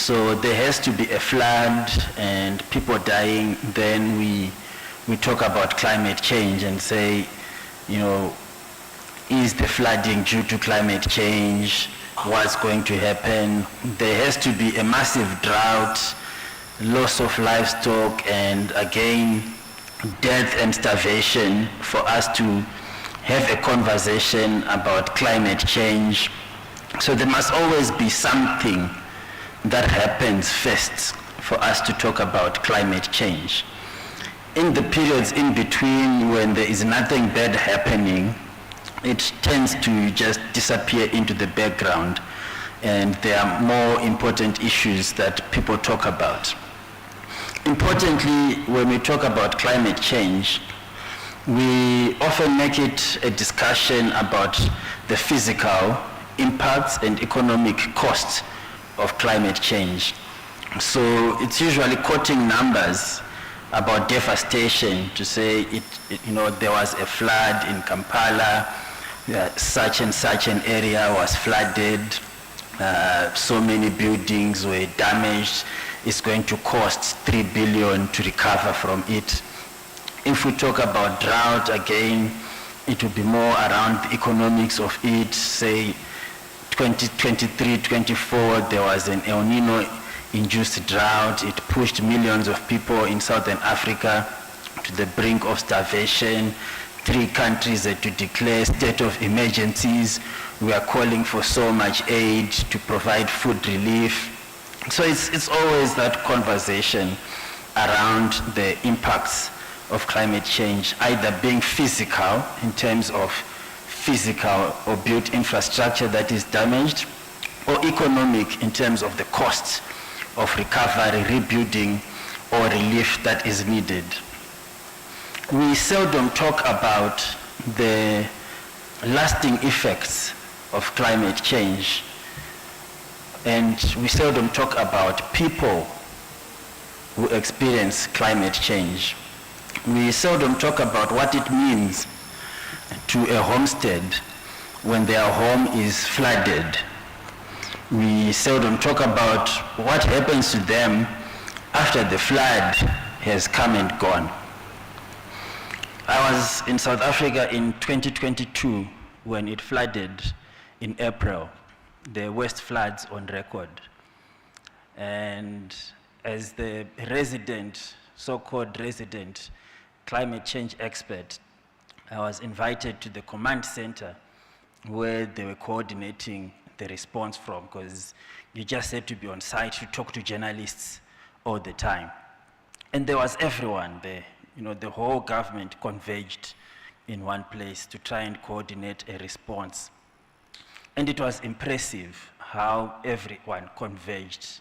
So there has to be a flood and people dying, then we talk about climate change and say, you know, is the flooding due to climate change? What's going to happen? There has to be a massive drought, loss of livestock, and again, death and starvation for us to have a conversation about climate change. So there must always be something that happens first for us to talk about climate change. In the periods in between when there is nothing bad happening, it tends to just disappear into the background, and there are more important issues that people talk about. Importantly, when we talk about climate change, we often make it a discussion about the physical impacts and economic costs of climate change. So it's usually quoting numbers about devastation to say, you know, there was a flood in Kampala, such and such an area was flooded, so many buildings were damaged, it's going to cost 3 billion to recover from it. If we talk about drought, again, it will be more around the economics of it. Say 2023-24, there was an El Nino induced drought. It pushed millions of people in Southern Africa to the brink of starvation. 3 countries had to declare state of emergencies. We are calling for so much aid to provide food relief. So it's always that conversation around the impacts of climate change, either being physical in terms of physical or built infrastructure that is damaged, or economic in terms of the costs of recovery, rebuilding, or relief that is needed. We seldom talk about the lasting effects of climate change, and we seldom talk about people who experience climate change. We seldom talk about what it means to a homestead when their home is flooded. We seldom talk about what happens to them after the flood has come and gone. I was in South Africa in 2022 when it flooded in April, the worst floods on record. And as the resident, so-called resident climate change expert, I was invited to the command center where they were coordinating the response from, because you just had to be on site to talk to journalists all the time. And there was everyone there. You know, the whole government converged in one place to try and coordinate a response. And it was impressive how everyone converged.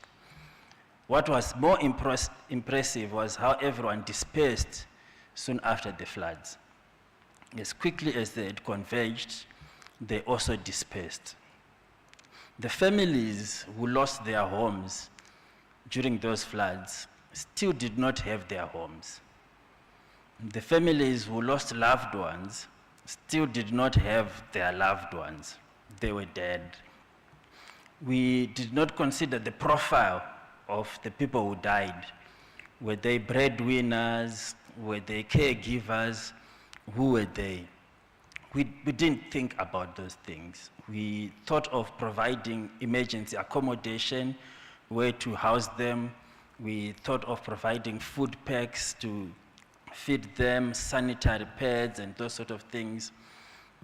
What was more impressive was how everyone dispersed soon after the floods. As quickly as they had converged, they also dispersed. The families who lost their homes during those floods still did not have their homes. The families who lost loved ones still did not have their loved ones. They were dead. We did not consider the profile of the people who died. Were they breadwinners? Were they caregivers? Who were they? We didn't think about those things. We thought of providing emergency accommodation, where to house them. We thought of providing food packs to feed them, sanitary pads and those sort of things.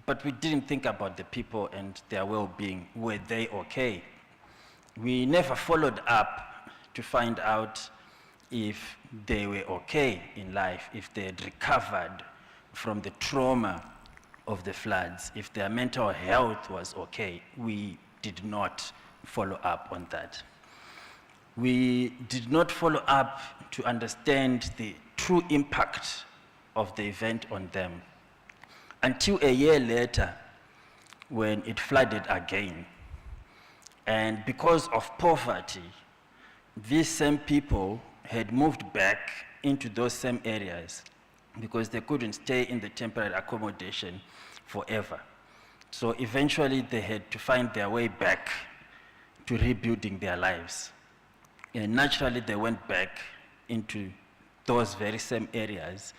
But we didn't think about the people and their well-being. Were they okay? We never followed up to find out if they were okay in life, if they had recovered from the trauma of the floods, if their mental health was okay. We did not follow up on that. We did not follow up to understand the true impact of the event on them until a year later when it flooded again. And because of poverty, these same people had moved back into those same areas because they couldn't stay in the temporary accommodation forever. So eventually they had to find their way back to rebuilding their lives. And naturally, they went back into those very same areas,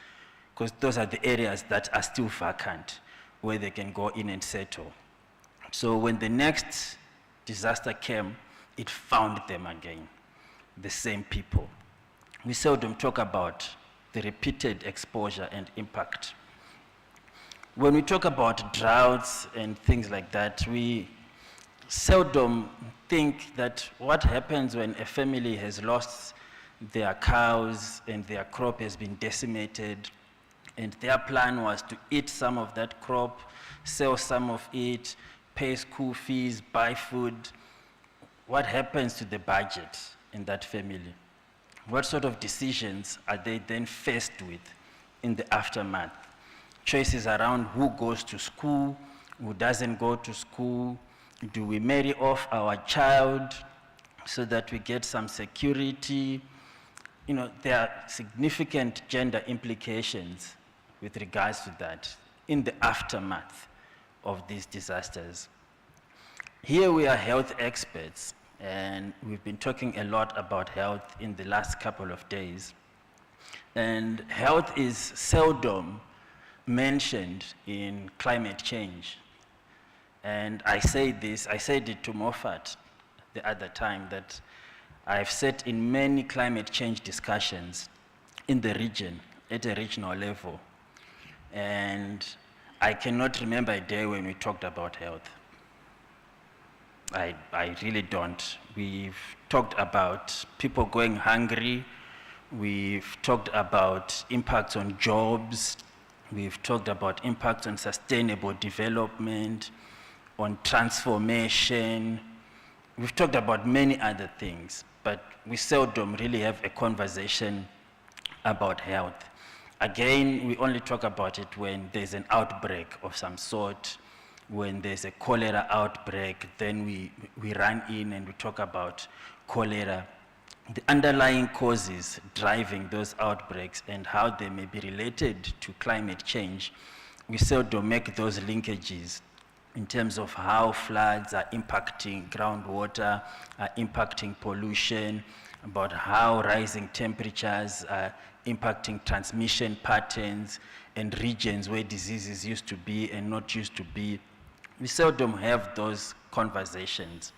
because those are the areas that are still vacant, where they can go in and settle. So when the next disaster came, it found them again, the same people. We seldom talk about the repeated exposure and impact. When we talk about droughts and things like that, we seldom think that what happens when a family has lost their cows and their crop has been decimated, and their plan was to eat some of that crop, sell some of it, pay school fees, buy food. What happens to the budget in that family? What sort of decisions are they then faced with in the aftermath? Choices around who goes to school, who doesn't go to school. Do we marry off our child so that we get some security? You know, there are significant gender implications with regards to that in the aftermath of these disasters. Here we are health experts, and we've been talking a lot about health in the last couple of days. And health is seldom mentioned in climate change. And I said it to Moffat the other time, that I've sat in many climate change discussions in the region, at a regional level. And I cannot remember a day when we talked about health. I really don't. We've talked about people going hungry. We've talked about impacts on jobs. We've talked about impacts on sustainable development, on transformation. We've talked about many other things, but we seldom really have a conversation about health. Again, we only talk about it when there's an outbreak of some sort. When there's a cholera outbreak, then we run in and we talk about cholera, the underlying causes driving those outbreaks and how they may be related to climate change. We seldom make those linkages in terms of how floods are impacting groundwater, are impacting pollution, about how rising temperatures are impacting transmission patterns and regions where diseases used to be and not used to be. We seldom have those conversations.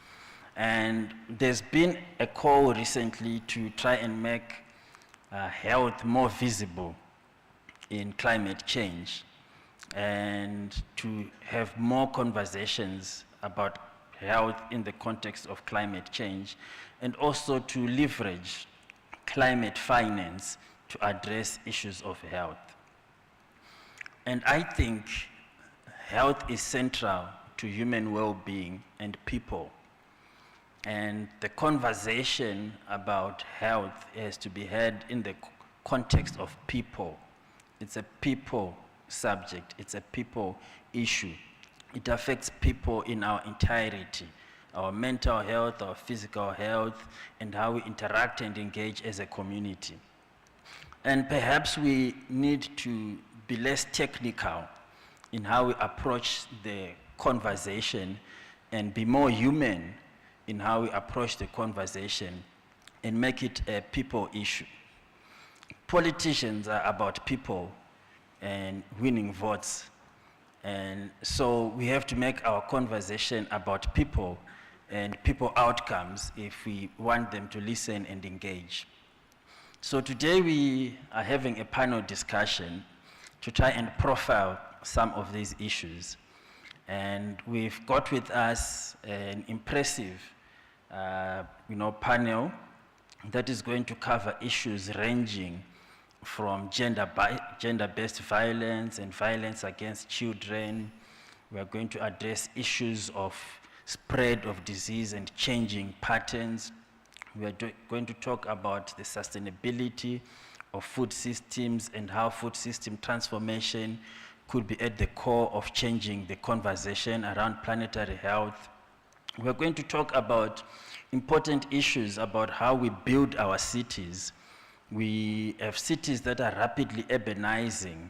And there's been a call recently to try and make health more visible in climate change, and to have more conversations about health in the context of climate change, and also to leverage climate finance to address issues of health. And I think health is central to human well-being and people. And the conversation about health has to be had in the context of people. It's a people subject, it's a people issue. It affects people in our entirety, our mental health, our physical health, and how we interact and engage as a community. And perhaps we need to be less technical in how we approach the conversation and be more human in how we approach the conversation and make it a people issue. Politicians are about people and winning votes. And so we have to make our conversation about people and people outcomes if we want them to listen and engage. So today we are having a panel discussion to try and profile some of these issues. And we've got with us an impressive panel that is going to cover issues ranging from gender-based violence and violence against children. We are going to address issues of spread of disease and changing patterns. We are going to talk about the sustainability of food systems and how food system transformation could be at the core of changing the conversation around planetary health. We're going to talk about important issues about how we build our cities. We have cities that are rapidly urbanizing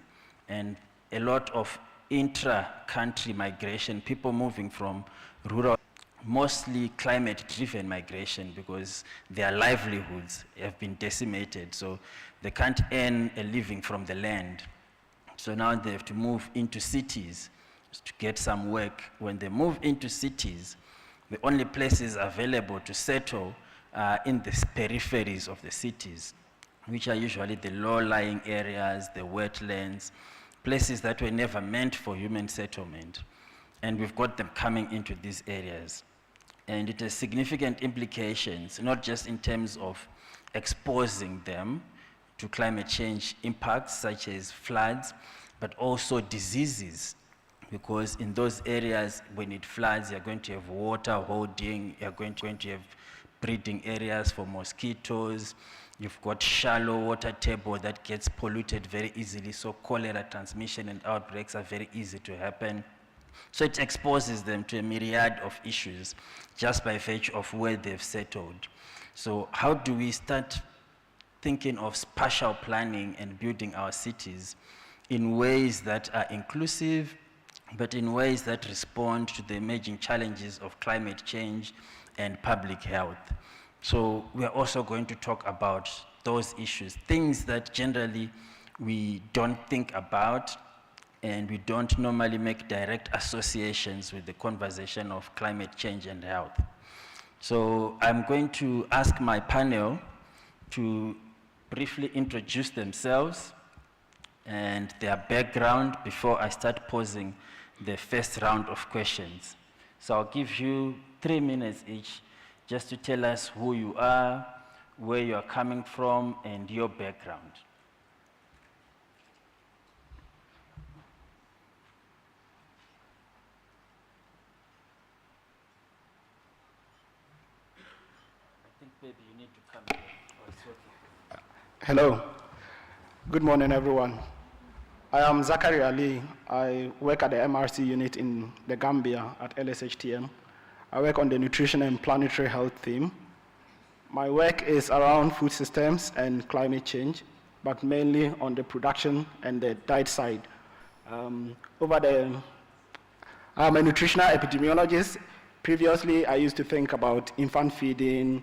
and a lot of intra-country migration, people moving from rural mostly climate-driven migration because their livelihoods have been decimated, so they can't earn a living from the land. So now they have to move into cities to get some work. When they move into cities, the only places available to settle are in the peripheries of the cities, which are usually the low-lying areas, the wetlands, places that were never meant for human settlement. And we've got them coming into these areas. And it has significant implications, not just in terms of exposing them to climate change impacts such as floods, but also diseases. Because in those areas, when it floods, you're going to have water holding, you're going to have breeding areas for mosquitoes, you've got shallow water table that gets polluted very easily, so cholera transmission and outbreaks are very easy to happen. So it exposes them to a myriad of issues just by virtue of where they've settled. So how do we start thinking of spatial planning and building our cities in ways that are inclusive, but in ways that respond to the emerging challenges of climate change and public health? So we're also going to talk about those issues, things that generally we don't think about, and we don't normally make direct associations with the conversation of climate change and health. So I'm going to ask my panel to briefly introduce themselves and their background before I start posing the first round of questions. So I'll give you 3 minutes each just to tell us who you are, where you are coming from, and your background. Maybe you need to come here. Oh, it's okay. Hello. Good morning, everyone. I am Zachary Ali. I work at the MRC unit in the Gambia at LSHTM. I work on the nutrition and planetary health theme. My work is around food systems and climate change, but mainly on the production and the diet side. I'm a nutritional epidemiologist. Previously, I used to think about infant feeding,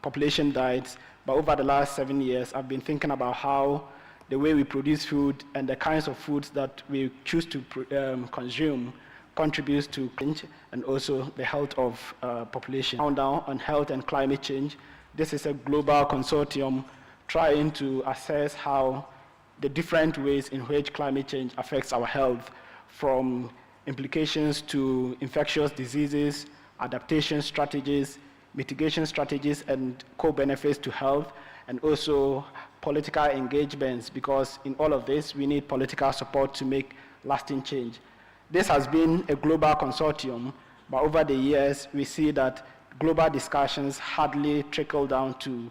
population diets, but over the last 7 years, I've been thinking about how the way we produce food and the kinds of foods that we choose to consume contributes to change and also the health of population. Down on health and climate change, this is a global consortium trying to assess how the different ways in which climate change affects our health, from implications to infectious diseases, adaptation strategies, mitigation strategies, and co-benefits to health, and also political engagements, because in all of this, we need political support to make lasting change. This has been a global consortium, but over the years, we see that global discussions hardly trickle down to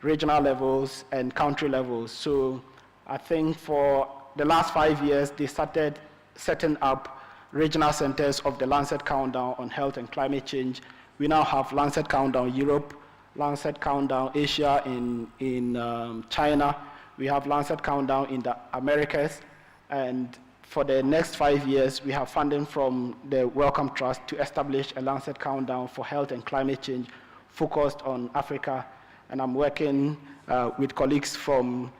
regional levels and country levels. So I think for the last 5 years, they started setting up regional centers of the Lancet Countdown on Health and Climate Change. We now have Lancet Countdown Europe, Lancet Countdown Asia in China. We have Lancet Countdown in the Americas. And for the next 5 years, we have funding from the Wellcome Trust to establish a Lancet Countdown for Health and Climate Change focused on Africa. And I'm working with colleagues from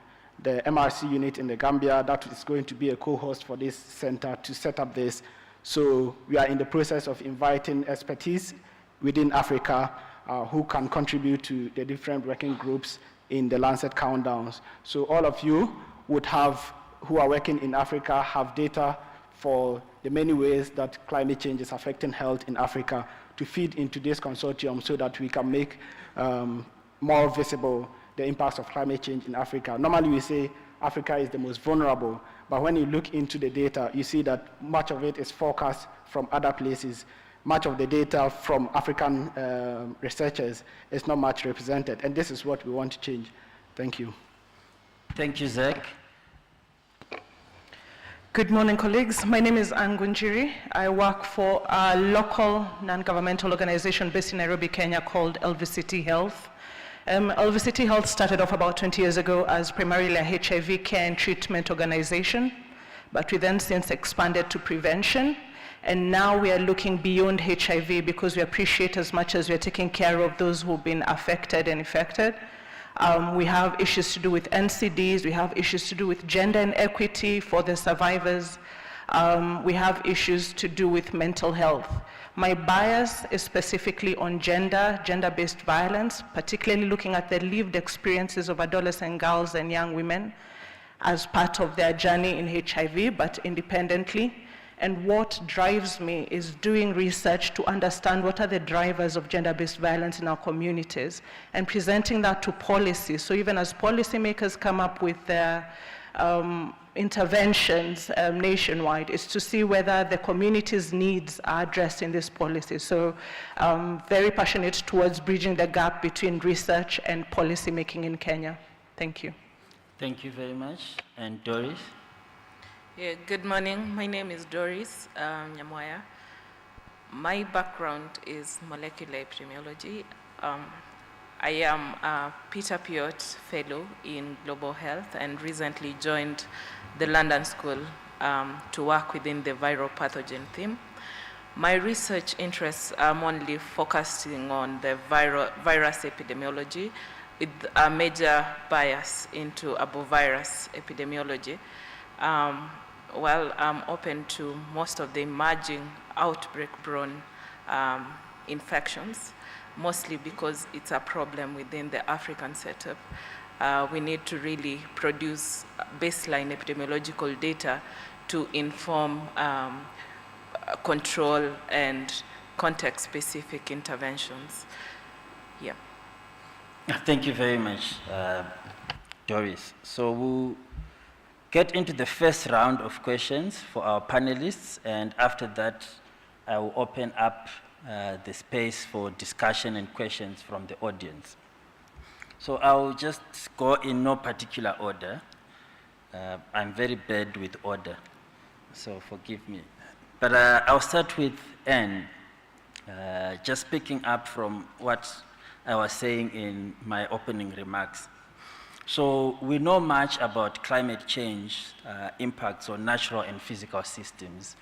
the MRC unit in the Gambia that is going to be a co-host for this center to set up this. So we are in the process of inviting expertise within Africa who can contribute to the different working groups in the Lancet Countdowns. So all of you would have, who are working in Africa, have data for the many ways that climate change is affecting health in Africa to feed into this consortium so that we can make more visible the impacts of climate change in Africa. Normally we say Africa is the most vulnerable, but when you look into the data, you see that much of it is forecast from other places. Much of the data from African researchers is not much represented, and this is what we want to change. Thank you. Thank you, Zach. Good morning, colleagues. My name is Ann Gunjiri. I work for a local non-governmental organization based in Nairobi, Kenya called LVCT Health. LVCT Health started off about 20 years ago as primarily a HIV care and treatment organization, but we then since expanded to prevention. And now we are looking beyond HIV because we appreciate as much as we are taking care of those who've been affected and infected. We have issues to do with NCDs, we have issues to do with gender inequity for the survivors. We have issues to do with mental health. My bias is specifically on gender-based violence, particularly looking at the lived experiences of adolescent girls and young women as part of their journey in HIV, but independently. And what drives me is doing research to understand what are the drivers of gender-based violence in our communities and presenting that to policy. So even as policymakers come up with their interventions nationwide, is to see whether the community's needs are addressed in this policy. So very passionate towards bridging the gap between research and policy making in Kenya. Thank you. Thank you very much. And Doris? Yeah, good morning. My name is Doris Nyamwaya. My background is molecular epidemiology. I am a Peter Piot Fellow in Global Health and recently joined the London School to work within the viral pathogen theme. My research interests are only focusing on the virus epidemiology with a major bias into arbovirus epidemiology. While I'm open to most of the emerging outbreak-prone infections, mostly because it's a problem within the African setup. We need to really produce baseline epidemiological data to inform control and context-specific interventions. Yeah. Thank you very much, Doris. So we'll get into the first round of questions for our panelists, and after that, I will open up the space for discussion and questions from the audience. So I'll just go in no particular order. I'm very bad with order, so forgive me. But I'll start with Anne, just picking up from what I was saying in my opening remarks. So we know much about climate change impacts on natural and physical systems.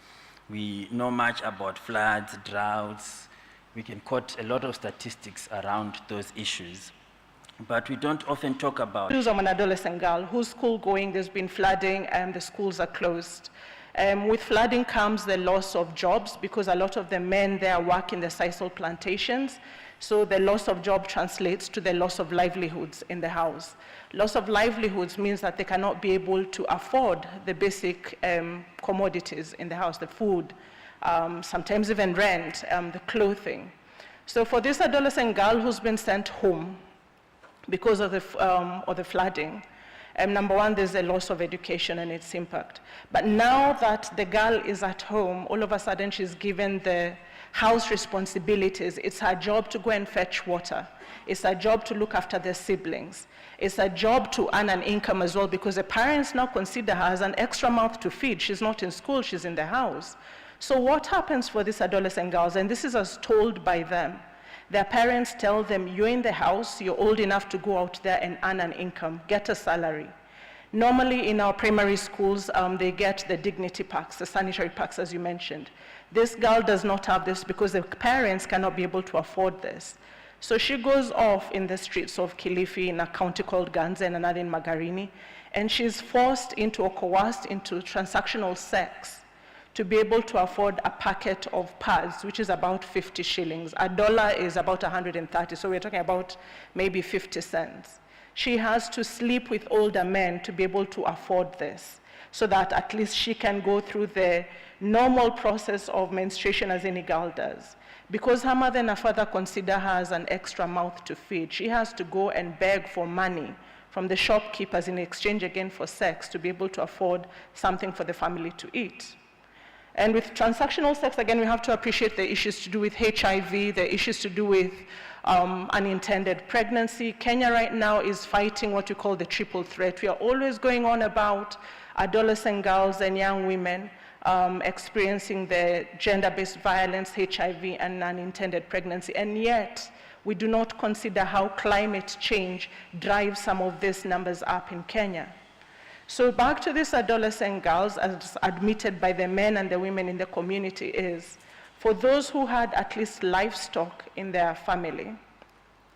We know much about floods, droughts. We can quote a lot of statistics around those issues. But we don't often talk about... I'm an adolescent girl who's school going, there's been flooding and the schools are closed. With flooding comes the loss of jobs because a lot of the men there work in the sisal plantations. So the loss of job translates to the loss of livelihoods in the house. Loss of livelihoods means that they cannot be able to afford the basic commodities in the house, the food, sometimes even rent, the clothing. So for this adolescent girl who's been sent home because of the flooding, number one, there's a loss of education and its impact. But now that the girl is at home, all of a sudden she's given the house responsibilities. It's her job to go and fetch water. It's her job to look after their siblings. It's her job to earn an income as well because the parents now consider her as an extra mouth to feed. She's not in school, she's in the house. So what happens for these adolescent girls, and this is as told by them, their parents tell them, you're in the house, you're old enough to go out there and earn an income, get a salary. Normally in our primary schools, they get the dignity packs, the sanitary packs as you mentioned. This girl does not have this because the parents cannot be able to afford this. So she goes off in the streets of Kilifi in a county called Ganze and another in Magarini, and she's forced into or coerced into transactional sex to be able to afford a packet of pads, which is about 50 shillings. $1 is about 130, so we're talking about maybe 50 cents. She has to sleep with older men to be able to afford this, so that at least she can go through the normal process of menstruation as any girl does. Because her mother and her father consider her as an extra mouth to feed, she has to go and beg for money from the shopkeepers in exchange again for sex to be able to afford something for the family to eat. And with transactional sex, again, we have to appreciate the issues to do with HIV, the issues to do with unintended pregnancy. Kenya right now is fighting what we call the triple threat. We are always going on about adolescent girls and young women experiencing the gender-based violence, HIV, and unintended pregnancy. And yet, we do not consider how climate change drives some of these numbers up in Kenya. So back to these adolescent girls, as admitted by the men and the women in the community, is for those who had at least livestock in their family,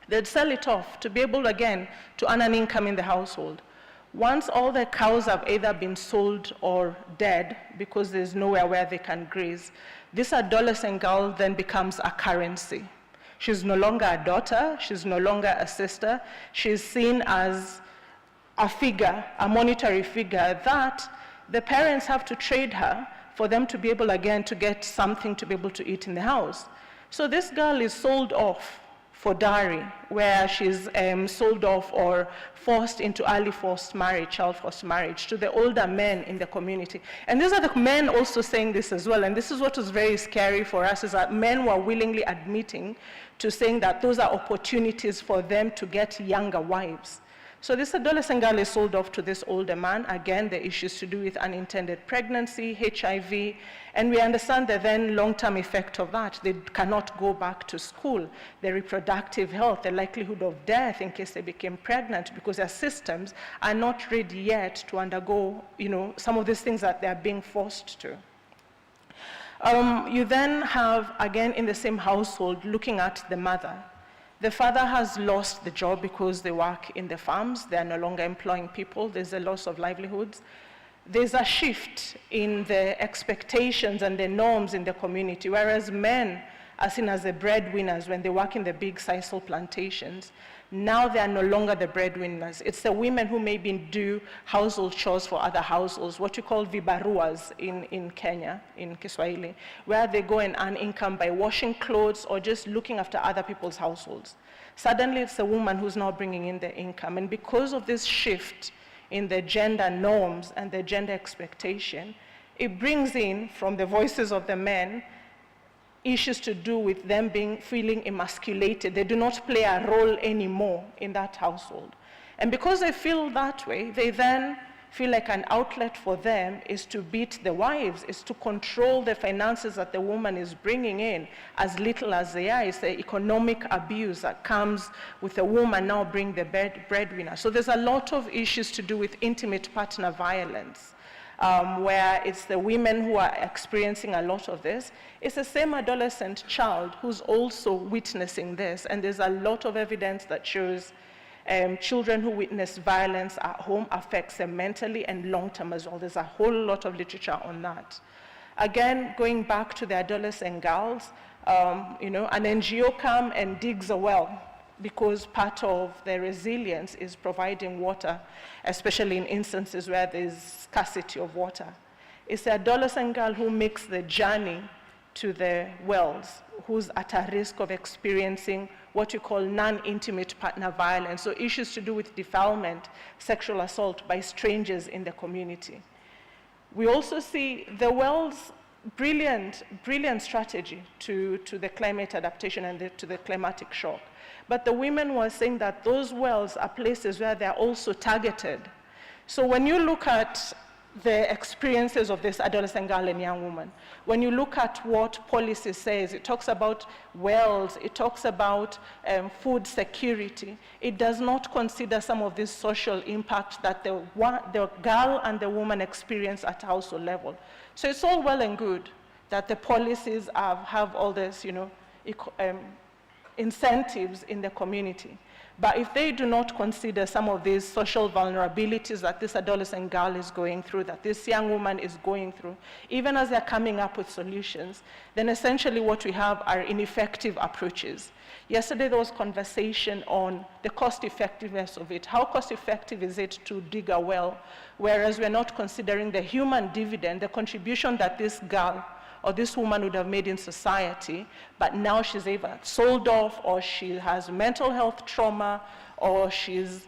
they'd sell it off to be able, again, to earn an income in the household. Once all the cows have either been sold or dead because there's nowhere where they can graze, this adolescent girl then becomes a currency. She's no longer a daughter, she's no longer a sister, she's seen as a figure, a monetary figure that the parents have to trade her for them to be able, again, to get something to be able to eat in the house. So this girl is sold off for dowry, where she's sold off or forced into early forced marriage, child forced marriage, to the older men in the community. And these are the men also saying this as well, and this is what was very scary for us, is that men were willingly admitting to saying that those are opportunities for them to get younger wives. So this adolescent girl is sold off to this older man. Again, the issues to do with unintended pregnancy, HIV, and we understand the then long-term effect of that. They cannot go back to school. Their reproductive health, the likelihood of death in case they became pregnant, because their systems are not ready yet to undergo, some of these things that they are being forced to. You then have, again, in the same household, looking at the mother. The father has lost the job because they work in the farms. They are no longer employing people. There's a loss of livelihoods. There's a shift in the expectations and the norms in the community, whereas men are seen as the breadwinners when they work in the big sisal plantations. Now they are no longer the breadwinners. It's the women who maybe do household chores for other households, what you call vibaruas in Kenya, in Kiswahili, where they go and earn income by washing clothes or just looking after other people's households. Suddenly it's the woman who's now bringing in the income. And because of this shift in the gender norms and the gender expectation, it brings in, from the voices of the men, issues to do with them feeling emasculated. They do not play a role anymore in that household. And because they feel that way, they then feel like an outlet for them is to beat the wives, is to control the finances that the woman is bringing in as little as they are. It's the economic abuse that comes with a woman now bring the breadwinner. So there's a lot of issues to do with intimate partner violence. Where it's the women who are experiencing a lot of this. It's the same adolescent child who's also witnessing this, and there's a lot of evidence that shows children who witness violence at home affects them mentally and long-term as well. There's a whole lot of literature on that. Again, going back to the adolescent girls, an NGO comes and digs a well, because part of their resilience is providing water, especially in instances where there's scarcity of water. It's the adolescent girl who makes the journey to the wells, who's at a risk of experiencing what you call non-intimate partner violence, so issues to do with defilement, sexual assault by strangers in the community. We also see the wells, brilliant strategy to the climate adaptation and to the climatic shock. But the women were saying that those wells are places where they're also targeted. So when you look at the experiences of this adolescent girl and young woman, when you look at what policy says, it talks about wells, it talks about food security. It does not consider some of this social impact that the girl and the woman experience at household level. So it's all well and good that the policies have all this, incentives in the community. But if they do not consider some of these social vulnerabilities that this adolescent girl is going through, that this young woman is going through, even as they're coming up with solutions, then essentially what we have are ineffective approaches. Yesterday there was conversation on the cost effectiveness of it. How cost effective is it to dig a well, whereas we're not considering the human dividend, the contribution that this girl or this woman would have made in society, but now she's either sold off, or she has mental health trauma, or she's,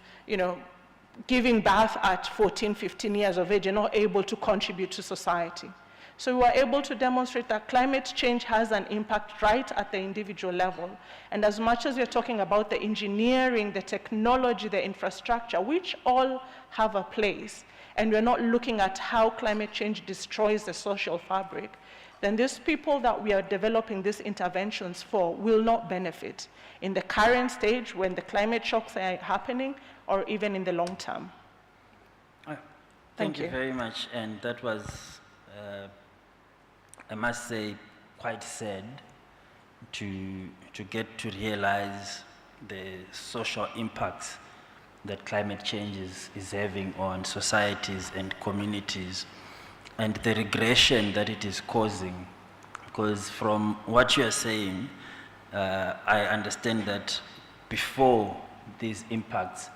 giving birth at 14, 15 years of age and not able to contribute to society. So we were able to demonstrate that climate change has an impact right at the individual level. And as much as we're talking about the engineering, the technology, the infrastructure, which all have a place, and we're not looking at how climate change destroys the social fabric, then these people that we are developing these interventions for will not benefit in the current stage when the climate shocks are happening, or even in the long term. Thank you very much. And that was, I must say, quite sad to get to realize the social impacts that climate change is having on societies and communities, and the regression that it is causing. Because from what you are saying, I understand that before these impacts,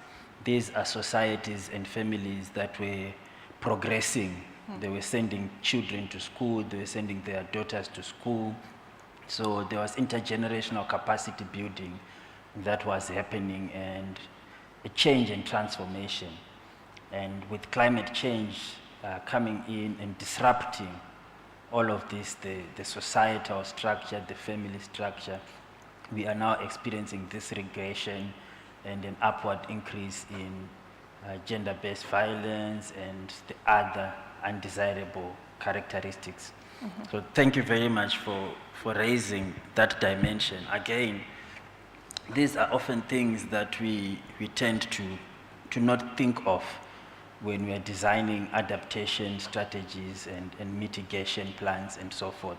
these are societies and families that were progressing. They were sending children to school, they were sending their daughters to school. So there was intergenerational capacity building that was happening, and a change and transformation. And with climate change coming in and disrupting all of this, the societal structure, the family structure, we are now experiencing this regression and an upward increase in gender-based violence and the other undesirable characteristics. So thank you very much for raising that dimension. Again, these are often things that we tend to not think of when we are designing adaptation strategies and mitigation plans and so forth.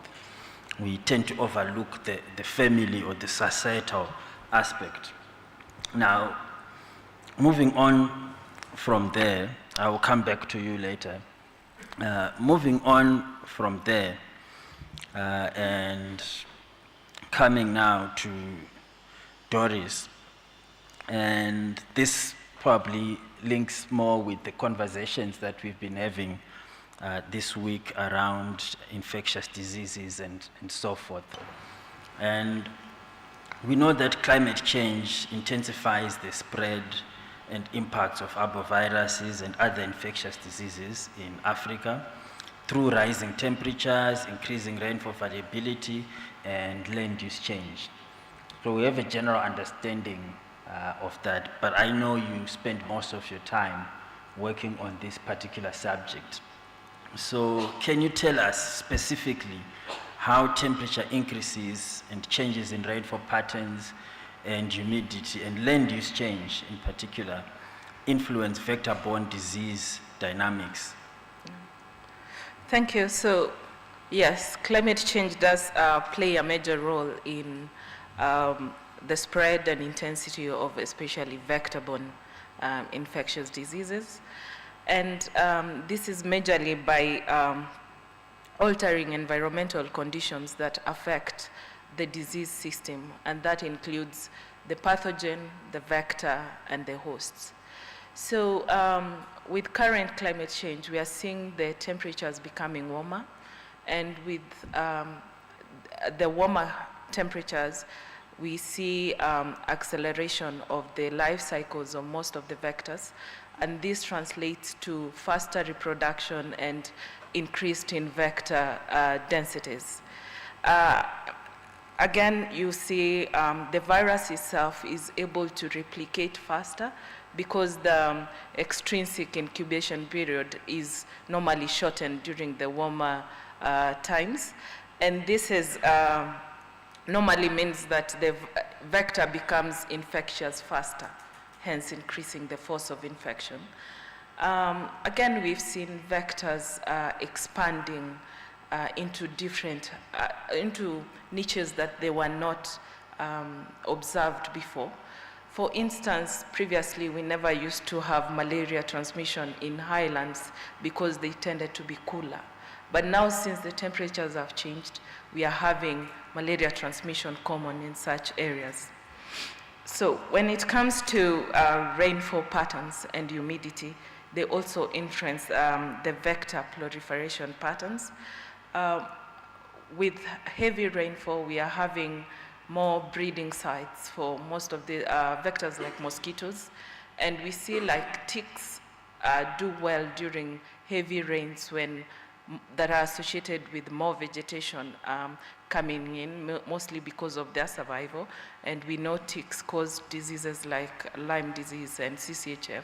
We tend to overlook the family or the societal aspect. Now, moving on from there, I will come back to you later. Moving on from there, and coming now to Doris, and this probably links more with the conversations that we've been having this week around infectious diseases and so forth. And we know that climate change intensifies the spread and impacts of arboviruses and other infectious diseases in Africa through rising temperatures, increasing rainfall variability, and land use change. So we have a general understanding of that, but I know you spend most of your time working on this particular subject. So can you tell us specifically how temperature increases and changes in rainfall patterns and humidity and land use change in particular influence vector-borne disease dynamics? Thank you. So, yes, climate change does play a major role in the spread and intensity of especially vector-borne infectious diseases. And this is majorly by altering environmental conditions that affect the disease system, and that includes the pathogen, the vector, and the hosts. So with current climate change, we are seeing the temperatures becoming warmer, and with the warmer temperatures, we see acceleration of the life cycles of most of the vectors, and this translates to faster reproduction and increased in vector densities. Again, you see the virus itself is able to replicate faster because the extrinsic incubation period is normally shortened during the warmer times. And this is normally means that the vector becomes infectious faster, hence increasing the force of infection. Again, we've seen vectors expanding into different, into niches that they were not observed before. For instance, previously we never used to have malaria transmission in highlands because they tended to be cooler. But now, since the temperatures have changed, we are having malaria transmission common in such areas. So when it comes to rainfall patterns and humidity, they also influence the vector proliferation patterns. With heavy rainfall, we are having more breeding sites for most of the vectors like mosquitoes. And we see like ticks do well during heavy rains when that are associated with more vegetation coming in, mostly because of their survival. And we know ticks cause diseases like Lyme disease and CCHF.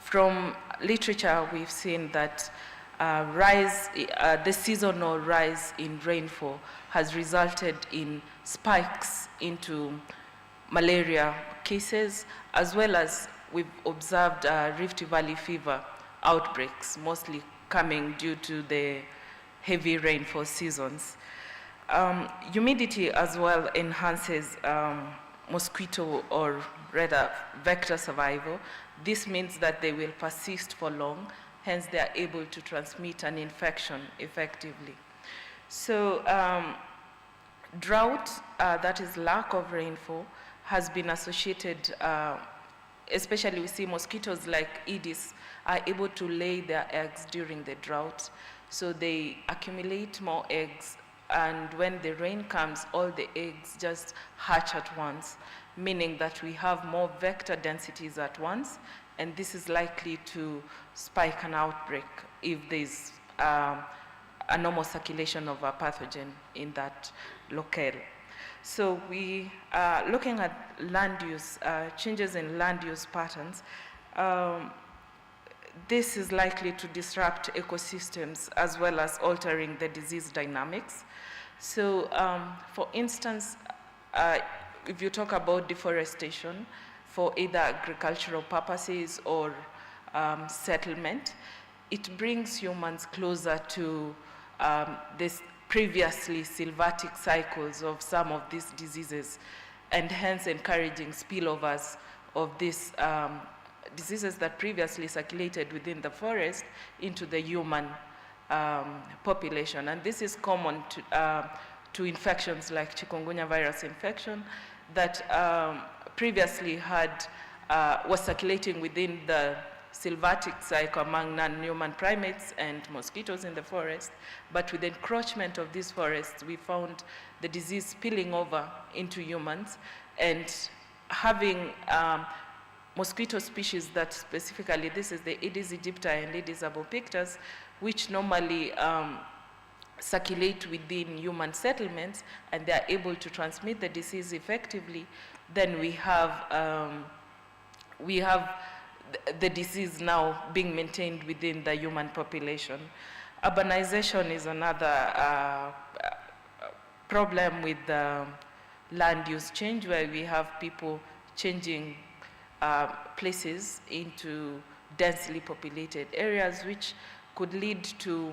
From literature, we've seen that the seasonal rise in rainfall has resulted in spikes into malaria cases, as well as we've observed Rift Valley fever outbreaks, mostly coming due to the heavy rainfall seasons. Humidity as well enhances mosquito or rather vector survival. This means that they will persist for long, hence they are able to transmit an infection effectively. So drought, that is lack of rainfall, has been associated, especially we see mosquitoes like Aedes are able to lay their eggs during the drought. So they accumulate more eggs, and when the rain comes, all the eggs just hatch at once, meaning that we have more vector densities at once, and this is likely to spike an outbreak if there's a normal circulation of a pathogen in that locale. So we are looking at land use, changes in land use patterns. This is likely to disrupt ecosystems as well as altering the disease dynamics. So for instance, if you talk about deforestation for either agricultural purposes or settlement, it brings humans closer to this previously sylvatic cycles of some of these diseases, and hence encouraging spillovers of these diseases that previously circulated within the forest into the human population. And this is common to infections like chikungunya virus infection that previously was circulating within the sylvatic cycle among non-human primates and mosquitoes in the forest. But with the encroachment of these forests, we found the disease spilling over into humans, and having mosquito species that specifically, this is the Aedes aegypti and Aedes albopictus, which normally circulate within human settlements, and they are able to transmit the disease effectively. Then we have the disease now being maintained within the human population. Urbanization is another problem with land use change, where we have people changing places into densely populated areas, which could lead to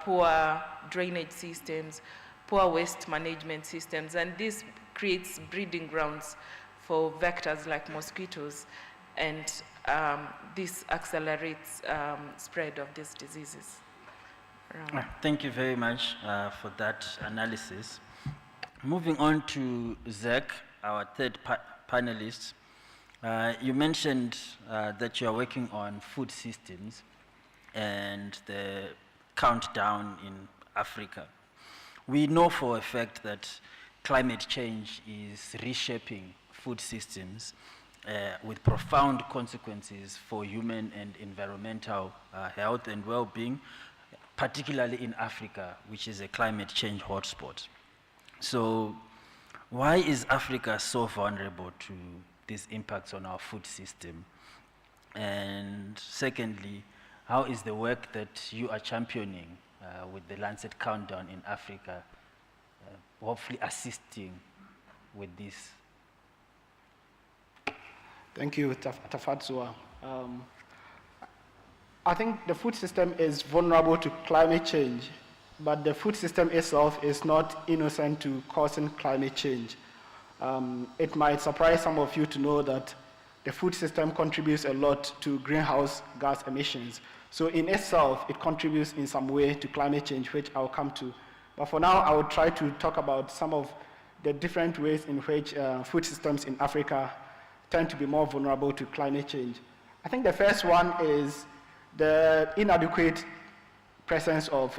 poor drainage systems, poor waste management systems, and this creates breeding grounds for vectors like mosquitoes, and this accelerates spread of these diseases. Thank you very much for that analysis. Moving on to Zach, our third panelist. You mentioned that you are working on food systems and the countdown in Africa. We know for a fact that climate change is reshaping food systems with profound consequences for human and environmental health and well-being, particularly in Africa, which is a climate change hotspot. So why is Africa so vulnerable to these impacts on our food system? And secondly, how is the work that you are championing with the Lancet Countdown in Africa hopefully assisting with this? Thank you, Tafatsua. I think the food system is vulnerable to climate change, but the food system itself is not innocent to causing climate change. It might surprise some of you to know that the food system contributes a lot to greenhouse gas emissions. So in itself, it contributes in some way to climate change, which I'll come to. But for now, I will try to talk about some of the different ways in which food systems in Africa tend to be more vulnerable to climate change. I think the first one is the inadequate presence of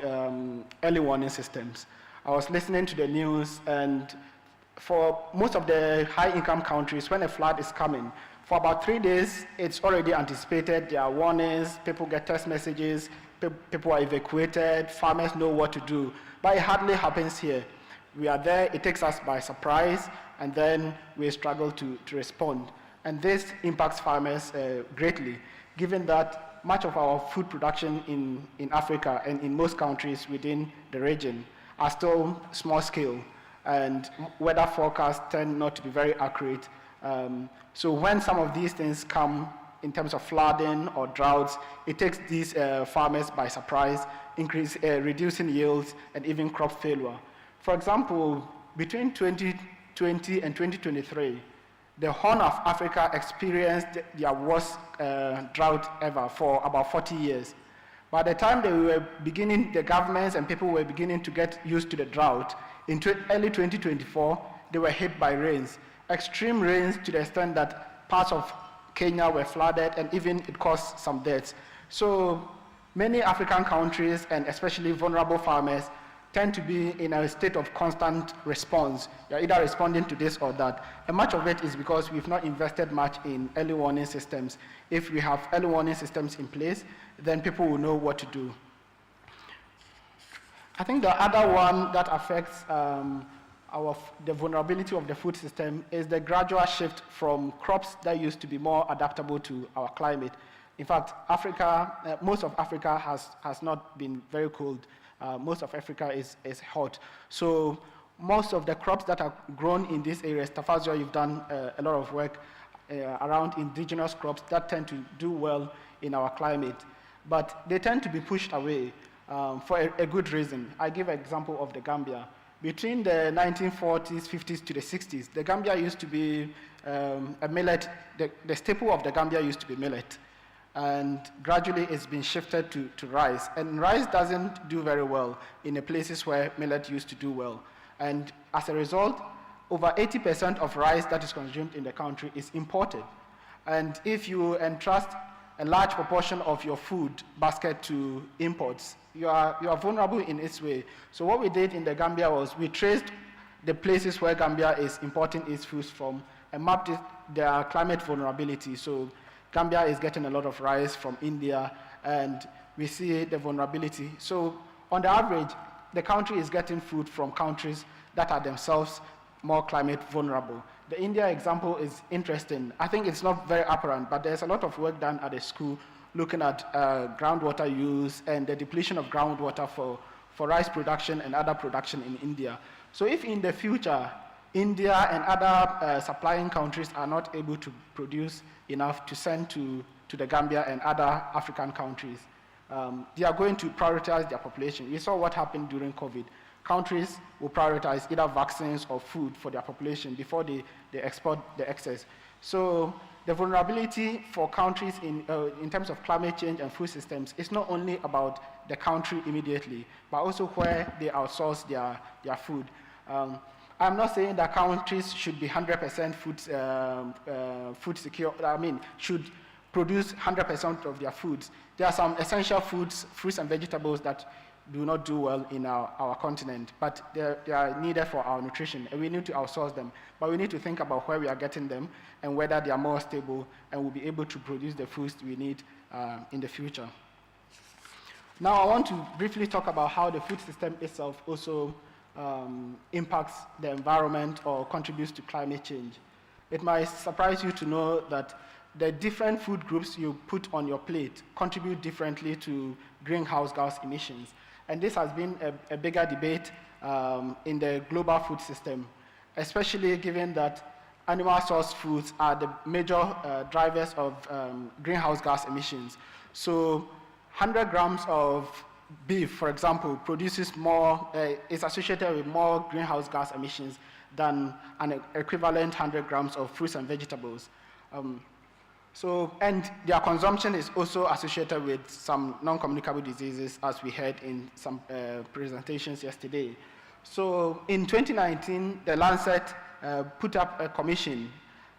early warning systems. I was listening to the news, and for most of the high-income countries, when a flood is coming, for about 3 days, it's already anticipated. There are warnings, people get text messages, people are evacuated, farmers know what to do. But it hardly happens here. We are there, it takes us by surprise, and then we struggle to respond. And this impacts farmers greatly, given that much of our food production in Africa and in most countries within the region are still small scale, and weather forecasts tend not to be very accurate So when some of these things come in terms of flooding or droughts, it takes these farmers by surprise, reducing yields and even crop failure. For example, between 2020 and 2023, the Horn of Africa experienced their worst drought ever for about 40 years. By the time the governments and people were beginning to get used to the drought, in early 2024, they were hit by rains, extreme rains to the extent that parts of Kenya were flooded and even it caused some deaths. So many African countries and especially vulnerable farmers tend to be in a state of constant response. You're either responding to this or that. And much of it is because we've not invested much in early warning systems. If we have early warning systems in place, then people will know what to do. I think the other one that affects the vulnerability of the food system is the gradual shift from crops that used to be more adaptable to our climate. In fact, Africa, most of Africa has not been very cold. Most of Africa is hot. So most of the crops that are grown in these areas, Tafazio, you've done a lot of work around indigenous crops that tend to do well in our climate, but they tend to be pushed away for a good reason. I give an example of the Gambia. Between the 1940s, 50s to the 60s, the Gambia used to be a millet. The staple of the Gambia used to be millet. And gradually it's been shifted to rice. And rice doesn't do very well in the places where millet used to do well. And as a result, over 80% of rice that is consumed in the country is imported. And if you entrust a large proportion of your food basket to imports, you are vulnerable in its way. So what we did in the Gambia was we traced the places where Gambia is importing its foods from and mapped their climate vulnerability. So Gambia is getting a lot of rice from India, and we see the vulnerability. So on the average, the country is getting food from countries that are themselves more climate vulnerable. The India example is interesting. I think it's not very apparent, but there's a lot of work done at the school looking at groundwater use and the depletion of groundwater for rice production and other production in India. So if in the future, India and other supplying countries are not able to produce enough to send to the Gambia and other African countries, they are going to prioritize their population. We saw what happened during COVID. Countries will prioritize either vaccines or food for their population before they export the excess. So the vulnerability for countries in terms of climate change and food systems is not only about the country immediately, but also where they outsource their food. I'm not saying that countries should be 100% food secure, should produce 100% of their foods. There are some essential foods, fruits and vegetables that do not do well in our continent, but they are needed for our nutrition, and we need to outsource them. But we need to think about where we are getting them and whether they are more stable and will be able to produce the foods we need in the future. Now I want to briefly talk about how the food system itself also impacts the environment or contributes to climate change. It might surprise you to know that the different food groups you put on your plate contribute differently to greenhouse gas emissions. And this has been a bigger debate in the global food system, especially given that animal source foods are the major drivers of greenhouse gas emissions. So 100 grams of beef, for example, produces more, is associated with more greenhouse gas emissions than an equivalent 100 grams of fruits and vegetables. And their consumption is also associated with some non-communicable diseases, as we heard in some presentations yesterday. So in 2019, the Lancet put up a commission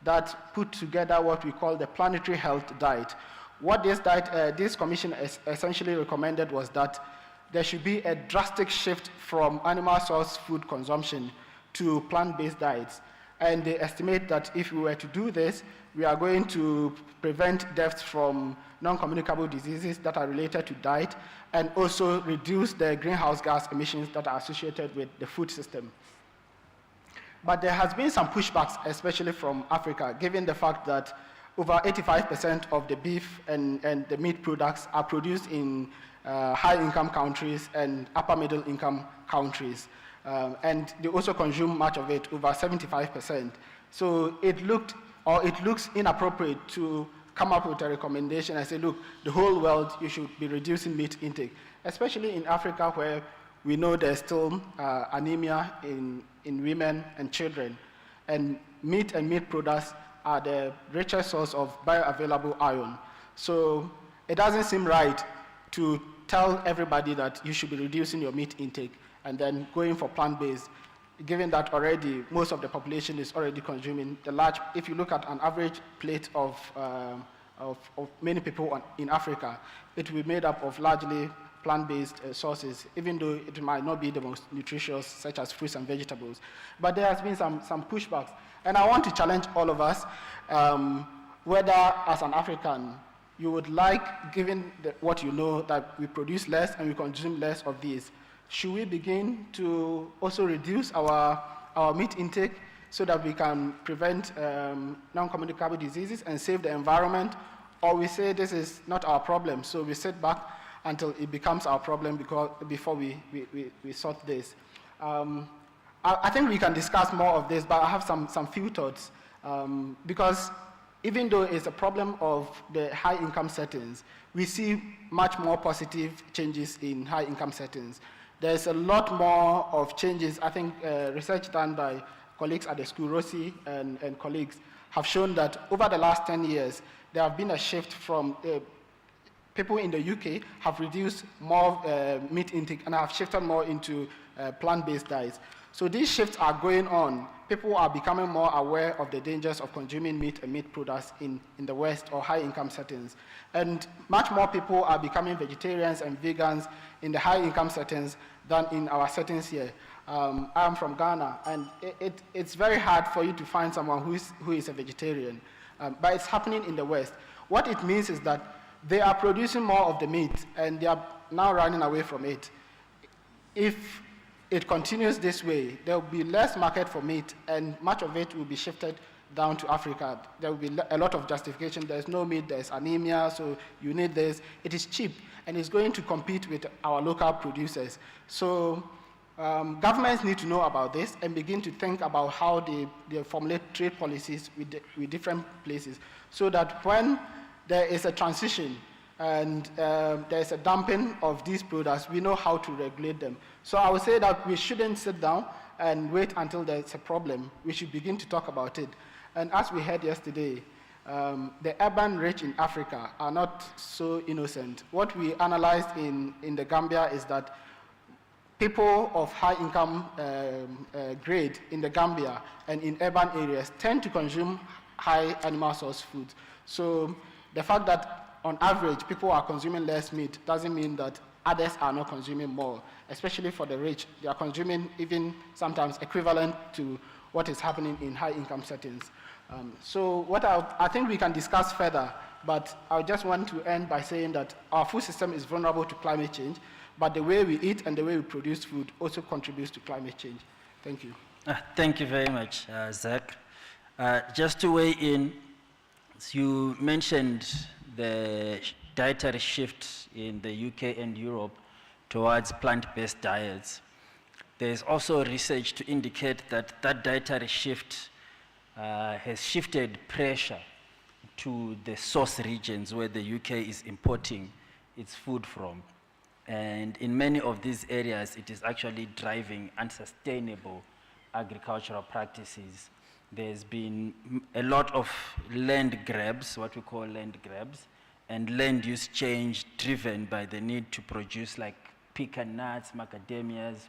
that put together what we call the planetary health diet. What this commission essentially recommended was that there should be a drastic shift from animal source food consumption to plant-based diets. And they estimate that if we were to do this, we are going to prevent deaths from non-communicable diseases that are related to diet, and also reduce the greenhouse gas emissions that are associated with the food system. But there has been some pushbacks, especially from Africa, given the fact that over 85% of the beef and the meat products are produced in high-income countries and upper-middle-income countries. And they also consume much of it, over 75%. So it looked or it looks inappropriate to come up with a recommendation and say, look, the whole world, you should be reducing meat intake, especially in Africa where we know there's still anemia in women and children. And meat products are the richest source of bioavailable iron. So it doesn't seem right to tell everybody that you should be reducing your meat intake and then going for plant-based, given that already most of the population is already consuming the large, if you look at an average plate of many people in Africa, it will be made up of largely plant-based sources, even though it might not be the most nutritious, such as fruits and vegetables. But there has been some pushbacks. And I want to challenge all of us, whether as an African, you would like, given what you know, that we produce less and we consume less of these, should we begin to also reduce our meat intake so that we can prevent non-communicable diseases and save the environment? Or we say this is not our problem, so we sit back until it becomes our problem before we sort this. I think we can discuss more of this, but I have some few thoughts. Because even though it's a problem of the high income settings, we see much more positive changes in high income settings. There's a lot more of changes. I think research done by colleagues at the school, Rossi and colleagues, have shown that over the last 10 years, there have been a shift from people in the UK have reduced more meat intake and have shifted more into plant-based diets. So these shifts are going on. People are becoming more aware of the dangers of consuming meat and meat products in the West or high-income settings. And much more people are becoming vegetarians and vegans in the high-income settings than in our settings here. I'm from Ghana, and it's very hard for you to find someone who is a vegetarian, but it's happening in the West. What it means is that they are producing more of the meat, and they are now running away from it. If it continues this way, there will be less market for meat, and much of it will be shifted down to Africa. There will be a lot of justification. There's no meat, there's anemia, so you need this. It is cheap, and it's going to compete with our local producers. So governments need to know about this and begin to think about how they formulate trade policies with different places, so that when there is a transition and there is a dumping of these products, we know how to regulate them. So I would say that we shouldn't sit down and wait until there's a problem. We should begin to talk about it. And as we heard yesterday, the urban rich in Africa are not so innocent. What we analyzed in the Gambia is that people of high income grade in the Gambia and in urban areas tend to consume high animal source foods. So the fact that on average people are consuming less meat doesn't mean that others are not consuming more, especially for the rich. They are consuming even sometimes equivalent to what is happening in high income settings. So what I think we can discuss further, but I just want to end by saying that our food system is vulnerable to climate change, but the way we eat and the way we produce food also contributes to climate change. Thank you. Thank you very much, Zach. Just to weigh in, you mentioned the dietary shift in the UK and Europe towards plant-based diets. There's also research to indicate that that dietary shift has shifted pressure to the source regions where the UK is importing its food from. And in many of these areas, it is actually driving unsustainable agricultural practices. There's been a lot of land grabs, what we call land grabs, and land use change driven by the need to produce like pecan nuts, macadamias,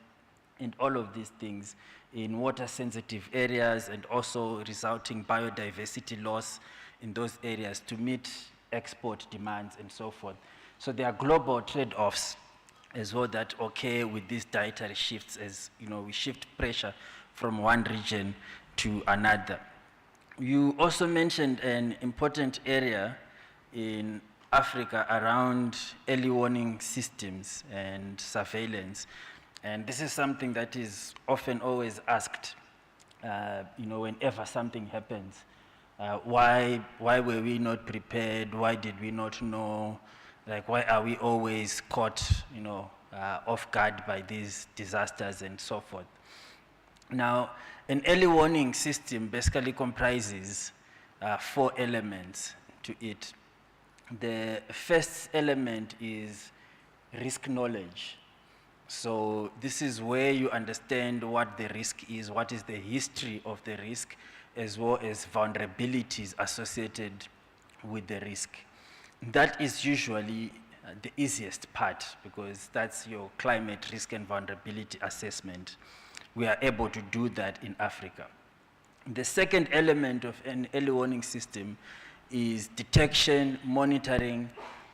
and all of these things in water-sensitive areas, and also resulting biodiversity loss in those areas to meet export demands and so forth. So there are global trade-offs as well that occur with these dietary shifts, as you know, we shift pressure from one region to another. You also mentioned an important area in Africa around early warning systems and surveillance. And this is something that is often always asked, whenever something happens. Why were we not prepared? Why did we not know? Like, why are we always caught, off guard by these disasters and so forth? Now, an early warning system basically comprises 4 elements to it. The first element is risk knowledge. So this is where you understand what the risk is, what is the history of the risk, as well as vulnerabilities associated with the risk. That is usually the easiest part, because that's your climate risk and vulnerability assessment. We are able to do that in Africa. The second element of an early warning system is detection, monitoring,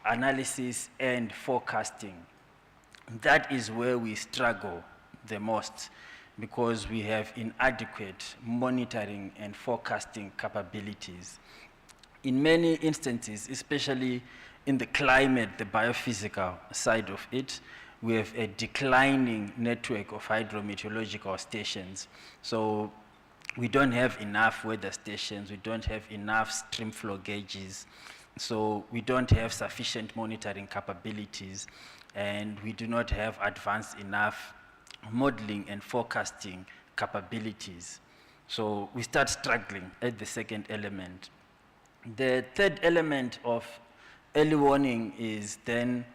analysis, and forecasting. That is where we struggle the most, because we have inadequate monitoring and forecasting capabilities. In many instances, especially in the climate, the biophysical side of it, we have a declining network of hydrometeorological stations. So we don't have enough weather stations, we don't have enough stream flow gauges, so we don't have sufficient monitoring capabilities, and we do not have advanced enough modeling and forecasting capabilities. So we start struggling at the second element. The third element of early warning is then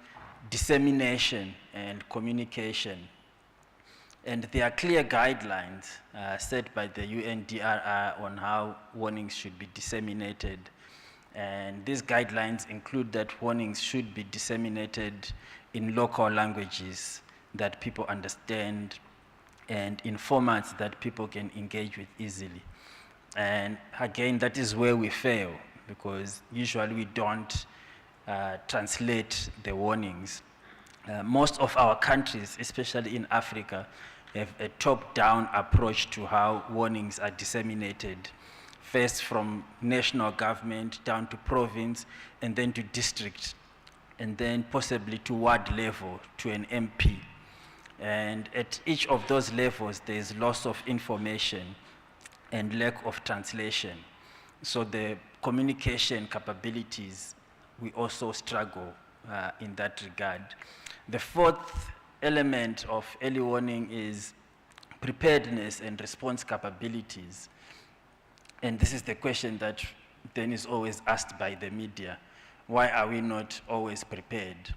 dissemination and communication. And there are clear guidelines set by the UNDRR on how warnings should be disseminated. And these guidelines include that warnings should be disseminated in local languages that people understand and in formats that people can engage with easily. And again, that is where we fail, because usually we don't translate the warnings. Most of our countries, especially in Africa, have a top-down approach to how warnings are disseminated, first from national government down to province, and then to district, and then possibly to ward level, to an MP. And at each of those levels, there is loss of information and lack of translation. So the communication capabilities, we also struggle in that regard. The fourth element of early warning is preparedness and response capabilities. And this is the question that then is always asked by the media. Why are we not always prepared?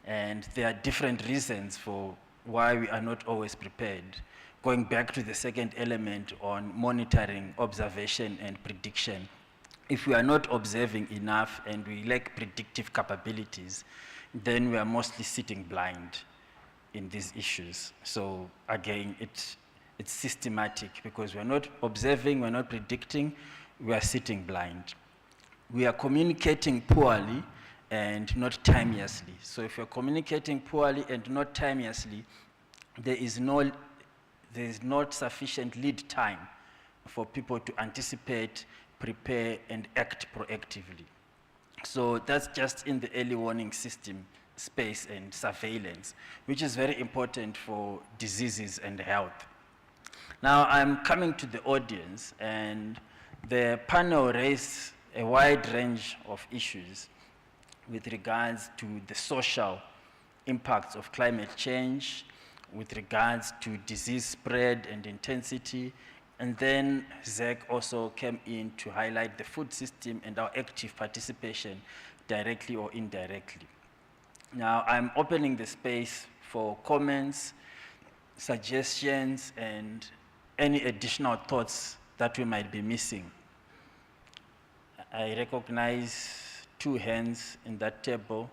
And there are different reasons for why we are not always prepared. Going back to the second element on monitoring, observation, and prediction. If we are not observing enough and we lack predictive capabilities, then we are mostly sitting blind in these issues. So again, it's systematic, because we're not observing, we're not predicting, we are sitting blind. We are communicating poorly and not timeously. So if you're communicating poorly and not timeously, there is not sufficient lead time for people to anticipate, prepare, and act proactively. So that's just in the early warning system space and surveillance, which is very important for diseases and health. Now I'm coming to the audience, and the panel raised a wide range of issues with regards to the social impacts of climate change, with regards to disease spread and intensity, and then Zach also came in to highlight the food system and our active participation, directly or indirectly. Now I'm opening the space for comments, suggestions, and any additional thoughts that we might be missing. I recognize 2 hands in that table.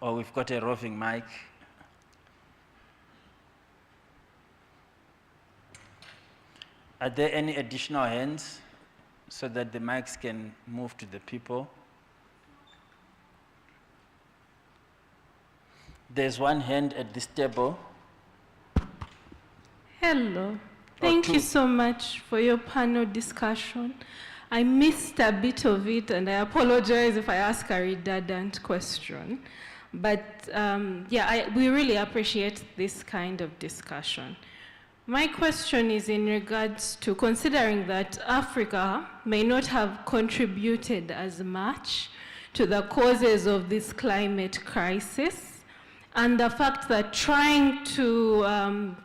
Oh, we've got a roving mic. Are there any additional hands so that the mics can move to the people? There's 1 hand at this table. Hello. Thank you so much for your panel discussion. I missed a bit of it, and I apologize if I ask a redundant question. But we really appreciate this kind of discussion. My question is in regards to considering that Africa may not have contributed as much to the causes of this climate crisis, and the fact that trying to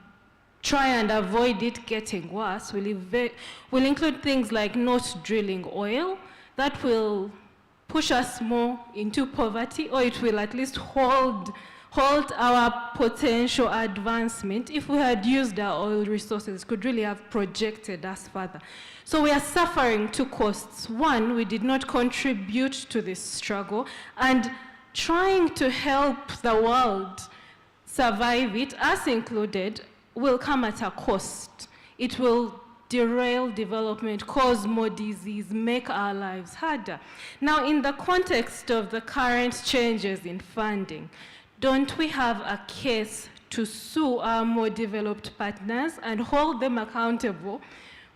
try and avoid it getting worse will include things like not drilling oil. That will push us more into poverty, or it will at least halt our potential advancement. If we had used our oil resources, could really have projected us further. So we are suffering two costs. One, we did not contribute to this struggle, and trying to help the world survive it, us included, will come at a cost. It will derail development, cause more disease, make our lives harder. Now, in the context of the current changes in funding, don't we have a case to sue our more developed partners and hold them accountable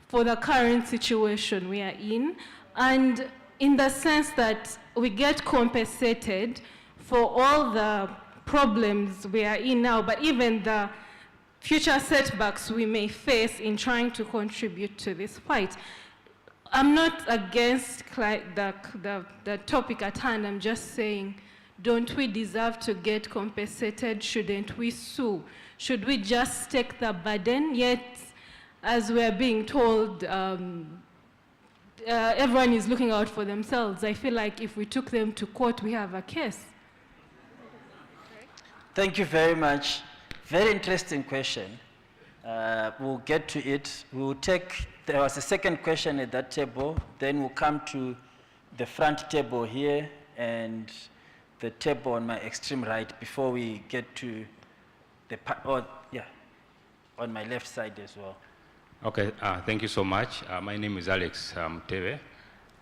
for the current situation we are in? And in the sense that we get compensated for all the problems we are in now, but even the future setbacks we may face in trying to contribute to this fight. I'm not against the topic at hand. I'm just saying, don't we deserve to get compensated? Shouldn't we sue? Should we just take the burden? Yet, as we're being told, everyone is looking out for themselves. I feel like if we took them to court, we have a case. Thank you very much. Very interesting question. We'll get to it. We'll take, there was a second question at that table, then we'll come to the front table here and the table on my extreme right before we get to the, on my left side as well. Okay, thank you so much. My name is Alex Teve.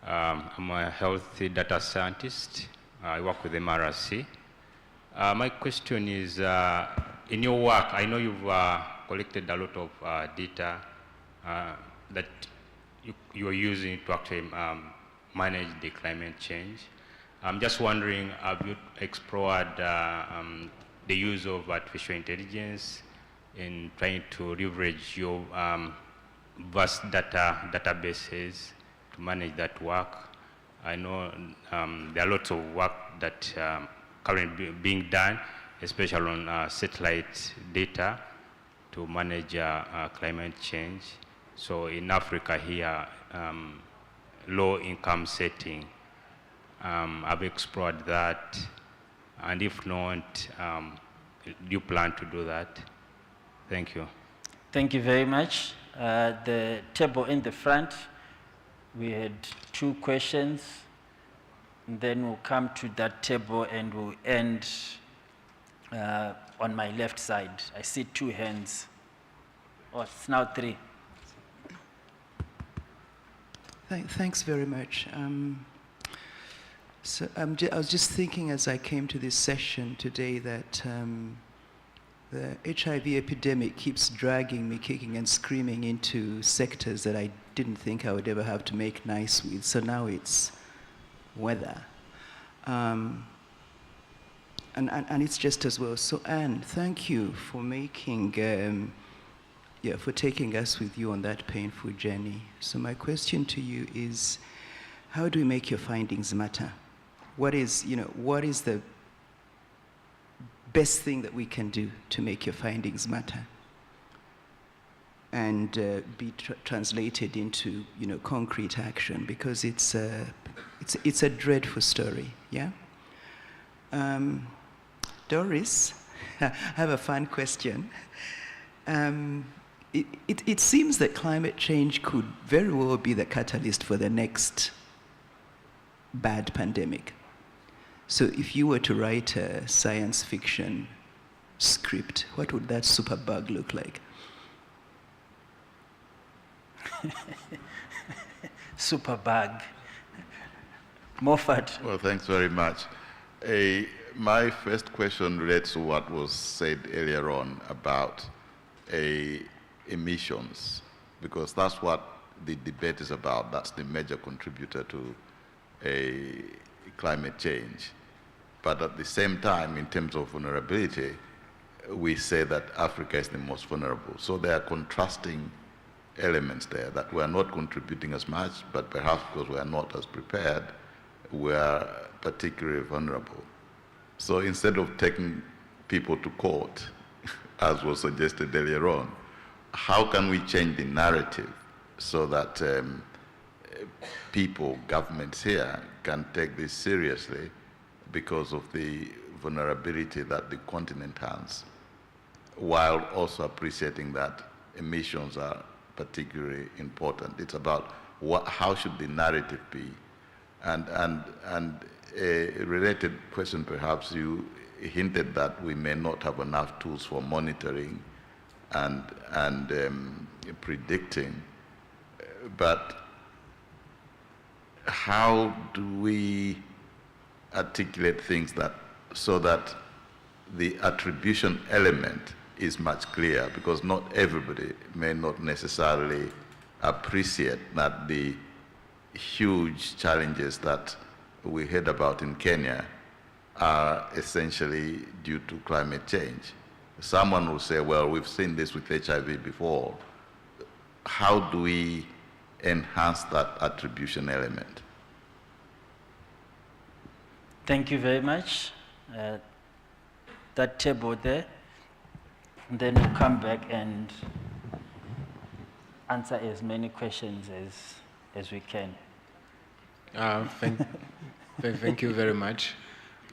I'm a health data scientist. I work with MRC. My question is, in your work, I know you've collected a lot of data that you are using to actually manage the climate change. I'm just wondering, have you explored the use of artificial intelligence in trying to leverage your vast databases to manage that work? I know there are lots of work that currently being done, especially on satellite data to manage climate change. So in Africa here, low income setting, I've explored that, and if not, do you plan to do that? Thank you. Thank you very much. The table in the front, we had two questions, and then we'll come to that table and we'll end on my left side. I see two hands. Oh, it's now three. Thanks very much. So I was just thinking as I came to this session today that the HIV epidemic keeps dragging me kicking and screaming into sectors that I didn't think I would ever have to make nice with. So now it's weather. And it's just as well. So Anne, thank you for making, for taking us with you on that painful journey. So my question to you is, how do we make your findings matter? What is the best thing that we can do to make your findings matter and be translated into concrete action? Because it's a dreadful story. Yeah. Doris, I have a fun question. It seems that climate change could very well be the catalyst for the next bad pandemic. So if you were to write a science fiction script, what would that superbug look like? Superbug. Moffat. Well, thanks very much. My first question relates to what was said earlier on about emissions, because that's what the debate is about. That's the major contributor to climate change. But at the same time, in terms of vulnerability, we say that Africa is the most vulnerable. So there are contrasting elements there, that we are not contributing as much, but perhaps because we are not as prepared, we are particularly vulnerable. So instead of taking people to court, as was suggested earlier on, how can we change the narrative so that people, governments here, can take this seriously because of the vulnerability that the continent has, while also appreciating that emissions are particularly important. It's about how should the narrative be? And a related question, perhaps you hinted that we may not have enough tools for monitoring and predicting, but how do we articulate things so that the attribution element is much clearer? Because not everybody may not necessarily appreciate that the huge challenges that we heard about in Kenya are essentially due to climate change. Someone will say, well, we've seen this with HIV before. How do we enhance that attribution element? Thank you very much. That table there, and then we'll come back and answer as many questions as we can. Thank you very much.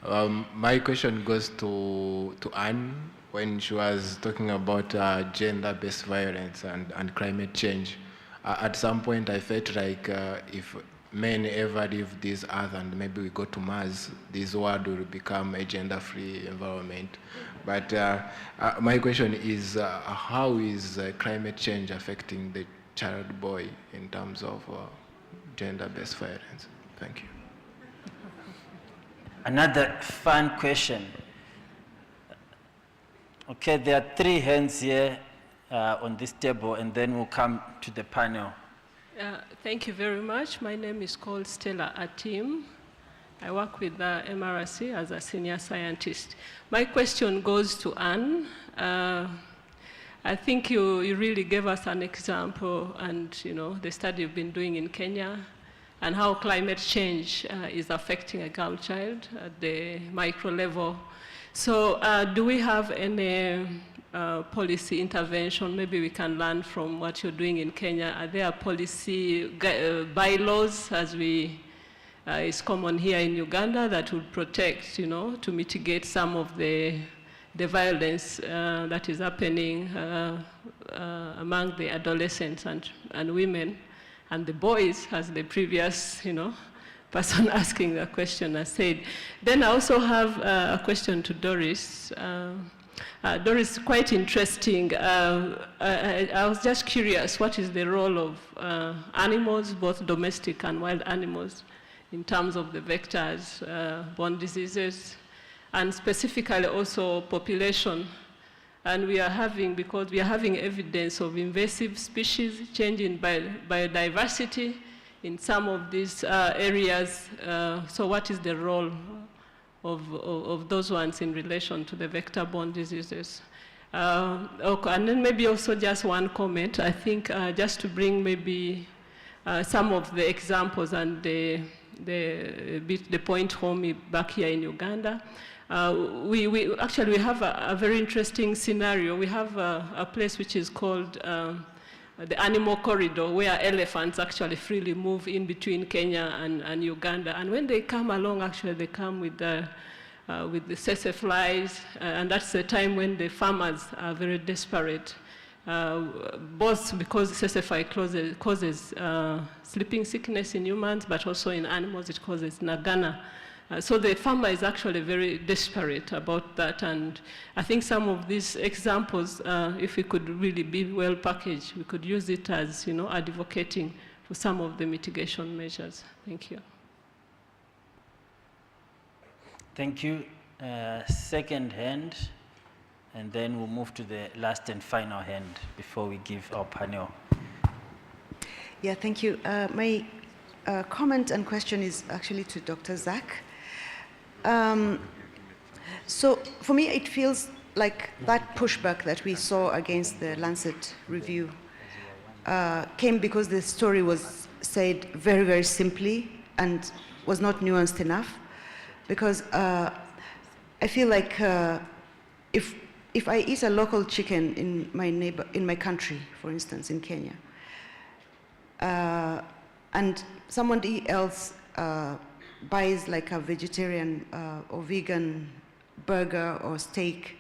My question goes to Anne when she was talking about gender-based violence and climate change. At some point, I felt like if men ever leave this earth and maybe we go to Mars, this world will become a gender-free environment. But my question is, how is climate change affecting the child boy in terms of gender-based violence? Thank you. Another fun question. Okay, there are 3 hands here on this table, and then we'll come to the panel. Thank you very much. My name is called Stella Atim. I work with the MRC as a senior scientist. My question goes to Anne. I think you really gave us an example and the study you've been doing in Kenya and how climate change is affecting a girl child at the micro level. So do we have any policy intervention? Maybe we can learn from what you're doing in Kenya. Are there policy bylaws, as is common here in Uganda, that would protect, to mitigate some of the violence that is happening among the adolescents and women and the boys, as the previous, person asking the question has said. Then I also have a question to Doris. Doris, quite interesting. I was just curious, what is the role of animals, both domestic and wild animals, in terms of the vectors, borne diseases, and specifically also population? And because we are having evidence of invasive species, change in biodiversity in some of these areas. So what is the role of those ones in relation to the vector-borne diseases? Okay, and then maybe also just one comment. I think just to bring maybe some of the examples and the point home back here in Uganda. We actually have a very interesting scenario. We have a place which is called the animal corridor, where elephants actually freely move in between Kenya and Uganda. And when they come along, actually they come with the tsetse flies, and that's the time when the farmers are very desperate, both because tsetse fly causes sleeping sickness in humans, but also in animals it causes nagana. So the farmer is actually very desperate about that, and I think some of these examples, if we could really be well packaged, we could use it as, advocating for some of the mitigation measures. Thank you. Thank you. Second hand, and then we'll move to the last and final hand before we give our panel. Yeah, thank you. My comment and question is actually to Dr. Zach. So for me, it feels like that pushback that we saw against the Lancet review came because the story was said very, very simply and was not nuanced enough. Because I feel like if if I eat a local chicken in my country, for instance, in Kenya, and somebody else buys like a vegetarian or vegan burger or steak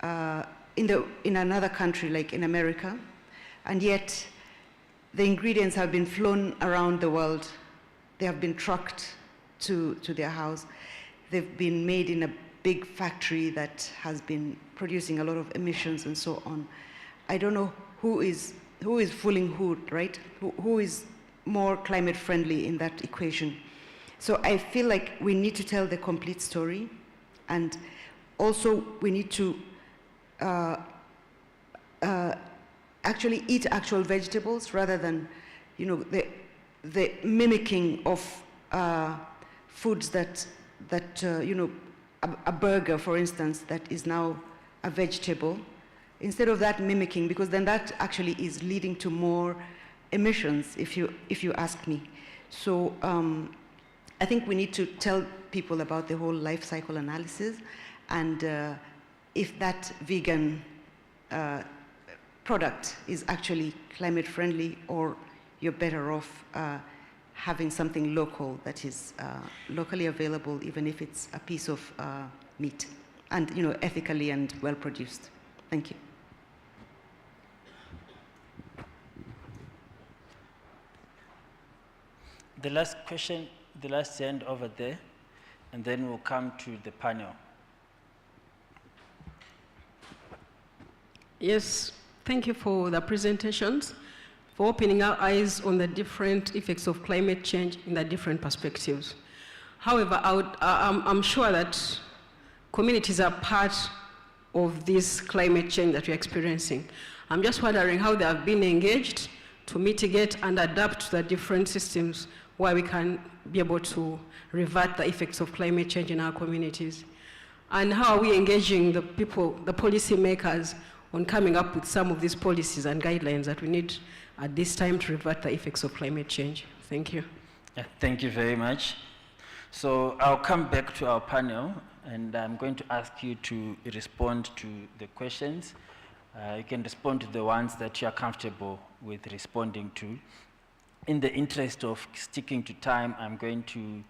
in another country, like in America, and yet the ingredients have been flown around the world. They have been trucked to their house. They've been made in a big factory that has been producing a lot of emissions and so on. I don't know who is fooling who, right? Who is more climate friendly in that equation? So I feel like we need to tell the complete story, and also we need to actually eat actual vegetables rather than, the mimicking of foods that a burger, for instance, that is now a vegetable. Instead of that mimicking, because then that actually is leading to more emissions, if you ask me. So I think we need to tell people about the whole life cycle analysis, and if that vegan product is actually climate friendly, or you're better off having something local that is locally available, even if it's a piece of meat, and ethically and well produced. Thank you. The last question, the last hand over there, and then we'll come to the panel. Yes, thank you for the presentations, for opening our eyes on the different effects of climate change in the different perspectives. However, I'm sure that communities are part of this climate change that we're experiencing. I'm just wondering how they have been engaged to mitigate and adapt to the different systems where we can be able to revert the effects of climate change in our communities. And how are we engaging the people, the policy makers, on coming up with some of these policies and guidelines that we need at this time to revert the effects of climate change? Thank you. Thank you very much. So I'll come back to our panel, and I'm going to ask you to respond to the questions. You can respond to the ones that you are comfortable with responding to. In the interest of sticking to time, I'm going to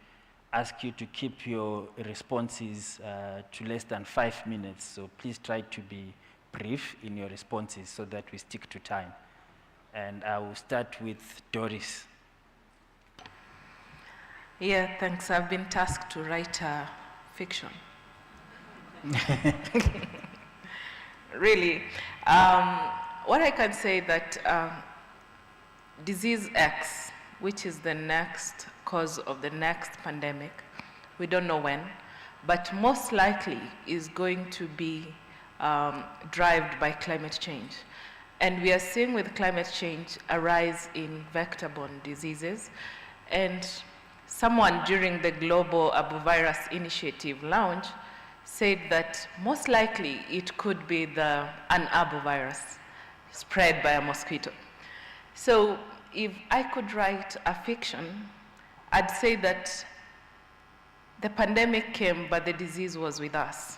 ask you to keep your responses to less than 5 minutes. So please try to be brief in your responses so that we stick to time. And I will start with Doris. Yeah, thanks. I've been tasked to write fiction. Really. What I can say that disease X, which is the next cause of the next pandemic, we don't know when, but most likely is going to be driven by climate change. And we are seeing with climate change a rise in vector-borne diseases. And someone during the Global Arbovirus Initiative launch said that most likely it could be an arbovirus spread by a mosquito. So if I could write a fiction, I'd say that the pandemic came, but the disease was with us.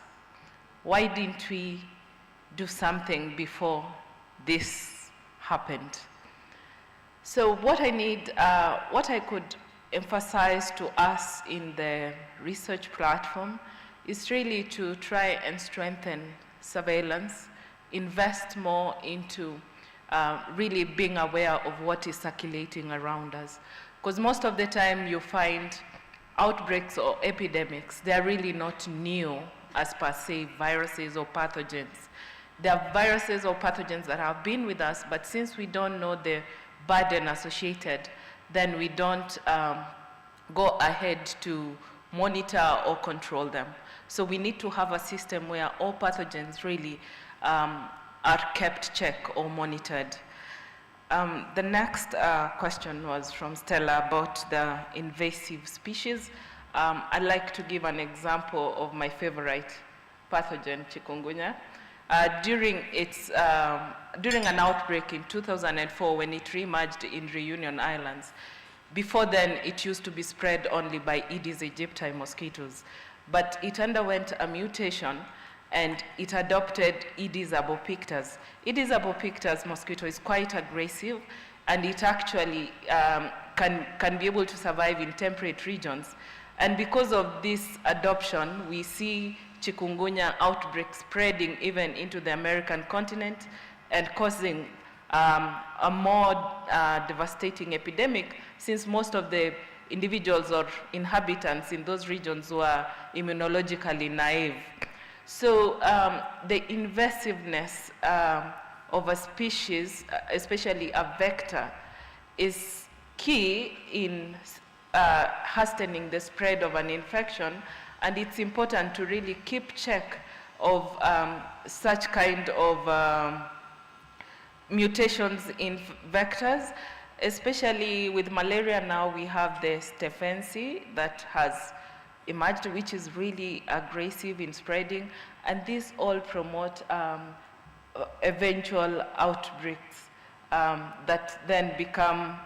Why didn't we do something before this happened? So what I could emphasize to us in the research platform is really to try and strengthen surveillance, invest more into really being aware of what is circulating around us. Because most of the time you find outbreaks or epidemics, they are really not new as per se viruses or pathogens. There are viruses or pathogens that have been with us, but since we don't know the burden associated, then we don't go ahead to monitor or control them. So we need to have a system where all pathogens really are kept check or monitored. The next question was from Stella about the invasive species. I'd like to give an example of my favorite pathogen, chikungunya. During an outbreak in 2004 when it re-emerged in Reunion Islands, before then it used to be spread only by Aedes aegypti mosquitoes, but it underwent a mutation and it adopted Aedes albopictus. Aedes albopictus mosquito is quite aggressive, and it actually can be able to survive in temperate regions. And because of this adoption, we see chikungunya outbreak spreading even into the American continent and causing a more devastating epidemic, since most of the individuals or inhabitants in those regions were immunologically naive. So the invasiveness of a species, especially a vector, is key in hastening the spread of an infection, and it's important to really keep check of such kind of mutations in vectors. Especially with malaria now, we have the Stephensi that has emerged, which is really aggressive in spreading, and these all promote eventual outbreaks that then become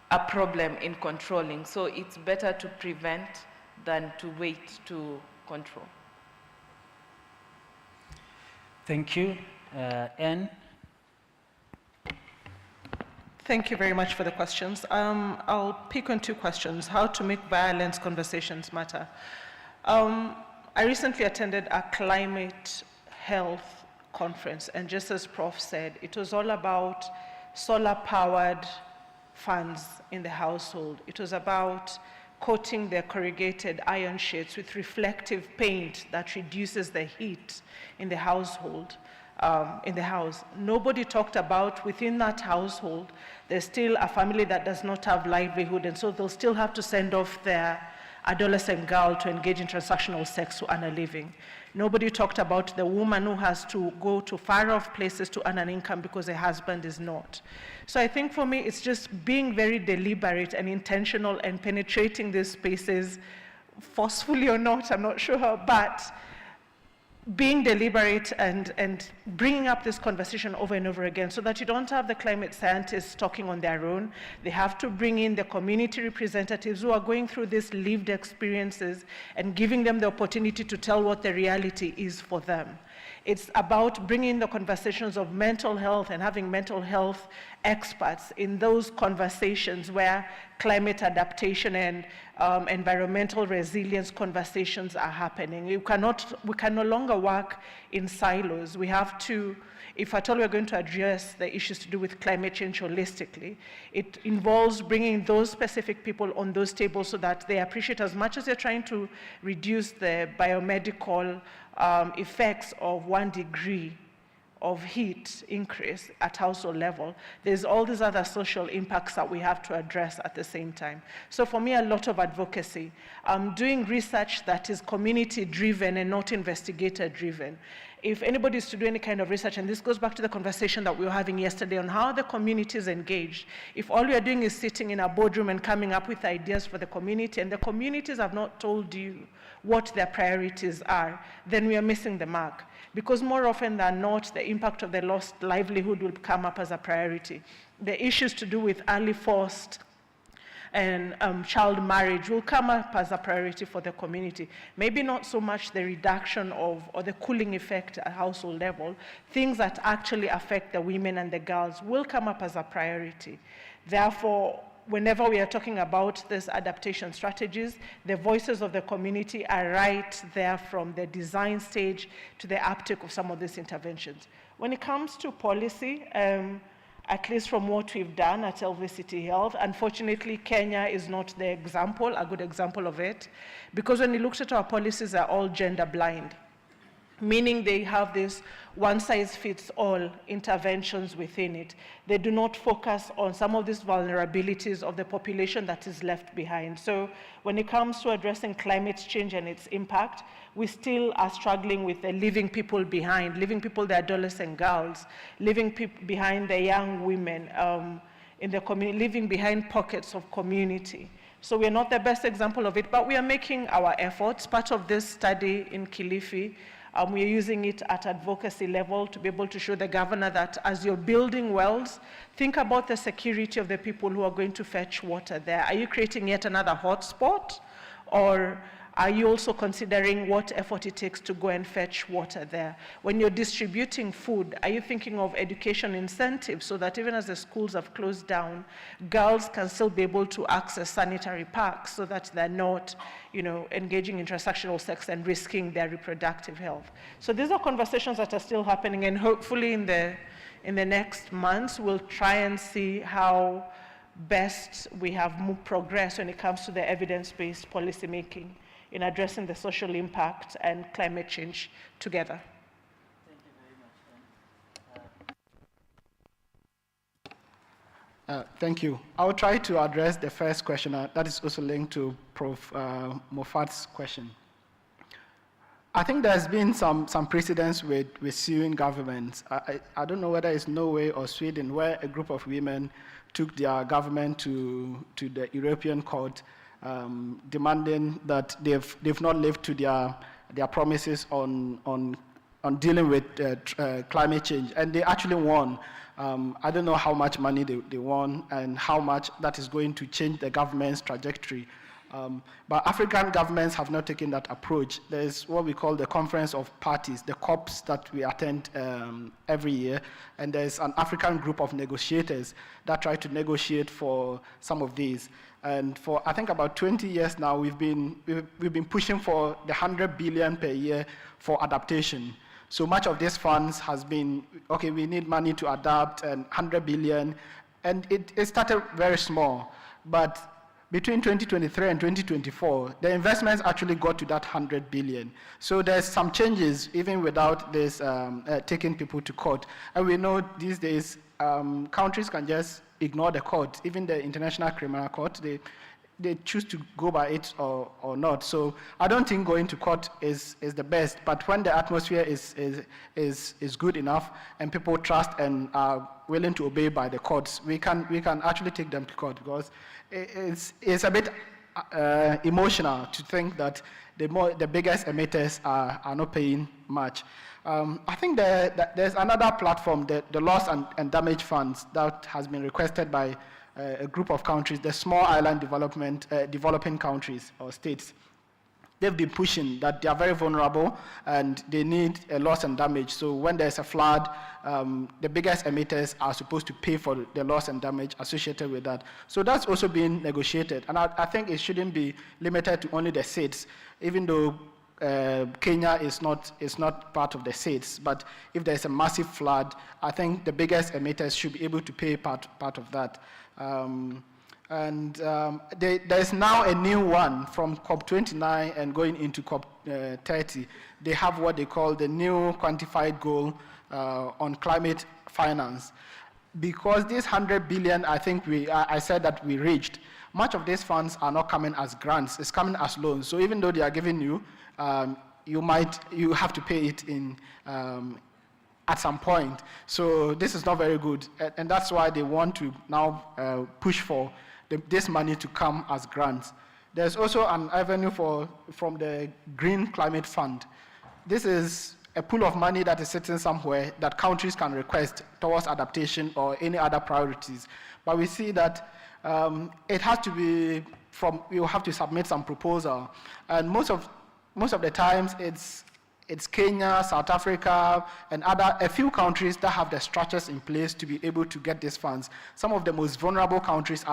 a problem in controlling. So it's better to prevent than to wait to control. Thank you. Anne? Thank you very much for the questions. I'll pick on two questions: how to make violence conversations matter. I recently attended a climate health conference, and just as Prof said, it was all about solar-powered fans in the household. It was about coating their corrugated iron sheets with reflective paint that reduces the heat in the household. In the house. Nobody talked about within that household, there's still a family that does not have livelihood, and so they'll still have to send off their adolescent girl to engage in transactional sex to earn a living. Nobody talked about the woman who has to go to far-off places to earn an income because her husband is not. So I think for me, it's just being very deliberate and intentional and penetrating these spaces, forcefully or not, I'm not sure, but being deliberate and bringing up this conversation over and over again, so that you don't have the climate scientists talking on their own. They have to bring in the community representatives who are going through these lived experiences and giving them the opportunity to tell what the reality is for them. It's about bringing the conversations of mental health and having mental health experts in those conversations where climate adaptation and environmental resilience conversations are happening. We can no longer work in silos. We have to, if at all we're going to address the issues to do with climate change holistically, it involves bringing those specific people on those tables so that they appreciate, as much as they're trying to reduce the biomedical effects of 1 degree of heat increase at household level, there's all these other social impacts that we have to address at the same time. So for me, a lot of advocacy. Doing research that is community-driven and not investigator-driven. If anybody is to do any kind of research, and this goes back to the conversation that we were having yesterday on how the community is engaged, if all we are doing is sitting in a boardroom and coming up with ideas for the community, and the communities have not told you what their priorities are, then we are missing the mark. Because more often than not, the impact of the lost livelihood will come up as a priority. The issues to do with early forced and child marriage will come up as a priority for the community. Maybe not so much the reduction of, or the cooling effect at household level. Things that actually affect the women and the girls will come up as a priority. Therefore, whenever we are talking about these adaptation strategies, the voices of the community are right there from the design stage to the uptake of some of these interventions. When it comes to policy, at least from what we've done at LSHTM Health, unfortunately, Kenya is not the example, a good example of it, because when you looked at our policies, they're all gender blind, meaning they have this one-size-fits-all interventions within it. They do not focus on some of these vulnerabilities of the population that is left behind. So when it comes to addressing climate change and its impact, we still are struggling with the leaving people behind, leaving people, the adolescent girls, leaving behind the young women in the community, leaving behind pockets of community. So we're not the best example of it, but we are making our efforts. Part of this study in Kilifi, we are using it at advocacy level to be able to show the governor that as you're building wells, think about the security of the people who are going to fetch water there. Are you creating yet another hotspot? Or are you also considering what effort it takes to go and fetch water there? When you're distributing food, are you thinking of education incentives so that even as the schools have closed down, girls can still be able to access sanitary packs so that they're not, engaging in transactional sex and risking their reproductive health? So these are conversations that are still happening, and hopefully in the next months, we'll try and see how best we have progress when it comes to the evidence-based policymaking in addressing the social impact and climate change together. Thank you. I'll try to address the first question. That is also linked to Prof. Moffat's question. I think there's been some precedents with suing governments. I don't know whether it's Norway or Sweden, where a group of women took their government to the European Court, demanding that they've not lived to their promises on dealing with climate change, and they actually won. I don't know how much money they won and how much that is going to change the government's trajectory. But African governments have not taken that approach. There's what we call the Conference of Parties, the COPs that we attend every year, and there's an African group of negotiators that try to negotiate for some of these. And for, I think, about 20 years now, we've been pushing for the 100 billion per year for adaptation. So much of these funds has been, okay, we need money to adapt, and 100 billion, and it started very small, but between 2023 and 2024, the investments actually got to that 100 billion. So there's some changes, even without this taking people to court. And we know these days, countries can just ignore the court. Even the International Criminal Court, they choose to go by it or not. So I don't think going to court is the best. But when the atmosphere is good enough and people trust and are willing to obey by the courts, we can actually take them to court, because it's a bit emotional to think that the biggest emitters are not paying much. I think there's another platform, the loss and damage funds, that has been requested by a group of countries, the small island developing countries or states. They've been pushing that they are very vulnerable and they need a loss and damage. So when there's a flood, the biggest emitters are supposed to pay for the loss and damage associated with that. So that's also being negotiated. And I think it shouldn't be limited to only the states, even though Kenya is not part of the states. But if there's a massive flood, I think the biggest emitters should be able to pay part of that. There's now a new one from COP29 and going into COP30. They have what they call the new quantified goal on climate finance. Because this 100 billion, I think I said that we reached, much of these funds are not coming as grants, it's coming as loans. So even though they are giving you, you have to pay it in at some point. So this is not very good. And that's why they want to now push for this money to come as grants. There's also an avenue from the Green Climate Fund. This is a pool of money that is sitting somewhere that countries can request towards adaptation or any other priorities. But we see that it has to be you have to submit some proposal. And most of the times it's Kenya, South Africa, and a few countries that have the structures in place to be able to get these funds. Some of the most vulnerable countries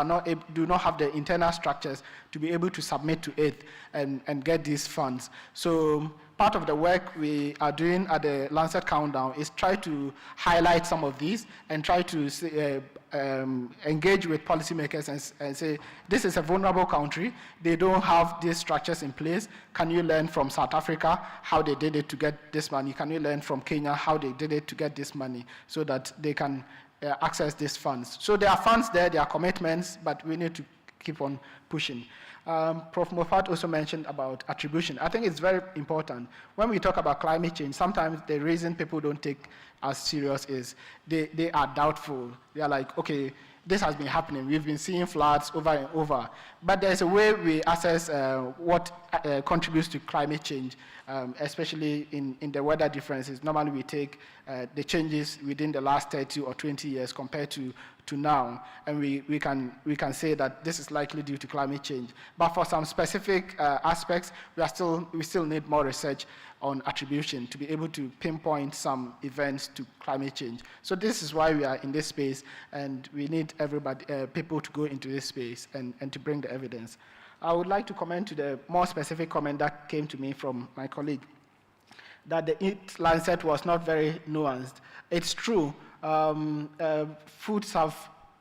do not have the internal structures to be able to submit to it and get these funds. So part of the work we are doing at the Lancet Countdown is try to highlight some of these and try to engage with policymakers and say, this is a vulnerable country, they don't have these structures in place. Can you learn from South Africa how they did it to get this money? Can you learn from Kenya how they did it to get this money, so that they can access these funds? So there are funds there, there are commitments, but we need to keep on pushing. Prof. Moffat also mentioned about attribution. I think it's very important. When we talk about climate change, sometimes the reason people don't take as serious is they are doubtful. They are like, okay, this has been happening. We've been seeing floods over and over. But there's a way we assess what contributes to climate change, especially in the weather differences. Normally we take the changes within the last 30 or 20 years compared to to now, and we can say that this is likely due to climate change. But for some specific aspects, we still need more research on attribution to be able to pinpoint some events to climate change. So this is why we are in this space, and we need everybody, people to go into this space and to bring the evidence. I would like to comment to the more specific comment that came to me from my colleague, that the EAT Lancet was not very nuanced. It's true. Foods have,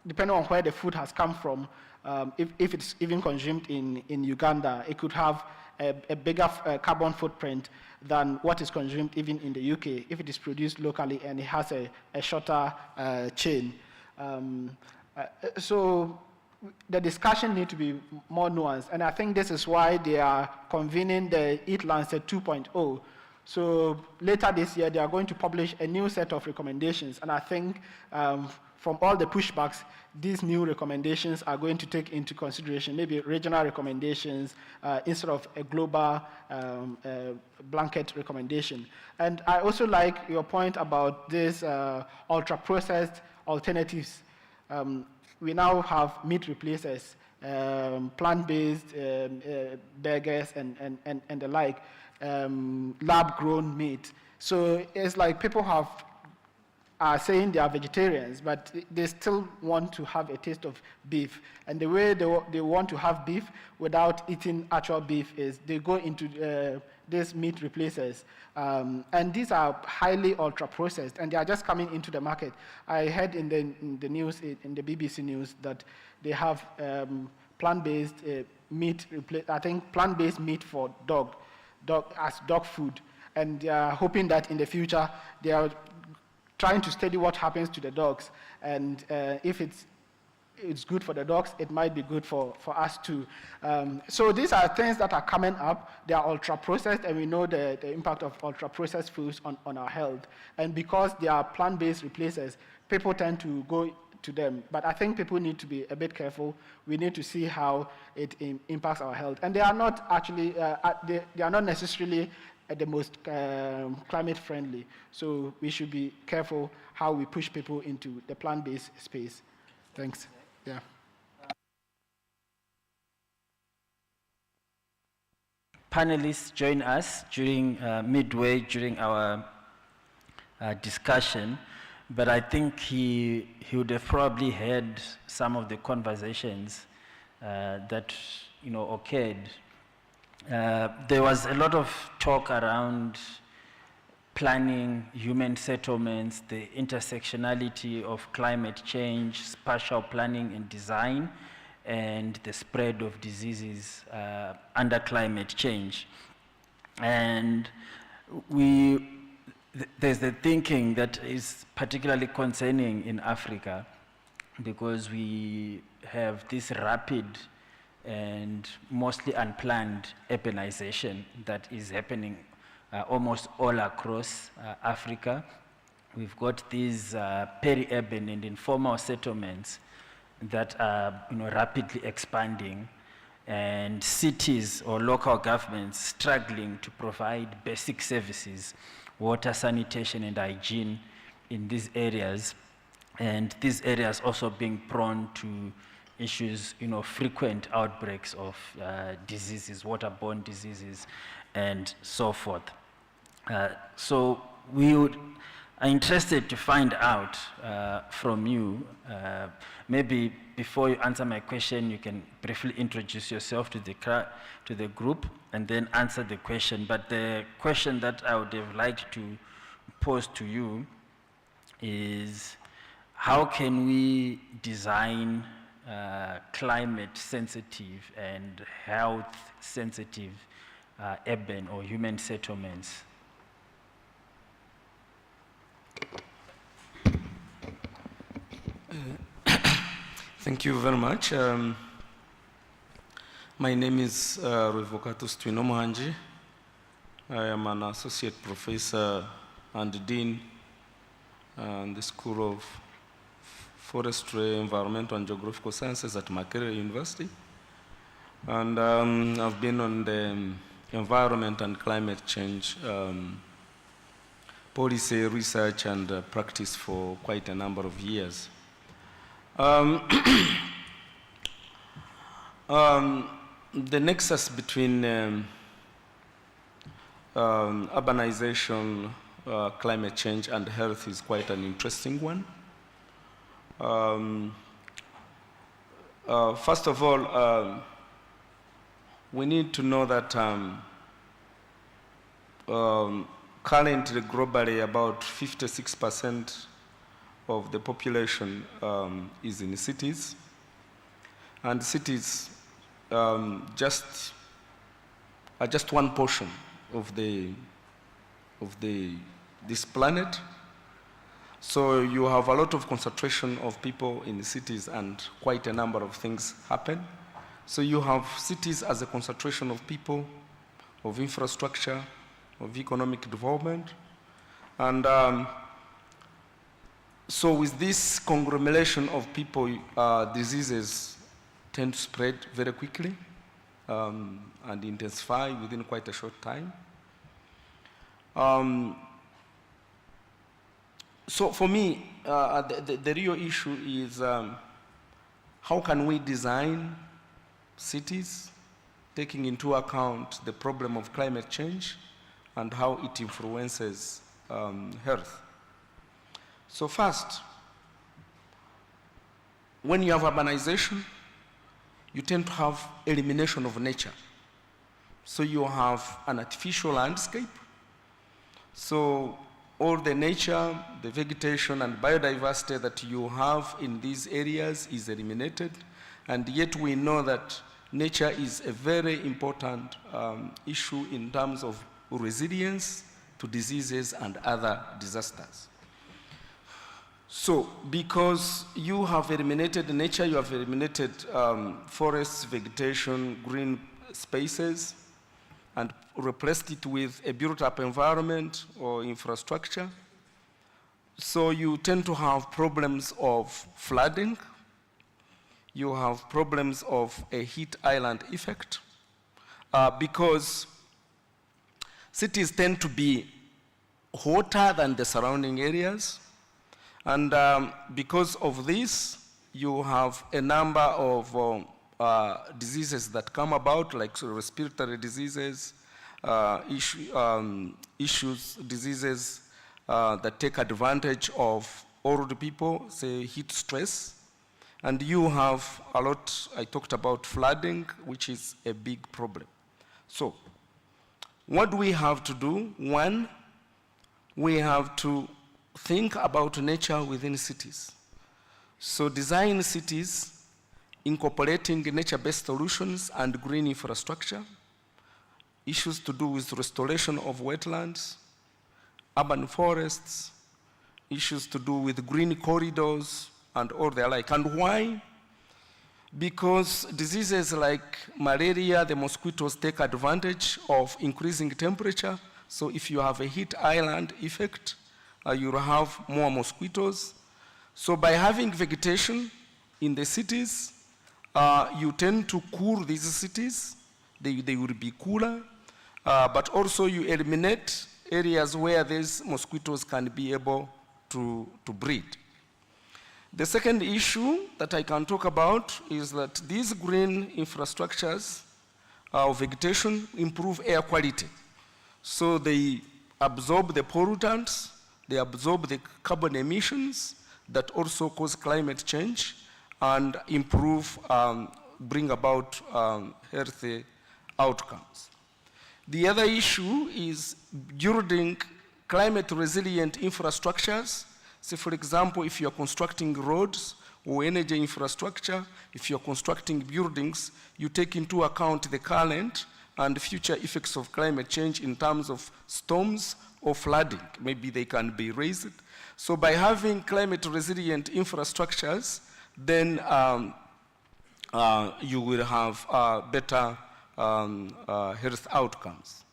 depending on where the food has come from, if it's even consumed in Uganda, it could have a bigger carbon footprint than what is consumed even in the UK if it is produced locally and it has a shorter chain. So the discussion needs to be more nuanced, and I think this is why they are convening the EAT Lancet 2.0. So later this year, they are going to publish a new set of recommendations, and I think from all the pushbacks, these new recommendations are going to take into consideration maybe regional recommendations instead of a global blanket recommendation. And I also like your point about these ultra-processed alternatives. We now have meat replacers, plant-based burgers and the like, lab-grown meat. So it's like people are saying they are vegetarians, but they still want to have a taste of beef. And the way they want to have beef without eating actual beef is they go into these meat replacers. And these are highly ultra-processed, and they are just coming into the market. I heard in the news, in the BBC news, that they have plant-based meat, I think plant-based meat for dog as dog food. And they are hoping that in the future, they are trying to study what happens to the dogs. And if it's good for the dogs, it might be good for us too. So these are things that are coming up. They are ultra-processed, and we know the impact of ultra-processed foods on our health. And because they are plant-based replacers, people tend to go to them. But I think people need to be a bit careful. We need to see how it impacts our health. And they are not actually, they are not necessarily the most climate friendly. So we should be careful how we push people into the plant-based space. Thanks. Yeah. Panelists join us during midway during our discussion, but I think he would have probably heard some of the conversations that occurred. There was a lot of talk around planning, human settlements, the intersectionality of climate change, spatial planning and design, and the spread of diseases under climate change. And there's the thinking that is particularly concerning in Africa, because we have this rapid and mostly unplanned urbanization that is happening almost all across Africa. We've got these peri-urban and informal settlements that are rapidly expanding, and cities or local governments struggling to provide basic services, water, sanitation, and hygiene in these areas, and these areas also being prone to issues, frequent outbreaks of diseases, waterborne diseases, and so forth. So we are interested to find out from you, maybe before you answer my question, you can briefly introduce yourself to the group and then answer the question. But the question that I would have liked to pose to you is, how can we design climate sensitive and health sensitive urban or human settlements? Thank you very much. My name is Revocatus Twinomuhanji. I am an associate professor and dean in the School of Forestry, Environmental and Geographical Sciences at Makerere University. And I've been on the environment and climate change policy research and practice for quite a number of years. The nexus between urbanization, climate change, and health is quite an interesting one. First of all, we need to know that currently, globally, about 56% of the population is in cities, and cities are just one portion of this planet. So you have a lot of concentration of people in the cities, and quite a number of things happen. So you have cities as a concentration of people, of infrastructure, of economic development. And so with this conglomeration of people, diseases tend to spread very quickly and intensify within quite a short time. So for me, the real issue is how can we design cities taking into account the problem of climate change and how it influences health. So first, when you have urbanization, you tend to have elimination of nature. So you have an artificial landscape. So all the nature, the vegetation, and biodiversity that you have in these areas is eliminated. And yet we know that nature is a very important issue in terms of resilience to diseases and other disasters. So because you have eliminated nature, you have eliminated forests, vegetation, green spaces, and replaced it with a built-up environment or infrastructure. So you tend to have problems of flooding. You have problems of a heat island effect because cities tend to be hotter than the surrounding areas. And because of this, you have a number of diseases that come about, like respiratory diseases, diseases that take advantage of older people, say heat stress. And you have a lot, I talked about flooding, which is a big problem. So what do we have to do? One, we have to think about nature within cities. So design cities incorporating nature-based solutions and green infrastructure, issues to do with restoration of wetlands, urban forests, issues to do with green corridors, and all the like. And why? Because diseases like malaria, the mosquitoes take advantage of increasing temperature. So if you have a heat island effect, you'll have more mosquitoes. So by having vegetation in the cities, you tend to cool these cities. They will be cooler, but also you eliminate areas where these mosquitoes can be able to breed. The second issue that I can talk about is that these green infrastructures of vegetation improve air quality. So they absorb the pollutants, they absorb the carbon emissions that also cause climate change and improve, bring about healthy outcomes. The other issue is building climate resilient infrastructures. So for example, if you're constructing roads or energy infrastructure, if you're constructing buildings, you take into account the current and future effects of climate change in terms of storms or flooding. Maybe they can be raised. So by having climate resilient infrastructures, then you will have better health outcomes.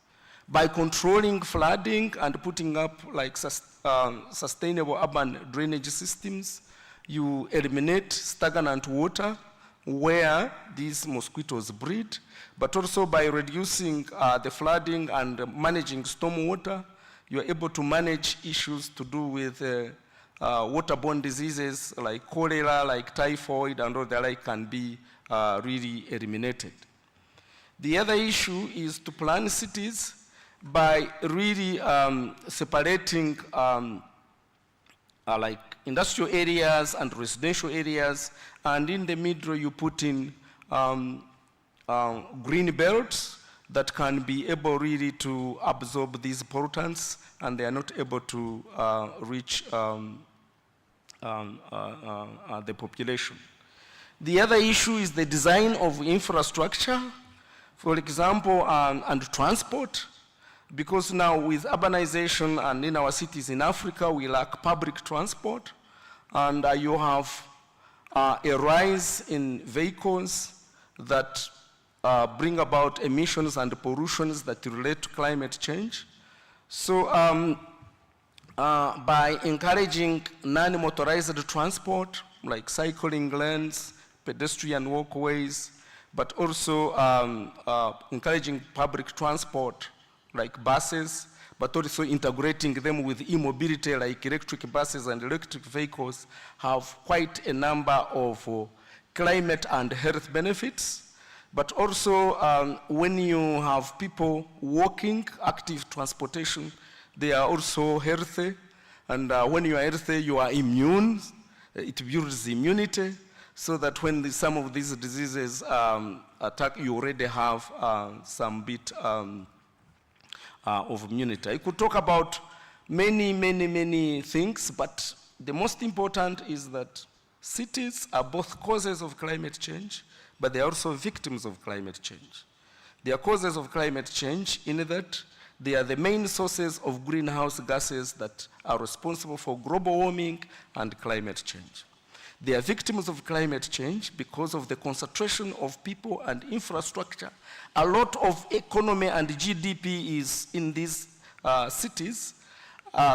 By controlling flooding and putting up like sustainable urban drainage systems, you eliminate stagnant water where these mosquitoes breed, but also by reducing the flooding and managing stormwater, you're able to manage issues to do with waterborne diseases like cholera, like typhoid, and all the like can be really eliminated. The other issue is to plan cities by really separating like industrial areas and residential areas, and in the middle you put in green belts that can be able really to absorb these pollutants, and they are not able to reach the population. The other issue is the design of infrastructure, for example, and transport, because now with urbanization and in our cities in Africa, we lack public transport, and you have a rise in vehicles that bring about emissions and pollutions that relate to climate change. So by encouraging non-motorized transport, like cycling lanes, pedestrian walkways, but also encouraging public transport, like buses, but also integrating them with e-mobility, like electric buses and electric vehicles, have quite a number of climate and health benefits. But also, when you have people walking, active transportation, they are also healthy. And when you are healthy, you are immune. It builds immunity, so that when some of these diseases attack, you already have some bit of immunity. I could talk about many things, but the most important is that cities are both causes of climate change, but they are also victims of climate change. They are causes of climate change in that they are the main sources of greenhouse gases that are responsible for global warming and climate change. They are victims of climate change because of the concentration of people and infrastructure. A lot of economy and GDP is in these cities,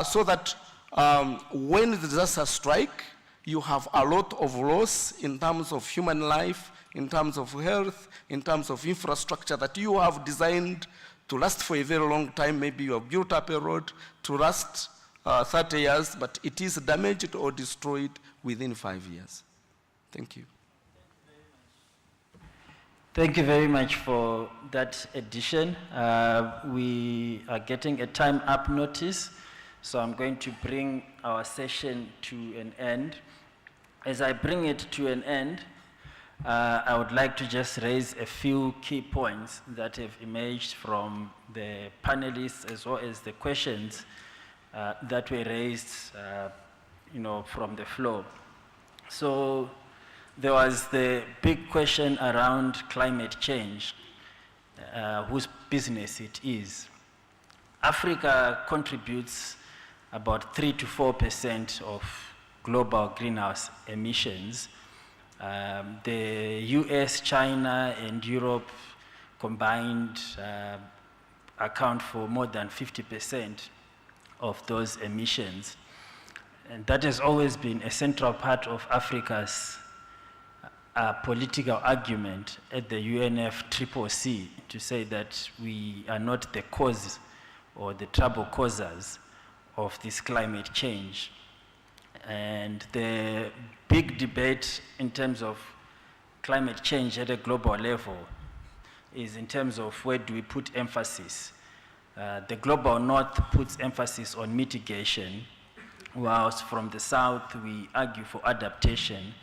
so that when the disaster strike, you have a lot of loss in terms of human life, in terms of health, in terms of infrastructure that you have designed to last for a very long time. Maybe you have built up a road to last 30 years, but it is damaged or destroyed within 5 years. Thank you. Thank you very much for that addition. We are getting a time up notice, so I'm going to bring our session to an end. As I bring it to an end, I would like to just raise a few key points that have emerged from the panelists, as well as the questions that were raised from the floor. So there was the big question around climate change, whose business it is. Africa contributes about 3 to 4% of global greenhouse emissions. The US, China, and Europe combined account for more than 50% of those emissions. And that has always been a central part of Africa's political argument at the UNFCCC, to say that we are not the cause or the trouble causers of this climate change. And the big debate in terms of climate change at a global level is in terms of where do we put emphasis. The global north puts emphasis on mitigation, whilst from the south we argue for adaptation,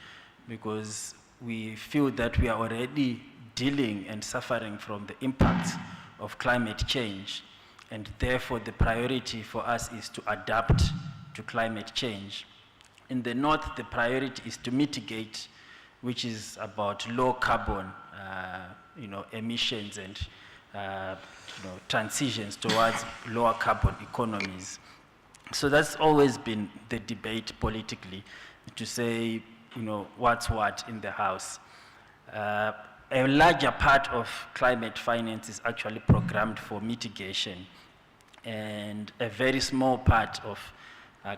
because we feel that we are already dealing and suffering from the impacts of climate change, and therefore the priority for us is to adapt to climate change. In the north, the priority is to mitigate, which is about low carbon emissions and transitions towards lower carbon economies. So that's always been the debate politically, to say, what's what in the house. A larger part of climate finance is actually programmed for mitigation, and a very small part of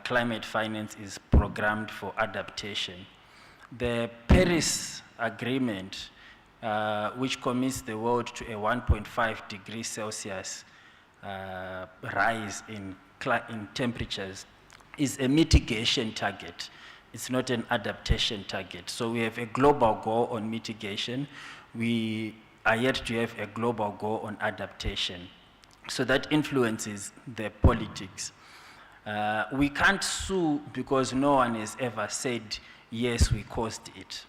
climate finance is programmed for adaptation. The Paris Agreement, which commits the world to a 1.5 degrees Celsius rise in temperatures, is a mitigation target. It's not an adaptation target. So we have a global goal on mitigation. We are yet to have a global goal on adaptation. So that influences the politics. We can't sue because no one has ever said, yes, we caused it.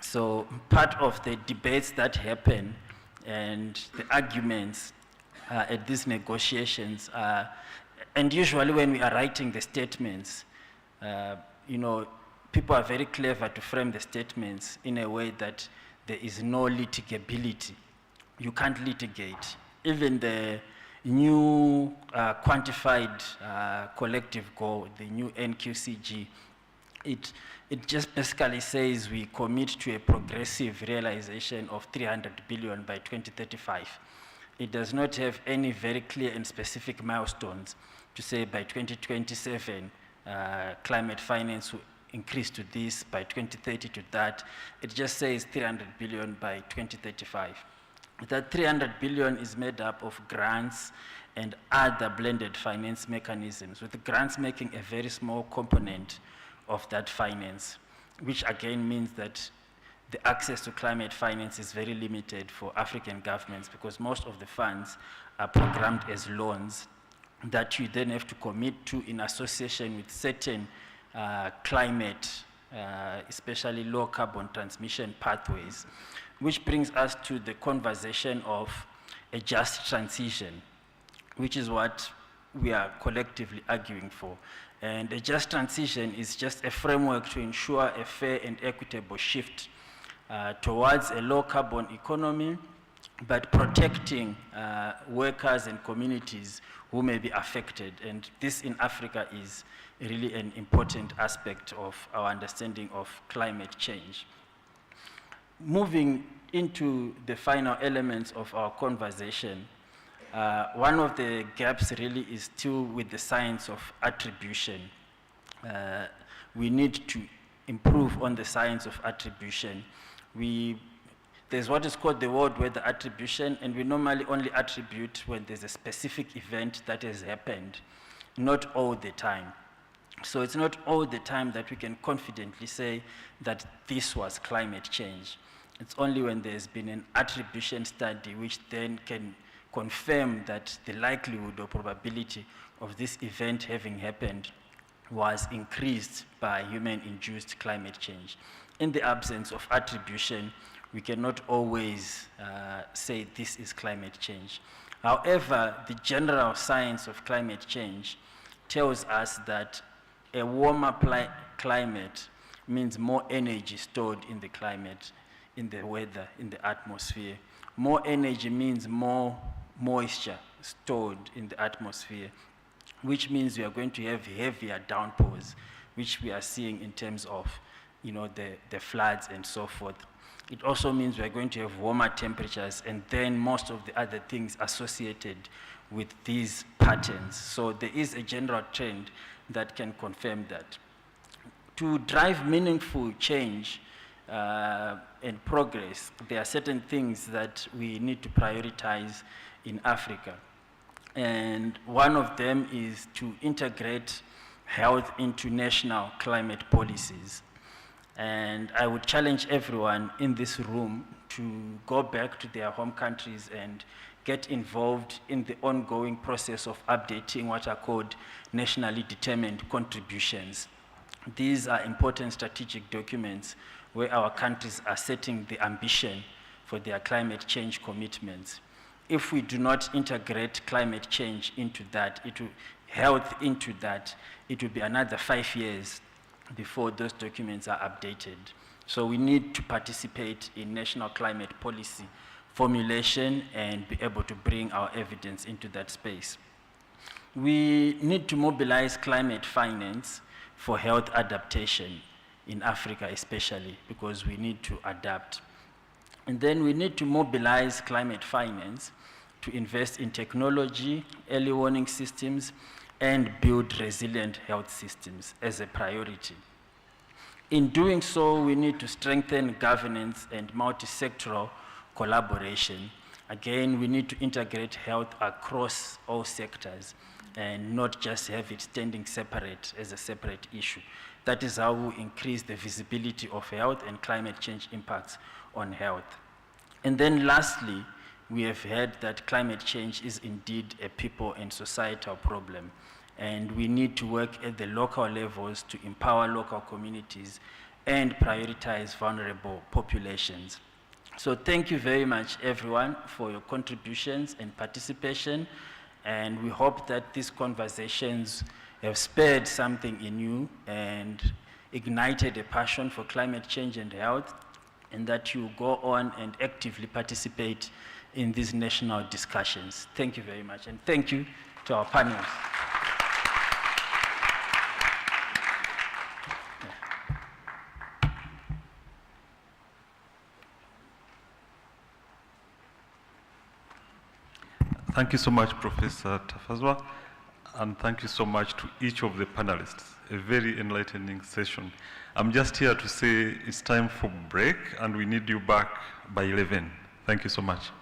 So part of the debates that happen and the arguments at these negotiations and usually when we are writing the statements, you know, people are very clever to frame the statements in a way that there is no litigability. You can't litigate. Even the new quantified collective goal, the new NQCG, it just basically says we commit to a progressive realization of 300 billion by 2035. It does not have any very clear and specific milestones to say by 2027, climate finance will increase to this, by 2030 to that. It just says 300 billion by 2035. That 300 billion is made up of grants and other blended finance mechanisms, with the grants making a very small component of that finance, which again means that the access to climate finance is very limited for African governments because most of the funds are programmed as loans that you then have to commit to in association with certain climate, especially low carbon transmission pathways, which brings us to the conversation of a just transition, which is what we are collectively arguing for. And a just transition is just a framework to ensure a fair and equitable shift towards a low carbon economy, but protecting workers and communities who may be affected. And this in Africa is really an important aspect of our understanding of climate change. Moving into the final elements of our conversation, one of the gaps really is still with the science of attribution. We need to improve on the science of attribution. There's what is called the world weather attribution, and we normally only attribute when there's a specific event that has happened, not all the time. So it's not all the time that we can confidently say that this was climate change. It's only when there's been an attribution study which then can confirm that the likelihood or probability of this event having happened was increased by human-induced climate change. In the absence of attribution, we cannot always say this is climate change. However, the general science of climate change tells us that a warmer climate means more energy stored in the climate, in the weather, in the atmosphere. More energy means more moisture stored in the atmosphere, which means we are going to have heavier downpours, which we are seeing in terms of the floods and so forth. It also means we are going to have warmer temperatures and then most of the other things associated with these patterns. So there is a general trend that can confirm that. To drive meaningful change and progress, there are certain things that we need to prioritize in Africa. And one of them is to integrate health into national climate policies. And I would challenge everyone in this room to go back to their home countries and get involved in the ongoing process of updating what are called nationally determined contributions. These are important strategic documents where our countries are setting the ambition for their climate change commitments. If we do not integrate climate change into that, health into that, it will be another 5 years before those documents are updated. So we need to participate in national climate policy formulation and be able to bring our evidence into that space. We need to mobilize climate finance for health adaptation in Africa especially, because we need to adapt. And then we need to mobilize climate finance to invest in technology, early warning systems, and build resilient health systems as a priority. In doing so, we need to strengthen governance and multi-sectoral collaboration. Again, we need to integrate health across all sectors. and not just have it standing separate as a separate issue. That is how we increase the visibility of health and climate change impacts on health. And then lastly, we have heard that climate change is indeed a people and societal problem. And we need to work at the local levels to empower local communities and prioritize vulnerable populations. So thank you very much, everyone, for your contributions and participation. And we hope that these conversations have spared something in you and ignited a passion for climate change and health, and that you go on and actively participate in these national discussions. Thank you very much, and thank you to our panelists. Thank you so much, Professor Tafazwa, and thank you so much to each of the panelists. A very enlightening session. I'm just here to say it's time for break, and we need you back by 11. Thank you so much.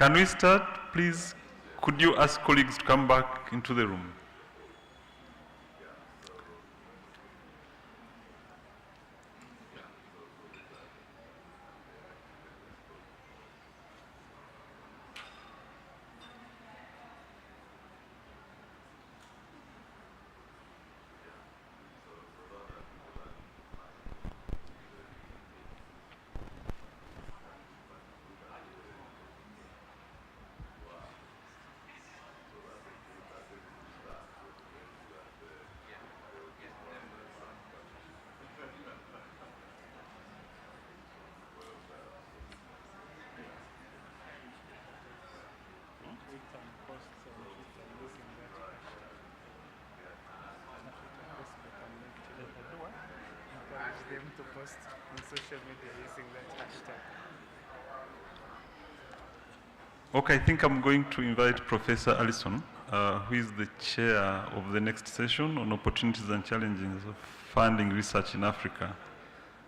Can we start, please? Could you ask colleagues to come back into the room? Them to post on social media using that hashtag. Okay, I think I'm going to invite Professor Allison, who is the chair of the next session on opportunities and challenges of funding research in Africa.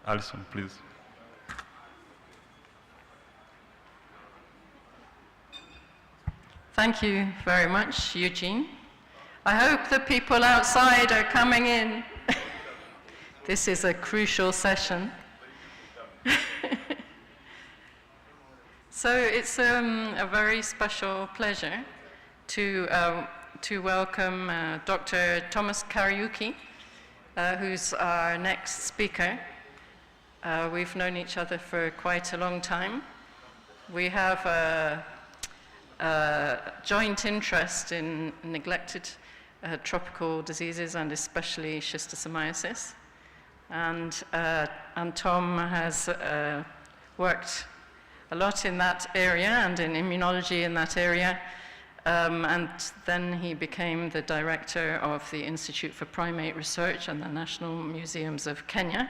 Allison, please. Thank you very much, Eugene. I hope the people outside are coming in. This is a crucial session. So it's a very special pleasure to welcome Dr. Thomas Kariuki, who's our next speaker. We've known each other for quite a long time. We have a joint interest in neglected tropical diseases and especially schistosomiasis. And Tom has worked a lot in that area and in immunology in that area. And then he became the director of the Institute for Primate Research and the National Museums of Kenya.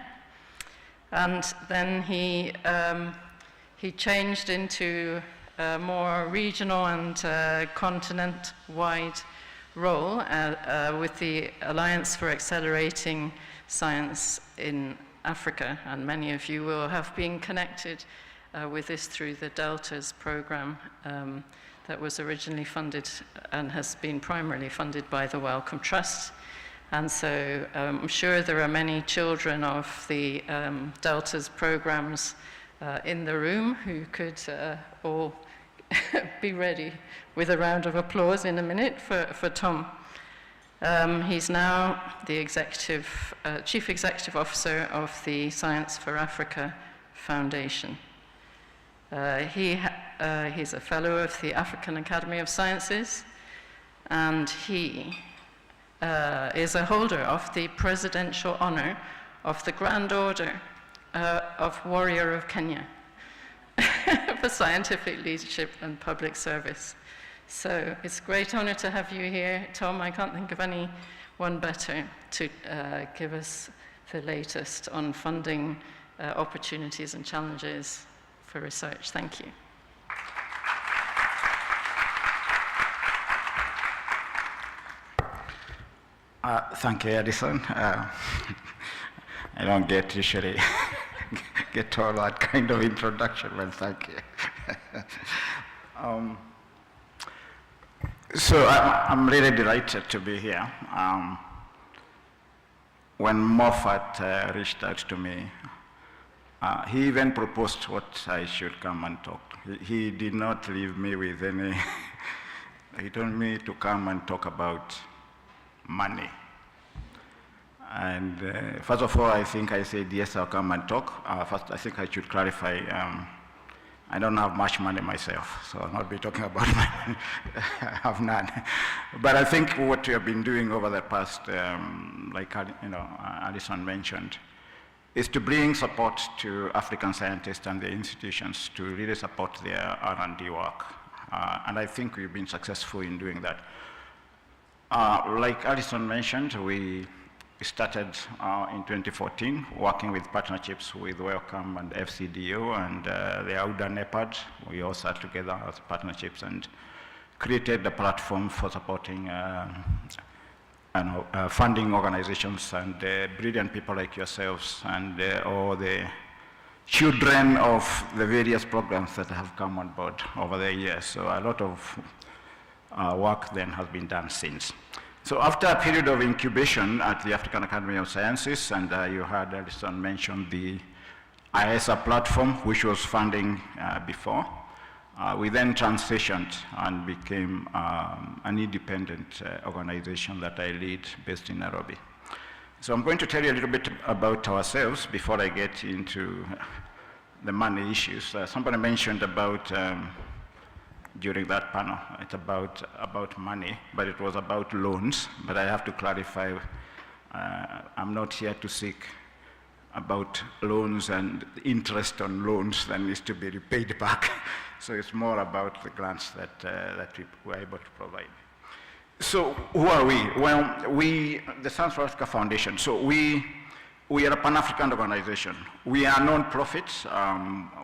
And then he changed into a more regional and continent-wide role with the Alliance for Accelerating Science in Africa, and many of you will have been connected with this through the Deltas program that was originally funded and has been primarily funded by the Wellcome Trust. And so I'm sure there are many children of the Deltas programs in the room who could all be ready with a round of applause in a minute for Tom. He's now the Chief Executive Officer of the Science for Africa Foundation. He's a Fellow of the African Academy of Sciences, and he is a holder of the Presidential Honor of the Grand Order of Warrior of Kenya for scientific leadership and public service. So it's a great honor to have you here, Tom. I can't think of anyone better to give us the latest on funding opportunities and challenges for research. Thank you. Thank you, Edison. I don't usually get all that kind of introduction, but thank you. So I'm really delighted to be here. When Moffat reached out to me, he even proposed what I should come and talk. He did not leave me with any, he told me to come and talk about money. And first of all, I think I said, yes, I'll come and talk. First, I think I should clarify, I don't have much money myself, so I'll not be talking about money. I have none. But I think what we have been doing over the past, like Alison mentioned, is to bring support to African scientists and their institutions to really support their R&D work. And I think we've been successful in doing that. Like Alison mentioned, we started in 2014 working with partnerships with Wellcome and FCDO and the AUDA NEPAD. We all sat together as partnerships and created a platform for supporting funding organizations and brilliant people like yourselves and all the children of the various programs that have come on board over the years. So a lot of work then has been done since. So after a period of incubation at the African Academy of Sciences, and you heard Alison mention the ISA platform, which was funding before, we then transitioned and became an independent organization that I lead based in Nairobi. So I'm going to tell you a little bit about ourselves before I get into the money issues. Somebody mentioned about, during that panel, it's about money, but it was about loans. But I have to clarify, I'm not here to seek about loans and interest on loans that needs to be repaid back. So it's more about the grants that, that we were able to provide. So who are we? Well, the Science for Africa Foundation, so we are a Pan-African organization. We are non-profit.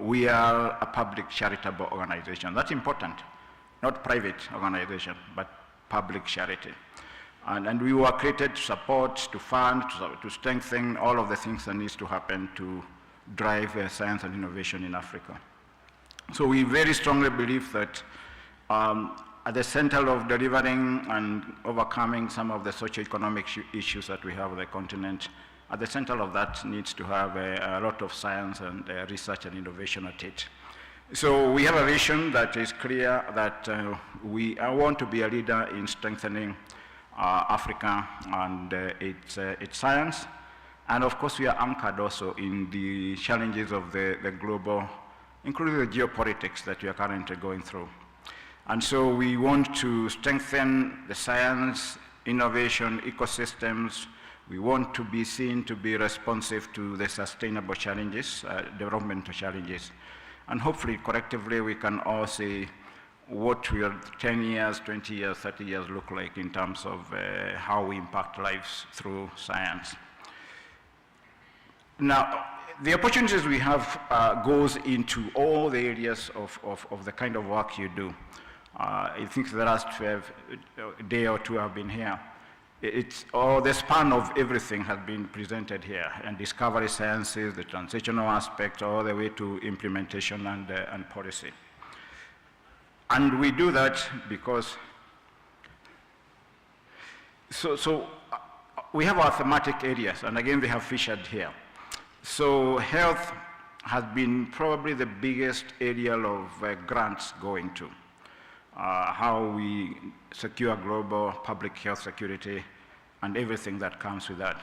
We are a public charitable organization. That's important. Not private organization, but public charity. And we were created to support, to fund, to strengthen all of the things that needs to happen to drive science and innovation in Africa. So we very strongly believe that at the center of delivering and overcoming some of the socio-economic issues that we have on the continent, at the center of that needs to have a lot of science and research and innovation at it. So we have a vision that is clear that we want to be a leader in strengthening Africa and its science. And of course, we are anchored also in the challenges of the global, including the geopolitics that we are currently going through. And so we want to strengthen the science, innovation, ecosystems. We want to be seen to be responsive to the sustainable challenges, developmental challenges. And hopefully, collectively, we can all see what will 10 years, 20 years, 30 years look like in terms of how we impact lives through science. Now, the opportunities we have goes into all the areas of the kind of work you do. I think the last day or two I've been here. The span of everything has been presented here, and discovery sciences, the transitional aspect, all the way to implementation and policy. And we do that because, we have our thematic areas, and again, they have featured here. So health has been probably the biggest area of grants going to. How we secure global public health security and everything that comes with that.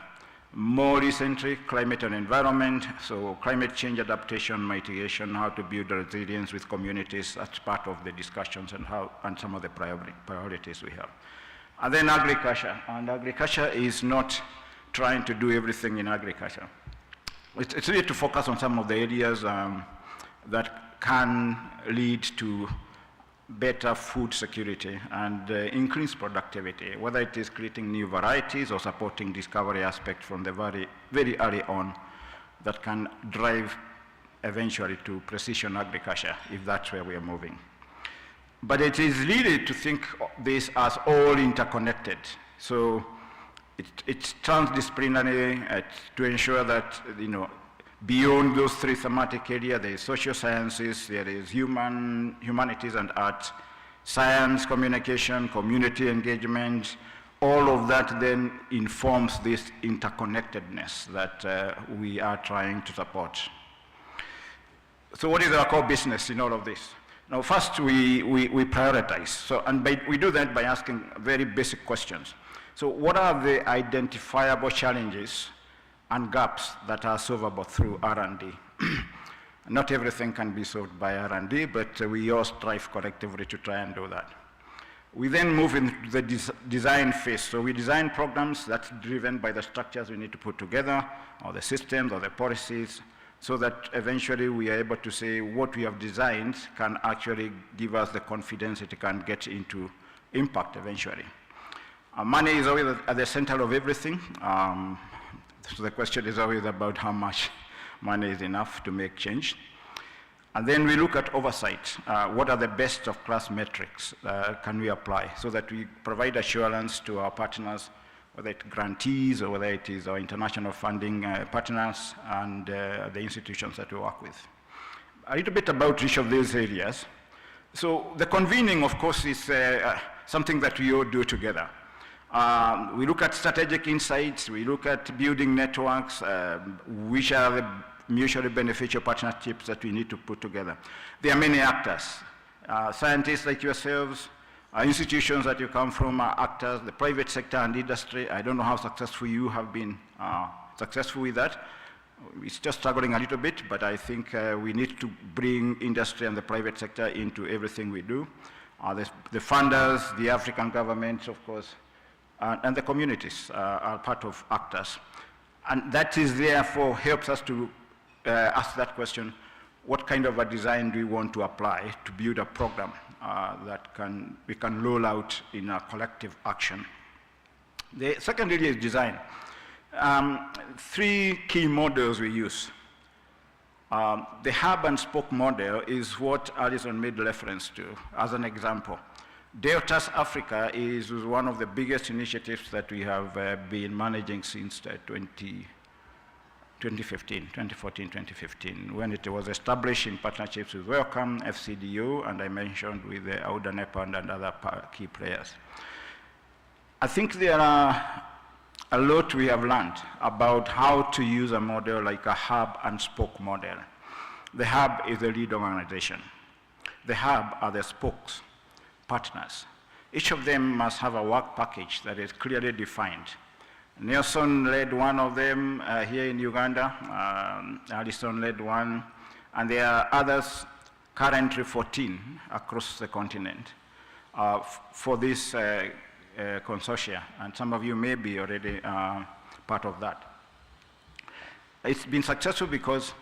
More recently, climate and environment, so climate change adaptation, mitigation, how to build resilience with communities, that's part of the discussions and some of the priorities we have. And then agriculture, and agriculture is not trying to do everything in agriculture. It's really to focus on some of the areas that can lead to better food security and increased productivity, whether it is creating new varieties or supporting discovery aspect from the very early on that can drive eventually to precision agriculture, if that's where we are moving. But it is really to think this as all interconnected. So it's transdisciplinary to ensure that, beyond those three thematic areas, there is social sciences, there is humanities and art, science, communication, community engagement. All of that then informs this interconnectedness that we are trying to support. So what is our core business in all of this? Now, first, we prioritize. So, we do that by asking very basic questions. So what are the identifiable challenges and gaps that are solvable through R&D? Not everything can be solved by R&D, but we all strive collectively to try and do that. We then move into the design phase. So we design programs that's driven by the structures we need to put together, or the systems, or the policies, so that eventually we are able to say what we have designed can actually give us the confidence it can get into impact eventually. Money is always at the center of everything. So the question is always about how much money is enough to make change. And then we look at oversight. What are the best of class metrics can we apply so that we provide assurance to our partners whether it's grantees or whether it is our international funding partners and the institutions that we work with. A little bit about each of these areas. So the convening, of course, is something that we all do together. We look at strategic insights, we look at building networks, which are the mutually beneficial partnerships that we need to put together. There are many actors, scientists like yourselves, institutions that you come from are actors, the private sector and industry. I don't know how successful you have been successful with that. We're just struggling a little bit, but I think we need to bring industry and the private sector into everything we do. The funders, the African governments, of course, and the communities are part of actors. And that is therefore helps us to ask that question, what kind of a design do we want to apply to build a program that we can roll out in a collective action? The second area is design. 3 key models we use. The hub and spoke model is what Alison made reference to as an example. Deltas Africa is one of the biggest initiatives that we have been managing since 2014, when it was established in partnerships with Welcome, FCDO, and I mentioned with the Auda Nepal and other key players. I think there are a lot we have learned about how to use a model like a hub and spoke model. The hub is the lead organization. The hub are the spokes, partners. Each of them must have a work package that is clearly defined. Nelson led one of them here in Uganda, Alison led one, and there are others, currently 14 across the continent for this consortia, and some of you may be already part of that. It's been successful because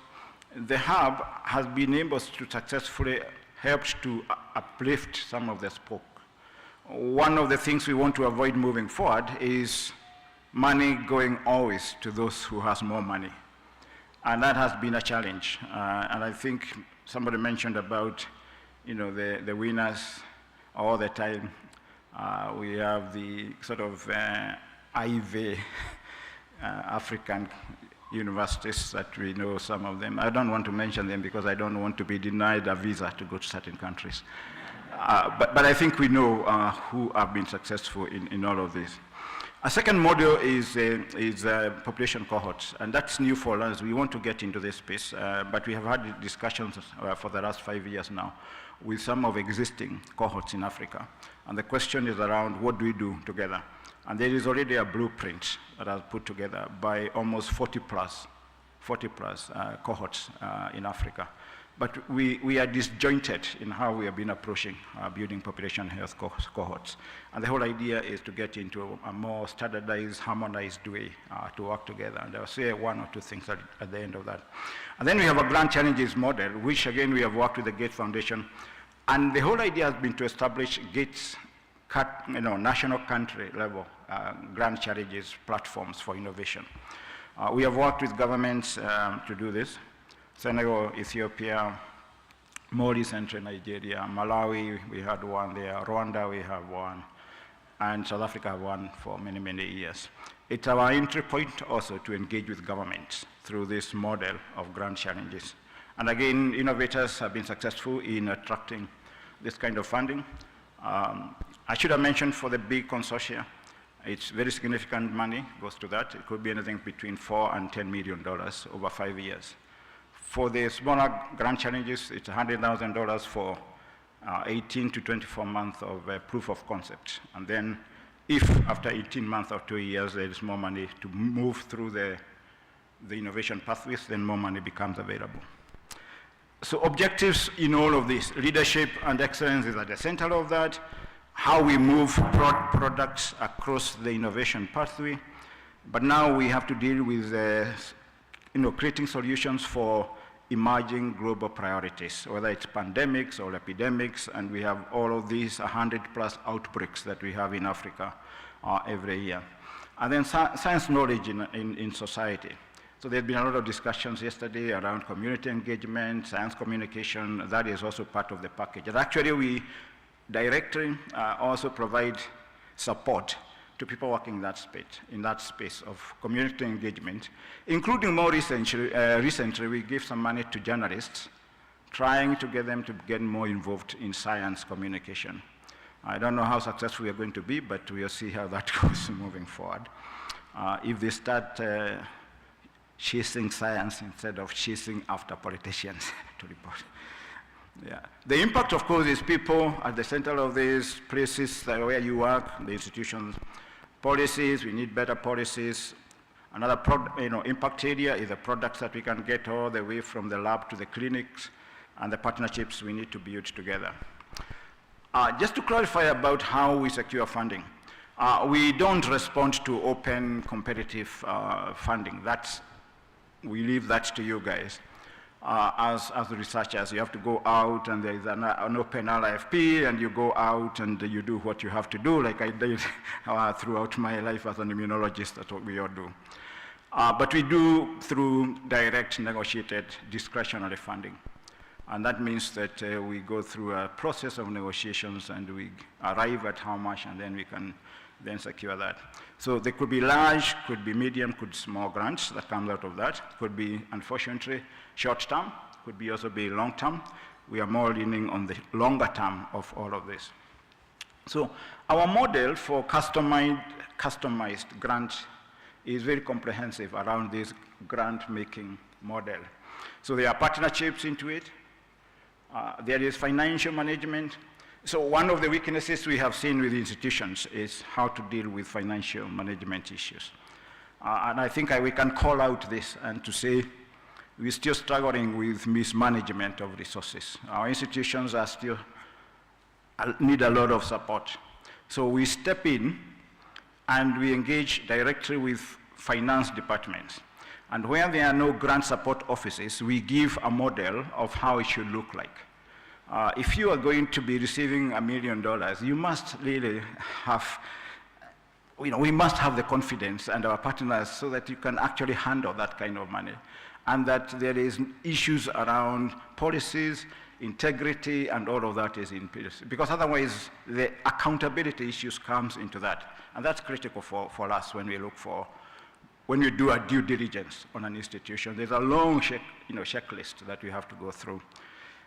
the hub has been able to successfully help to uplift some of the spoke. One of the things we want to avoid moving forward is money going always to those who has more money. And that has been a challenge. And I think somebody mentioned about, the winners all the time. We have the sort of Ivy African universities that we know some of them. I don't want to mention them because I don't want to be denied a visa to go to certain countries. But I think we know who have been successful in all of this. A second model is population cohorts, and that's new for us. We want to get into this space, but we have had discussions for the last 5 years now with some of existing cohorts in Africa. And the question is around what do we do together? And there is already a blueprint that has put together by almost 40 plus cohorts in Africa. But we are disjointed in how we have been approaching building population health cohorts. And the whole idea is to get into a more standardized, harmonized way to work together. And I'll say 1 or 2 things at the end of that. And then we have a grand challenges model, which again we have worked with the Gates Foundation. And the whole idea has been to establish Gates national country level grand challenges platforms for innovation. We have worked with governments to do this. Senegal, Ethiopia, more recently Nigeria, Malawi, we had one there, Rwanda, we have one, and South Africa have one for many, many years. It's our entry point also to engage with governments through this model of grand challenges. And again, innovators have been successful in attracting this kind of funding. I should have mentioned for the big consortia, it's very significant money goes to that. It could be anything between $4 and $10 million over 5 years. For the smaller grand challenges, it's $100,000 for 18 to 24 months of proof of concept. And then if after 18 months or 2 years there is more money to move through the innovation pathways, then more money becomes available. So objectives in all of this, leadership and excellence is at the center of that. How we move products across the innovation pathway. But now we have to deal with creating solutions for emerging global priorities, whether it's pandemics or epidemics, and we have all of these 100+ outbreaks that we have in Africa every year. And then science knowledge in society. So there's been a lot of discussions yesterday around community engagement, science communication. That is also part of the package. And actually, we directly also provide support to to people working in that space of community engagement, including more recently we give some money to journalists, trying to get them to get more involved in science communication. I don't know how successful we are going to be, but we'll see how that goes moving forward. If they start chasing science instead of chasing after politicians to report. Yeah. The impact, of course, is people at the center of these places where you work, the institutions, policies. We need better policies. Another impact area is the products that we can get all the way from the lab to the clinics, and the partnerships we need to build together. Just to clarify about how we secure funding, we don't respond to open competitive funding. We leave that to you guys. As the researchers, you have to go out and there is an open RFP and you go out and you do what you have to do, like I did throughout my life as an immunologist. That's what we all do. But we do through direct negotiated discretionary funding. And that means that we go through a process of negotiations and we arrive at how much, and then we can then secure that. So they could be large, could be medium, could be small grants that come out of that. Could be, unfortunately, short term, could be also be long term. We are more leaning on the longer term of all of this. So our model for customized grant is very comprehensive around this grant making model. So there are partnerships into it. There is financial management. So one of the weaknesses we have seen with institutions is how to deal with financial management issues. And I think we can call out this and to say we're still struggling with mismanagement of resources. Our institutions are still need a lot of support. So we step in and we engage directly with finance departments. And where there are no grant support offices, we give a model of how it should look like. If you are going to be receiving $1 million, you must really have, we must have the confidence and our partners so that you can actually handle that kind of money. And that there is issues around policies, integrity, and all of that is in place. Because otherwise, the accountability issues comes into that. And that's critical for us when we look for, when we do a due diligence on an institution. There's a long checklist that we have to go through.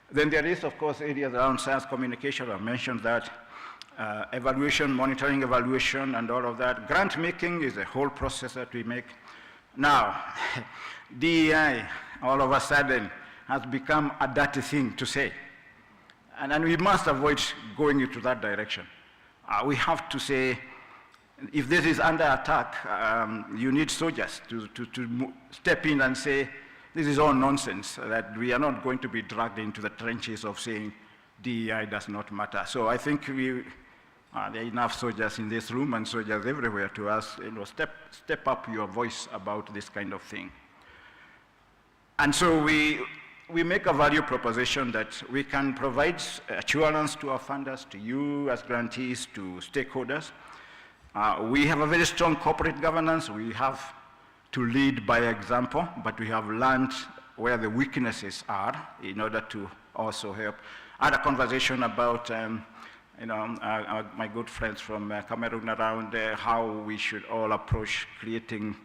Then there is, of course, areas around science communication. I mentioned that. Evaluation, monitoring evaluation, and all of that. Grant making is a whole process that we make. Now, DEI, all of a sudden, has become a dirty thing to say. And we must avoid going into that direction. We have to say, if this is under attack, you need soldiers to step in and say, this is all nonsense, that we are not going to be dragged into the trenches of saying DEI does not matter. So I think there are enough soldiers in this room and soldiers everywhere to ask, step up your voice about this kind of thing. And so we make a value proposition that we can provide assurance to our funders, to you as grantees, to stakeholders. We have a very strong corporate governance. We have to lead by example, but we have learned where the weaknesses are in order to also help. I had a conversation about my good friends from Cameroon around how we should all approach creating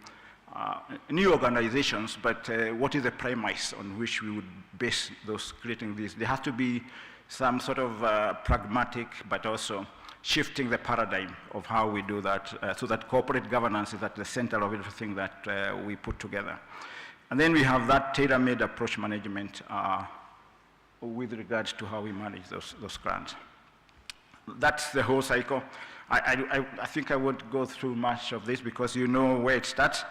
new organizations, but what is the premise on which we would base those creating these? There has to be some sort of pragmatic, but also shifting the paradigm of how we do that so that corporate governance is at the center of everything that we put together. And then we have that tailor-made approach management with regards to how we manage those grants. That's the whole cycle. I think I won't go through much of this because you know where it starts.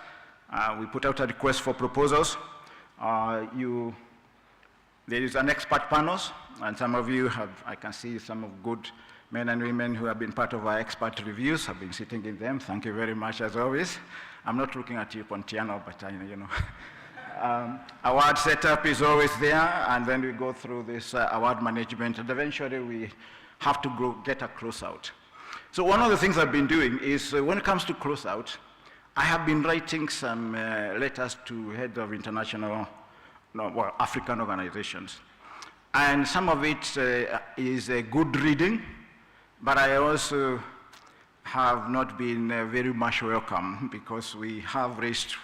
We put out a request for proposals. There is an expert panels, and some of you have, I can see some of good men and women who have been part of our expert reviews have been sitting in them. Thank you very much, as always. I'm not looking at you, Pontiano, but award setup is always there, and then we go through this award management, and eventually we have to get a closeout. So one of the things I've been doing is, when it comes to closeout, I have been writing some letters to heads of international, African organizations. And some of it is good reading, but I also have not been very much welcome because we have reached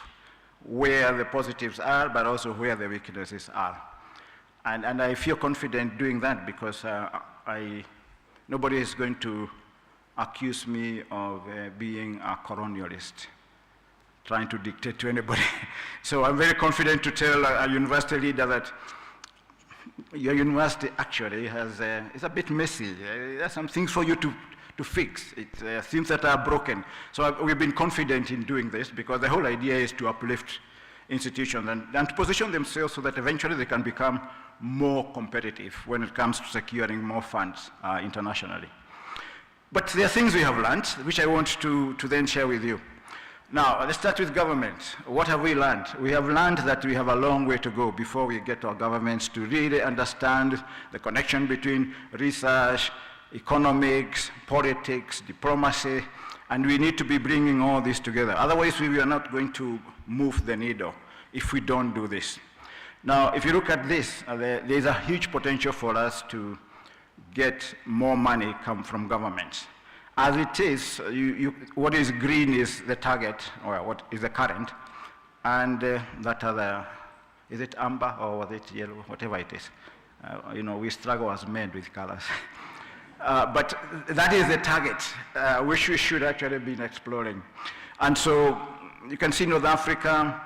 where the positives are, but also where the weaknesses are. And I feel confident doing that because nobody is going to accuse me of being a colonialist, trying to dictate to anybody. So I'm very confident to tell a university leader that your university actually is a bit messy. There's some things for you to fix. It's things that are broken. So we've been confident in doing this because the whole idea is to uplift institutions and to position themselves so that eventually they can become more competitive when it comes to securing more funds internationally. But there are things we have learned, which I want to then share with you. Now, let's start with government. What have we learned? We have learned that we have a long way to go before we get our governments to really understand the connection between research, economics, politics, diplomacy, and we need to be bringing all this together. Otherwise, we are not going to move the needle if we don't do this. Now, if you look at this, there's a huge potential for us to get more money come from governments. As it is, what is green is the target, or what is the current, and that other, is it amber or was it yellow, whatever it is. We struggle as men with colors. But that is the target, which we should actually be exploring. And so you can see North Africa,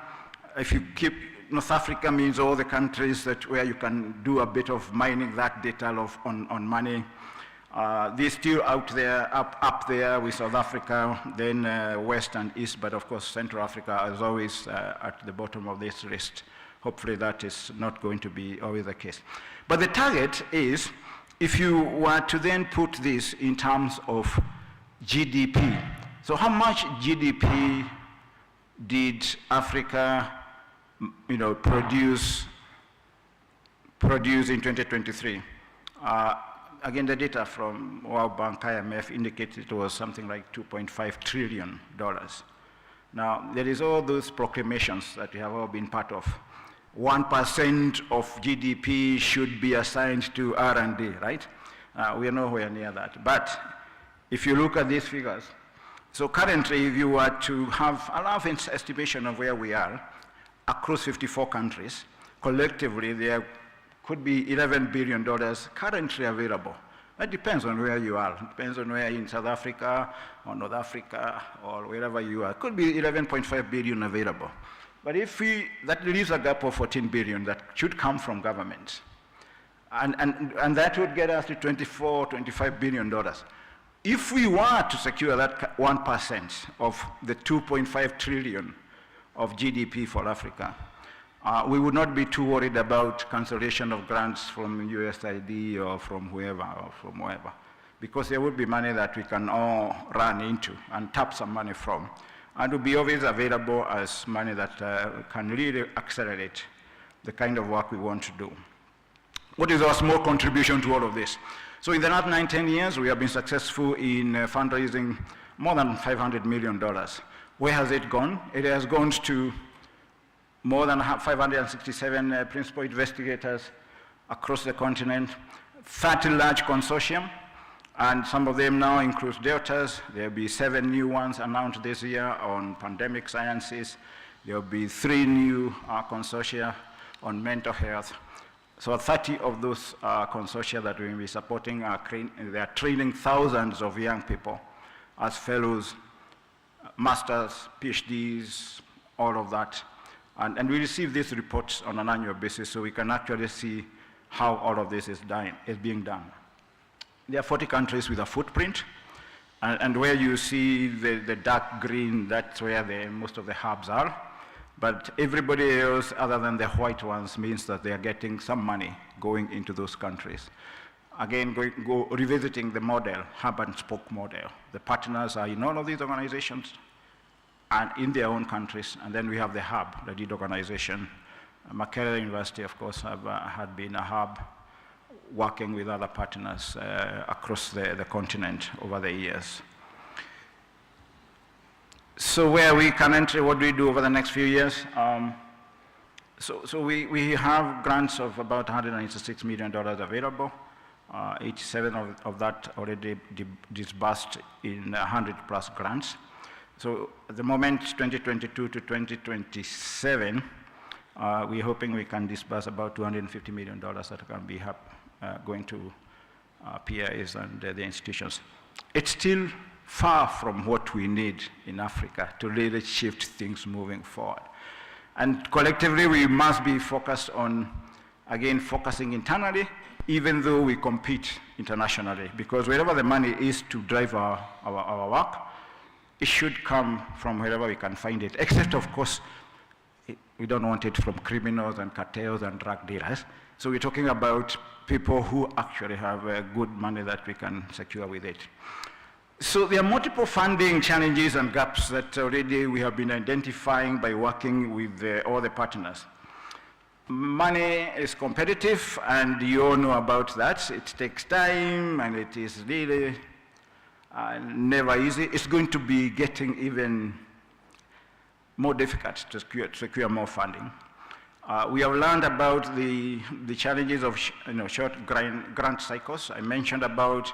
if you keep, North Africa means all the countries where you can do a bit of mining that data on money. They're still out there, up there with South Africa, then West and East, but of course Central Africa is always at the bottom of this list. Hopefully that is not going to be always the case. But the target is, if you were to then put this in terms of GDP, so how much GDP did Africa produce in 2023? Again, the data from World Bank, IMF indicated it was something like $2.5 trillion. Now, there is all those proclamations that we have all been part of. 1% of GDP should be assigned to R&D, right? We are nowhere near that. But if you look at these figures, so currently, if you were to have a rough estimation of where we are across 54 countries, collectively, there could be $11 billion currently available. That depends on where you are. It depends on where in South Africa or North Africa or wherever you are. It could be 11.5 billion available. But that leaves a gap of 14 billion that should come from governments. And that would get us to $25 billion. If we were to secure that 1% of the 2.5 trillion of GDP for Africa, we would not be too worried about cancellation of grants from USAID or from whoever or from wherever, because there would be money that we can all run into and tap some money from, and will be always available as money that can really accelerate the kind of work we want to do. What is our small contribution to all of this? So in the last 9-10 years, we have been successful in fundraising more than $500 million. Where has it gone? It has gone to more than 567 principal investigators across the continent, 30 large consortium, and some of them now include deltas. There will be 7 new ones announced this year on pandemic sciences. There will be 3 new consortia on mental health. So 30 of those consortia that we will be supporting, they are training thousands of young people as fellows, masters, PhDs, all of that. And we receive these reports on an annual basis so we can actually see how all of this is being done. There are 40 countries with a footprint, and where you see the dark green, that's where most of the hubs are. But everybody else other than the white ones means that they are getting some money going into those countries. Again, revisiting the model, hub and spoke model. The partners are in all of these organizations and in their own countries, and then we have the hub, the lead organization. Makerere University, of course, had been a hub working with other partners across the continent over the years. So where we currently, what do we do over the next few years? So we have grants of about $196 million available. 87 of that already disbursed in 100+ grants. So at the moment, 2022 to 2027, we're hoping we can disburse about $250 million that can be going to PIs and the institutions. It's still far from what we need in Africa to really shift things moving forward. And collectively, we must be focused on, again, focusing internally, even though we compete internationally, because wherever the money is to drive our work, it should come from wherever we can find it, except, of course, we don't want it from criminals and cartels and drug dealers. So we're talking about people who actually have good money that we can secure with it. So there are multiple funding challenges and gaps that already we have been identifying by working with all the partners. Money is competitive, and you all know about that. It takes time, and it is really never easy. It's going to be getting even more difficult to secure more funding. We have learned about the challenges of short grant cycles. I mentioned about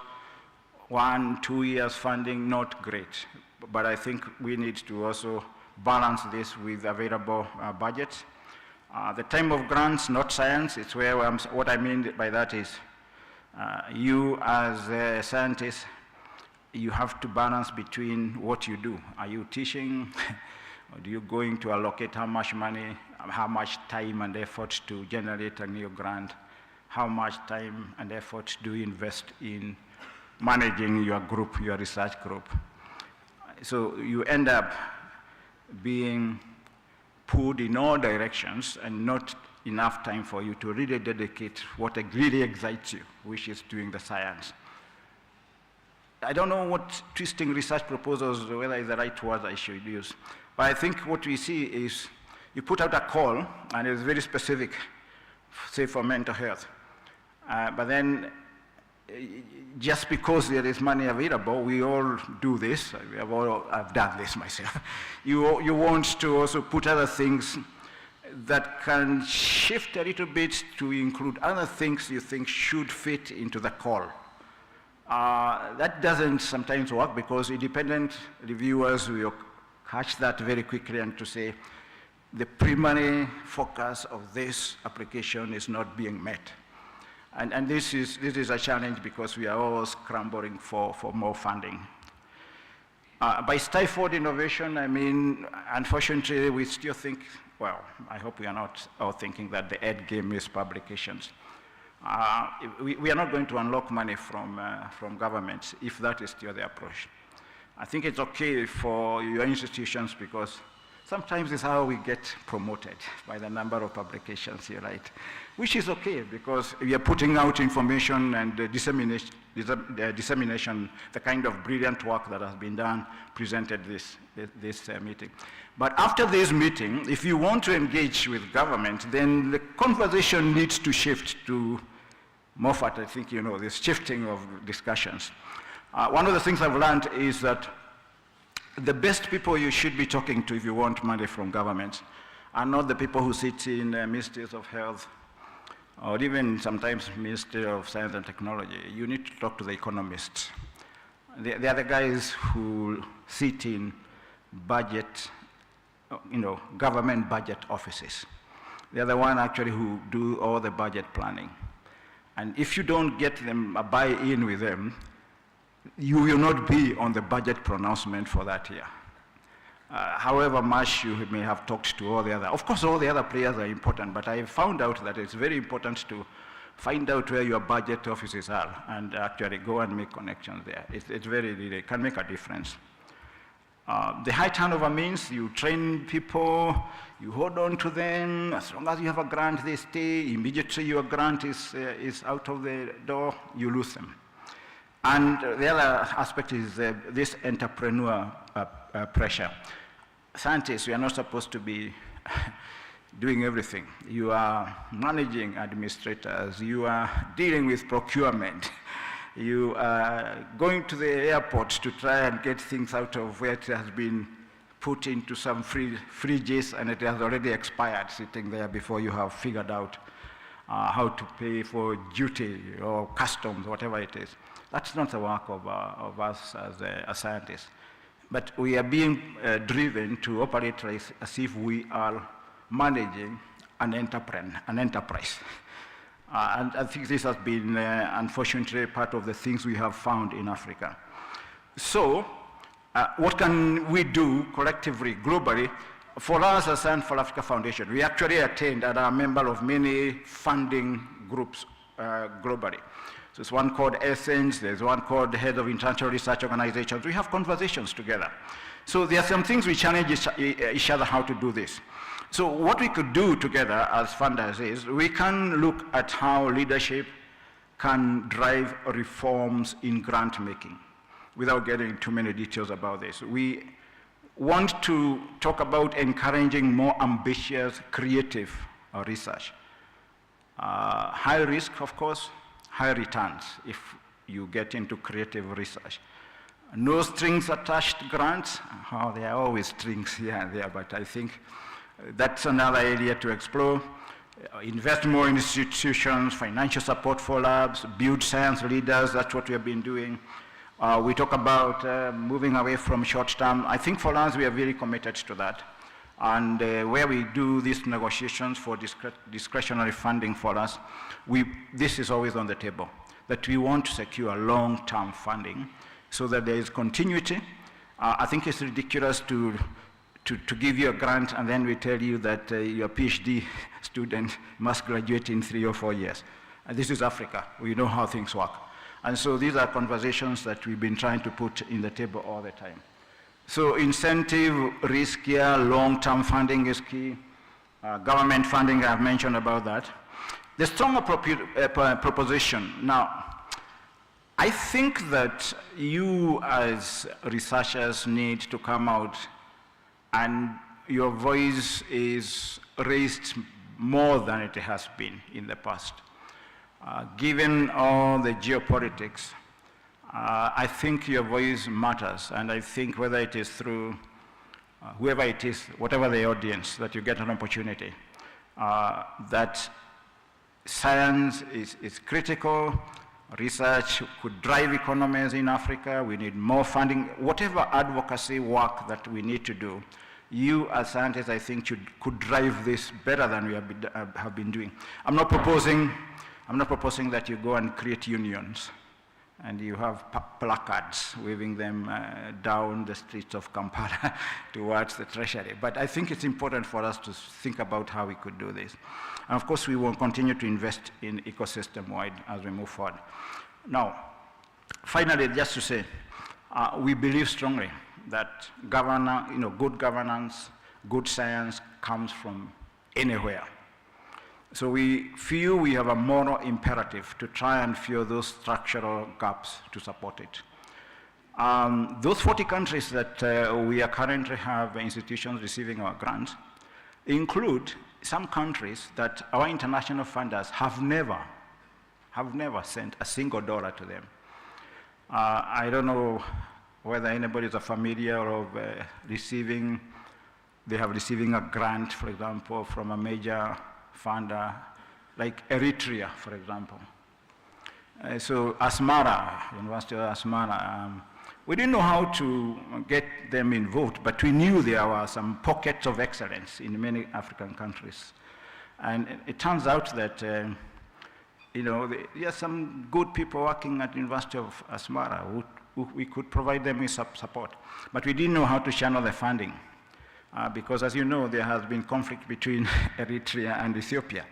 1-2 years funding, not great. But I think we need to also balance this with available budgets. The time of grants, not science, it's where what I mean by that is you as a scientist, you have to balance between what you do. Are you teaching? Or do you going to allocate how much money, how much time and effort to generate a new grant? How much time and effort do you invest in managing your group, your research group? So you end up being pulled in all directions and not enough time for you to really dedicate what really excites you, which is doing the science. I don't know what twisting research proposals, whether it's the right word I should use, but I think what we see is you put out a call, and it's very specific, say for mental health, but then just because there is money available, we all do this. I've done this myself. You want to also put other things that can shift a little bit to include other things you think should fit into the call. That doesn't sometimes work because independent reviewers will catch that very quickly and to say the primary focus of this application is not being met. And this is a challenge because we are all scrambling for more funding. By stifled innovation, I mean, unfortunately, we still think, well, I hope we are not all thinking that the end game is publications. We are not going to unlock money from governments if that is still the approach. I think it's okay for your institutions because sometimes it's how we get promoted by the number of publications you write, which is okay because we are putting out information and dissemination, the kind of brilliant work that has been done, presented this meeting. But after this meeting, if you want to engage with government, then the conversation needs to shift to Moffat, I think you know, this shifting of discussions. One of the things I've learned is that the best people you should be talking to if you want money from government are not the people who sit in ministries of health or even sometimes Ministry of Science and Technology. You need to talk to the economists. They are the guys who sit in budget, government budget offices. They are the one actually who do all the budget planning. And if you don't get them a buy-in with them, you will not be on the budget pronouncement for that year. However much you may have talked to all the other, of course all the other players are important, but I found out that it's very important to find out where your budget offices are and actually go and make connections there. It's really can make a difference. The high turnover means you train people, you hold on to them, as long as you have a grant they stay, immediately your grant is out of the door, you lose them. And the other aspect is this entrepreneur pressure. Scientists, we are not supposed to be doing everything. You are managing administrators, you are dealing with procurement, you are going to the airport to try and get things out of where it has been put into some fridges and it has already expired sitting there before you have figured out how to pay for duty or customs, whatever it is. That's not the work of us as scientists. But we are being driven to operate as if we are managing an enterprise. And I think this has been, unfortunately, part of the things we have found in Africa. So, what can we do collectively, globally? For us as Science for Africa Foundation, we actually attend and are a member of many funding groups globally. So there's one called Essence, there's one called the Head of International Research Organizations. We have conversations together. So there are some things we challenge each other how to do this. So what we could do together as funders is we can look at how leadership can drive reforms in grant making without getting too many details about this. We want to talk about encouraging more ambitious, creative research. High risk, of course, high returns if you get into creative research. No strings attached grants. Oh, there are always strings here and there, but I think that's another area to explore. Invest more in institutions, financial support for labs, build science leaders, that's what we have been doing. We talk about moving away from short term. I think for us, we are very committed to that. And where we do these negotiations for discretionary funding for us, this is always on the table, that we want to secure long-term funding so that there is continuity. I think it's ridiculous to give you a grant and then we tell you that your PhD student must graduate in 3 or 4 years. And this is Africa. We know how things work. And so these are conversations that we've been trying to put in the table all the time. So incentive, riskier, long-term funding is key. Government funding, I've mentioned about that. The stronger proposition. Now, I think that you as researchers need to come out and your voice is raised more than it has been in the past. Given all the geopolitics, I think your voice matters, and I think whether it is through whoever it is, whatever the audience, that you get an opportunity, that science is critical, research could drive economies in Africa, we need more funding, whatever advocacy work that we need to do, you as scientists, I think, could drive this better than we have been doing. I'm not proposing that you go and create unions and you have placards waving them down the streets of Kampala towards the treasury. But I think it's important for us to think about how we could do this. And of course, we will continue to invest in ecosystem-wide as we move forward. Now, finally, just to say, we believe strongly that good governance, good science comes from anywhere. So we feel we have a moral imperative to try and fill those structural gaps to support it. Those 40 countries that we are currently have institutions receiving our grants include some countries that our international funders have never sent a single dollar to them. I don't know whether anybody is familiar of receiving a grant, for example, from a major funder, like Eritrea, for example. So Asmara, University of Asmara, we didn't know how to get them involved, but we knew there were some pockets of excellence in many African countries. And it turns out that there are some good people working at the University of Asmara who we could provide them with support. But we didn't know how to channel the funding. Because as you know, there has been conflict between Eritrea and Ethiopia.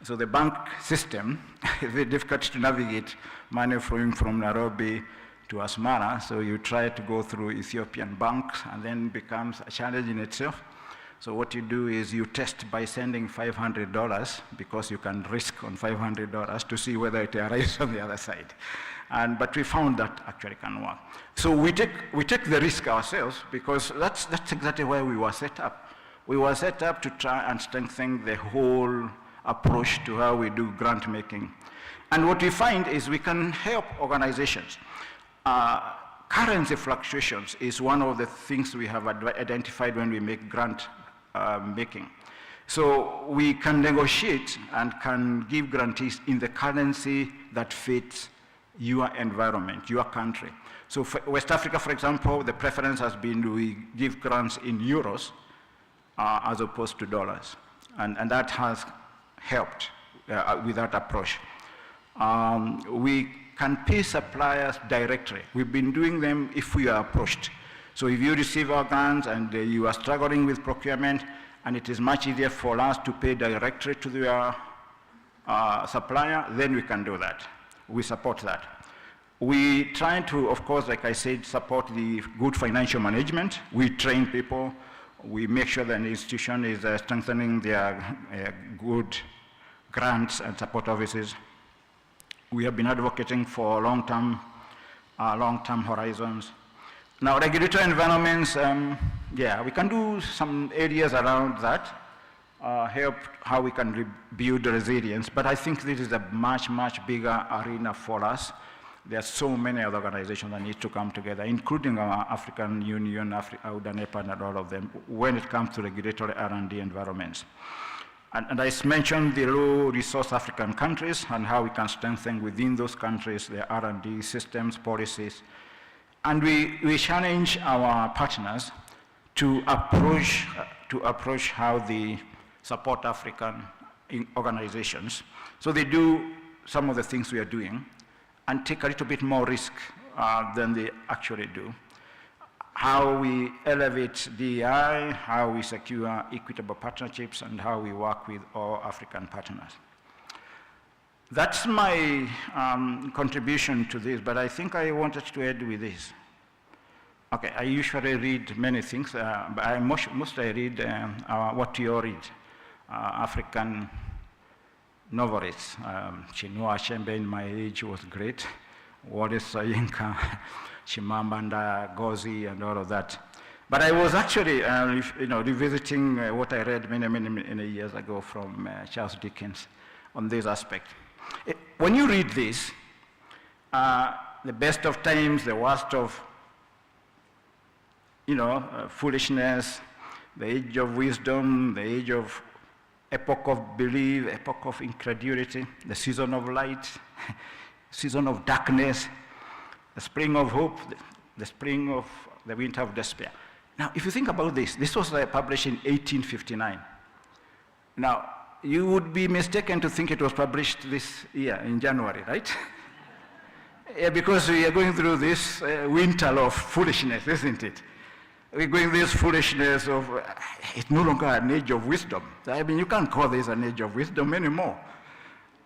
So the bank system is very difficult to navigate money flowing from Nairobi to Asmara. So you try to go through Ethiopian banks and then it becomes a challenge in itself. So what you do is you test by sending $500 because you can risk on $500 to see whether it arrives on the other side. But we found that actually can work. So we take the risk ourselves because that's exactly why we were set up. We were set up to try and strengthen the whole approach to how we do grant making. And what we find is we can help organizations. Currency fluctuations is one of the things we have identified when we make grant making. So we can negotiate and can give grantees in the currency that fits your environment, your country. So for West Africa, for example, the preference has been we give grants in euros as opposed to dollars. And that has helped with that approach. We can pay suppliers directly. We've been doing them if we are approached. So if you receive our grants and you are struggling with procurement, and it is much easier for us to pay directly to the supplier, then we can do that. We support that. We try to, of course, like I said, support the good financial management. We train people. We make sure that the institution is strengthening their good grants and support offices. We have been advocating for long-term horizons. Now, regulatory environments, yeah, we can do some areas around that, help how we can build resilience, but I think this is a much, much bigger arena for us. There are so many other organizations that need to come together, including our African Union, AUDA-NEPA, and all of them, when it comes to regulatory R&D environments. And I mentioned the low-resource African countries and how we can strengthen within those countries their R&D systems, policies. And we challenge our partners to approach how they support African organizations. So they do some of the things we are doing and take a little bit more risk than they actually do. How we elevate DEI, how we secure equitable partnerships, and how we work with all African partners. That's my contribution to this, but I think I wanted to add with this. Okay, I usually read many things, but I mostly read what you all read, African novelists. Chinua Achebe in my age was great. Wallace Soyinka, Chimamanda Ngozi, and all of that. But I was actually, revisiting what I read many years ago from Charles Dickens on this aspect. When you read this, the best of times, the worst of, foolishness, the age of wisdom, the age of epoch of belief, epoch of incredulity, the season of light, season of darkness, the spring of hope, the spring of the winter of despair. Now, if you think about this, this was published in 1859. Now, you would be mistaken to think it was published this year in January, right? Yeah, because we are going through this winter of foolishness, isn't it? We're going through this foolishness of, it's no longer an age of wisdom. I mean, you can't call this an age of wisdom anymore.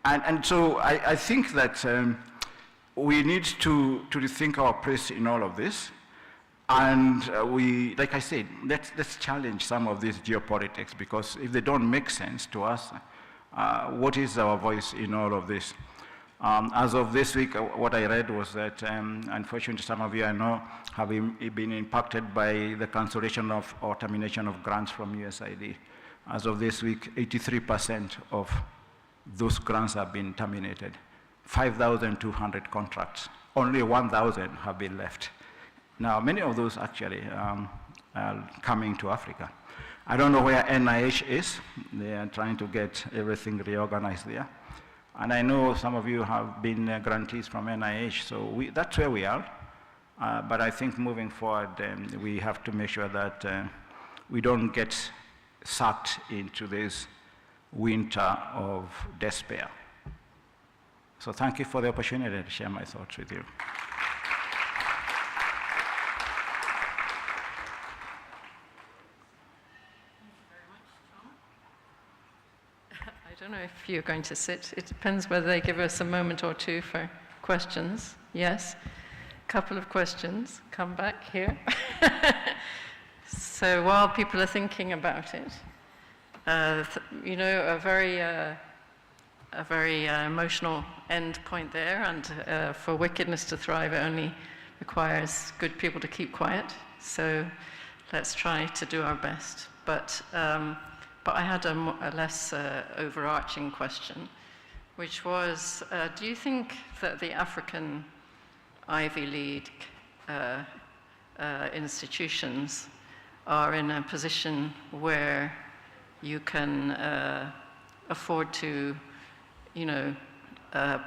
And so I think that we need to rethink our place in all of this. And we, like I said, let's challenge some of these geopolitics, because if they don't make sense to us, what is our voice in all of this? As of this week, what I read was that, unfortunately, some of you I know have been impacted by the cancellation of or termination of grants from USAID. As of this week, 83% of those grants have been terminated. 5,200 contracts. Only 1,000 have been left. Now, many of those actually are coming to Africa. I don't know where NIH is. They are trying to get everything reorganized there. And I know some of you have been grantees from NIH, so that's where we are. But I think moving forward, we have to make sure that we don't get sucked into this winter of despair. So thank you for the opportunity to share my thoughts with you. I don't know if you're going to sit. It depends whether they give us a moment or two for questions. Yes? A couple of questions. Come back here. So while people are thinking about it, a very emotional end point there, and for wickedness to thrive, it only requires good people to keep quiet. So let's try to do our best. But I had a less overarching question, which was, do you think that the African Ivy League institutions are in a position where you can afford to,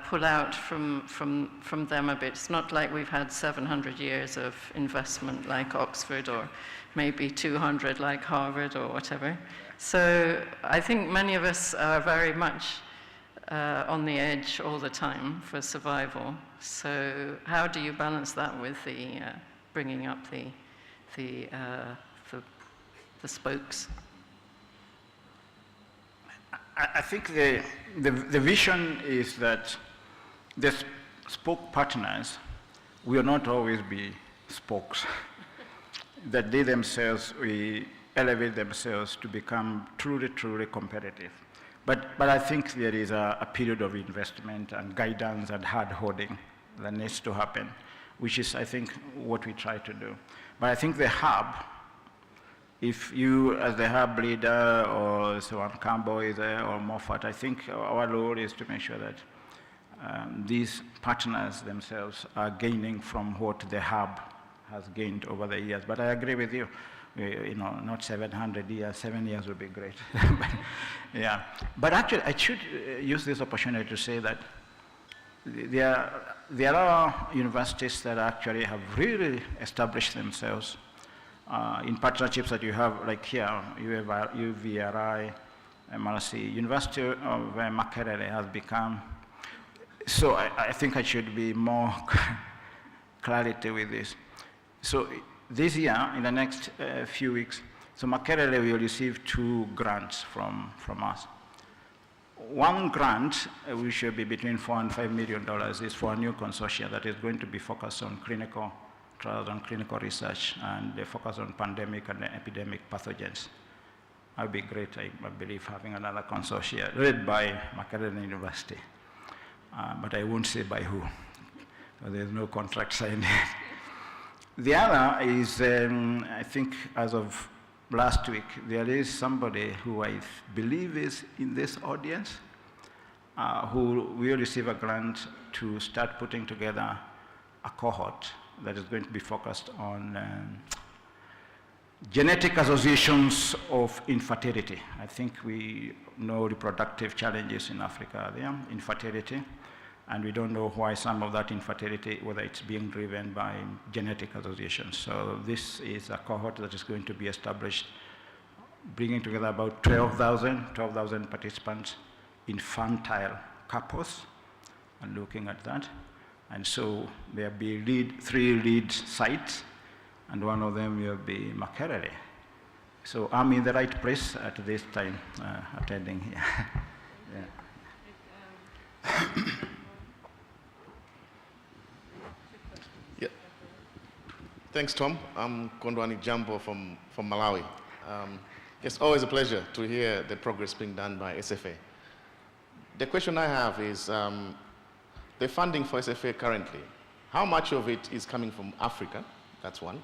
pull out from them a bit. It's not like we've had 700 years of investment like Oxford, or maybe 200 like Harvard or whatever. So I think many of us are very much on the edge all the time for survival. So how do you balance that with the bringing up the spokes? I think the vision is that the spoke partners will not always be spokes, that they themselves will elevate themselves to become truly, truly competitive. But I think there is a period of investment and guidance and hard-holding that needs to happen, which is, I think, what we try to do. But I think the hub, if you, as the hub leader, or someone Campbell is there, or Moffat, I think our role is to make sure that these partners themselves are gaining from what the hub has gained over the years. But I agree with you. Not 700 years, 7 years would be great. Yeah. But actually, I should use this opportunity to say that there are universities that actually have really established themselves in partnerships that you have, like here, UVRI, MRC. University of Makerere has become, so I think I should be more clarity with this. So this year, in the next few weeks, so Makerere will receive 2 grants from us. One grant, which will be between $4 and $5 million, is for a new consortia that is going to be focused on clinical trials and clinical research, and they focus on pandemic and epidemic pathogens. That would be great, I believe, having another consortia led by Makerere University. But I won't say by who, so there's no contract signed yet. The other is, I think, as of last week, there is somebody who I believe is in this audience who will receive a grant to start putting together a cohort that is going to be focused on genetic associations of infertility. I think we know reproductive challenges in Africa there, infertility, and we don't know why some of that infertility, whether it's being driven by genetic associations. So this is a cohort that is going to be established, bringing together about 12,000 participants, infantile couples, and looking at that. And so there'll be 3 lead sites, and one of them will be Makerere. So I'm in the right place at this time, attending here. Yeah. Yeah. Thanks, Tom. I'm Kondwani Jambo from Malawi. It's always a pleasure to hear the progress being done by SFA. The question I have is, the funding for SFA currently, how much of it is coming from Africa? That's one.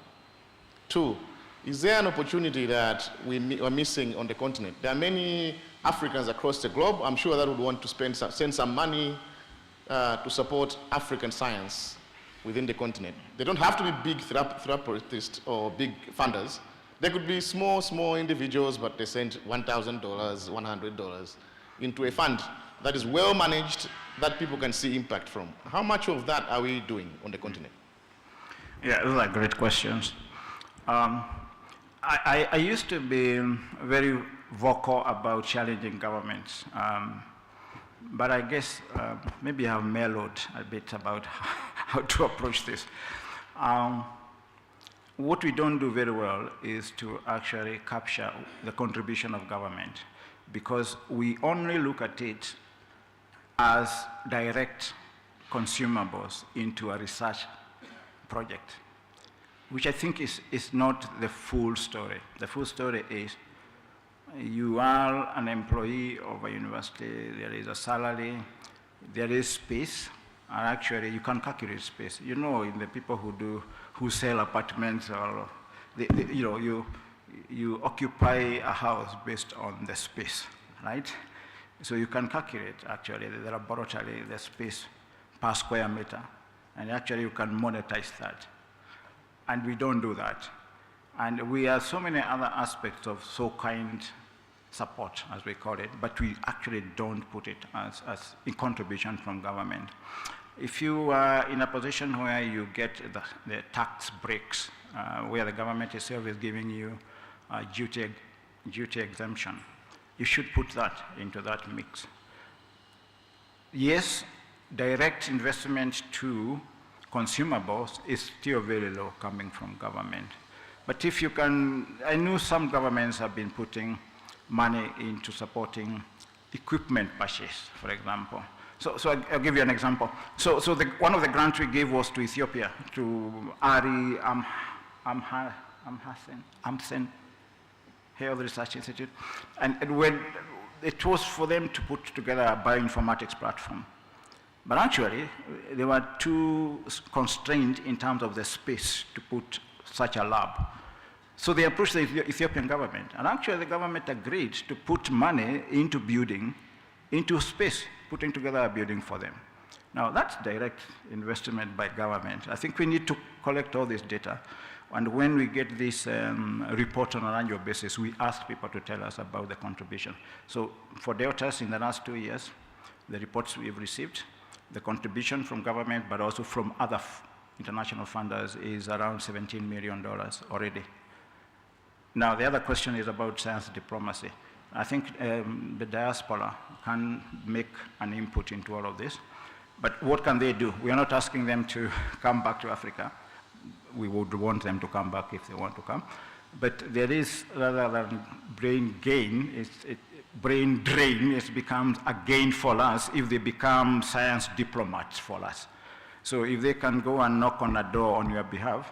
2, is there an opportunity that we're missing on the continent? There are many Africans across the globe, I'm sure, that would want to send some money to support African science within the continent. They don't have to be big therapists or big funders. They could be small individuals, but they send $1,000, $100 into a fund that is well managed, that people can see impact from. How much of that are we doing on the continent? Yeah, those are great questions. I used to be very vocal about challenging governments, but I guess maybe I've mellowed a bit about how to approach this. What we don't do very well is to actually capture the contribution of government, because we only look at it as direct consumables into a research project, which I think is not the full story. The full story is you are an employee of a university, there is a salary, there is space, and actually you can calculate space. You know, in the people who sell apartments, or you occupy a house based on the space, right? So you can calculate actually the laboratory, the space per square meter, and actually you can monetize that. And we don't do that. And we have so many other aspects of so-kind support, as we call it, but we actually don't put it as a contribution from government. If you are in a position where you get the tax breaks, where the government itself is giving you a duty exemption, you should put that into that mix. Yes, direct investment to consumables is still very low coming from government. But if you can, I know some governments have been putting money into supporting equipment purchase, for example. So I'll give you an example. So one of the grants we gave was to Ethiopia, to Ari Amsen Health Research Institute. And when it was for them to put together a bioinformatics platform. But actually, they were too constrained in terms of the space to put such a lab. So they approached the Ethiopian government, and actually the government agreed to put money into building, into space, putting together a building for them. Now that's direct investment by government. I think we need to collect all this data, and when we get this report on an annual basis, we ask people to tell us about the contribution. So for Deltas in the last 2 years, the reports we've received, the contribution from government, but also from other international funders is around $17 million already. Now, the other question is about science diplomacy. I think the diaspora can make an input into all of this, but what can they do? We are not asking them to come back to Africa. We would want them to come back if they want to come, but there is, rather than brain gain, brain drain, it becomes a gain for us if they become science diplomats for us. So if they can go and knock on a door on your behalf,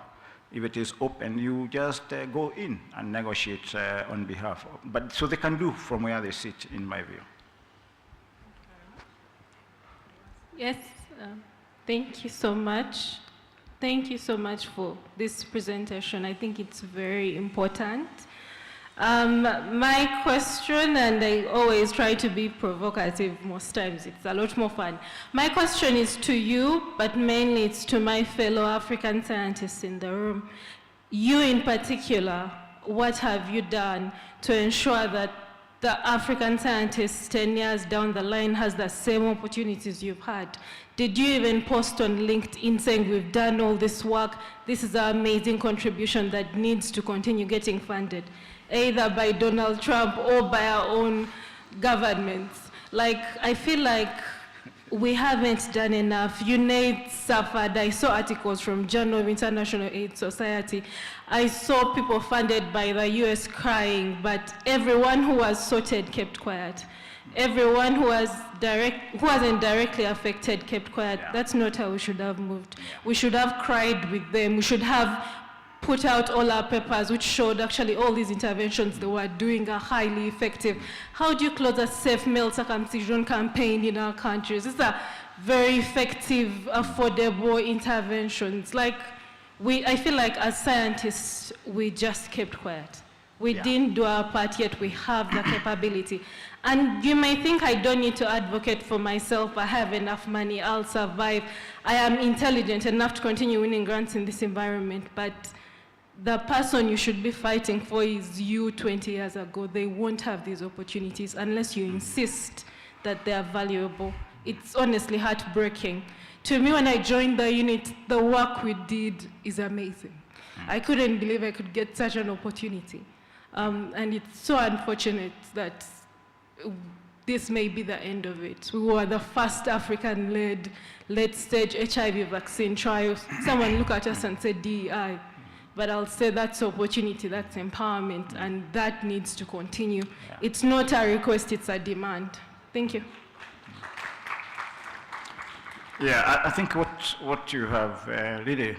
if it is open, you just go in and negotiate on behalf. But so they can do from where they sit, in my view. Yes, thank you so much. Thank you so much for this presentation. I think it's very important. My question, and I always try to be provocative most times, it's a lot more fun. My question is to you, but mainly it's to my fellow African scientists in the room. You in particular, what have you done to ensure that the African scientist 10 years down the line has the same opportunities you've had? Did you even post on LinkedIn saying we've done all this work, this is an amazing contribution that needs to continue getting funded, either by Donald Trump or by our own governments? Like, I feel like we haven't done enough. UNAIDS suffered. I saw articles from Journal of International Aid Society. I saw people funded by the US crying, but everyone who was sorted kept quiet. Everyone who wasn't directly affected kept quiet. Yeah. That's not how we should have moved. Yeah. We should have cried with them. We should have put out all our papers which showed actually all these interventions they were doing are highly effective. How do you close a safe male circumcision campaign in our countries? These are very effective, affordable interventions. Like, I feel like as scientists, we just kept quiet. We didn't do our part, yet we have the capability. And you may think I don't need to advocate for myself, I have enough money, I'll survive. I am intelligent enough to continue winning grants in this environment, but the person you should be fighting for is you 20 years ago. They won't have these opportunities unless you insist that they are valuable. It's honestly heartbreaking. To me, when I joined the unit, the work we did is amazing. I couldn't believe I could get such an opportunity. And it's so unfortunate that this may be the end of it. We were the first African-led late-stage HIV vaccine trials. Someone look at us and say DEI. But I'll say that's opportunity, that's empowerment, and that needs to continue. Yeah. It's not a request, it's a demand. Thank you. Yeah, I think what you have really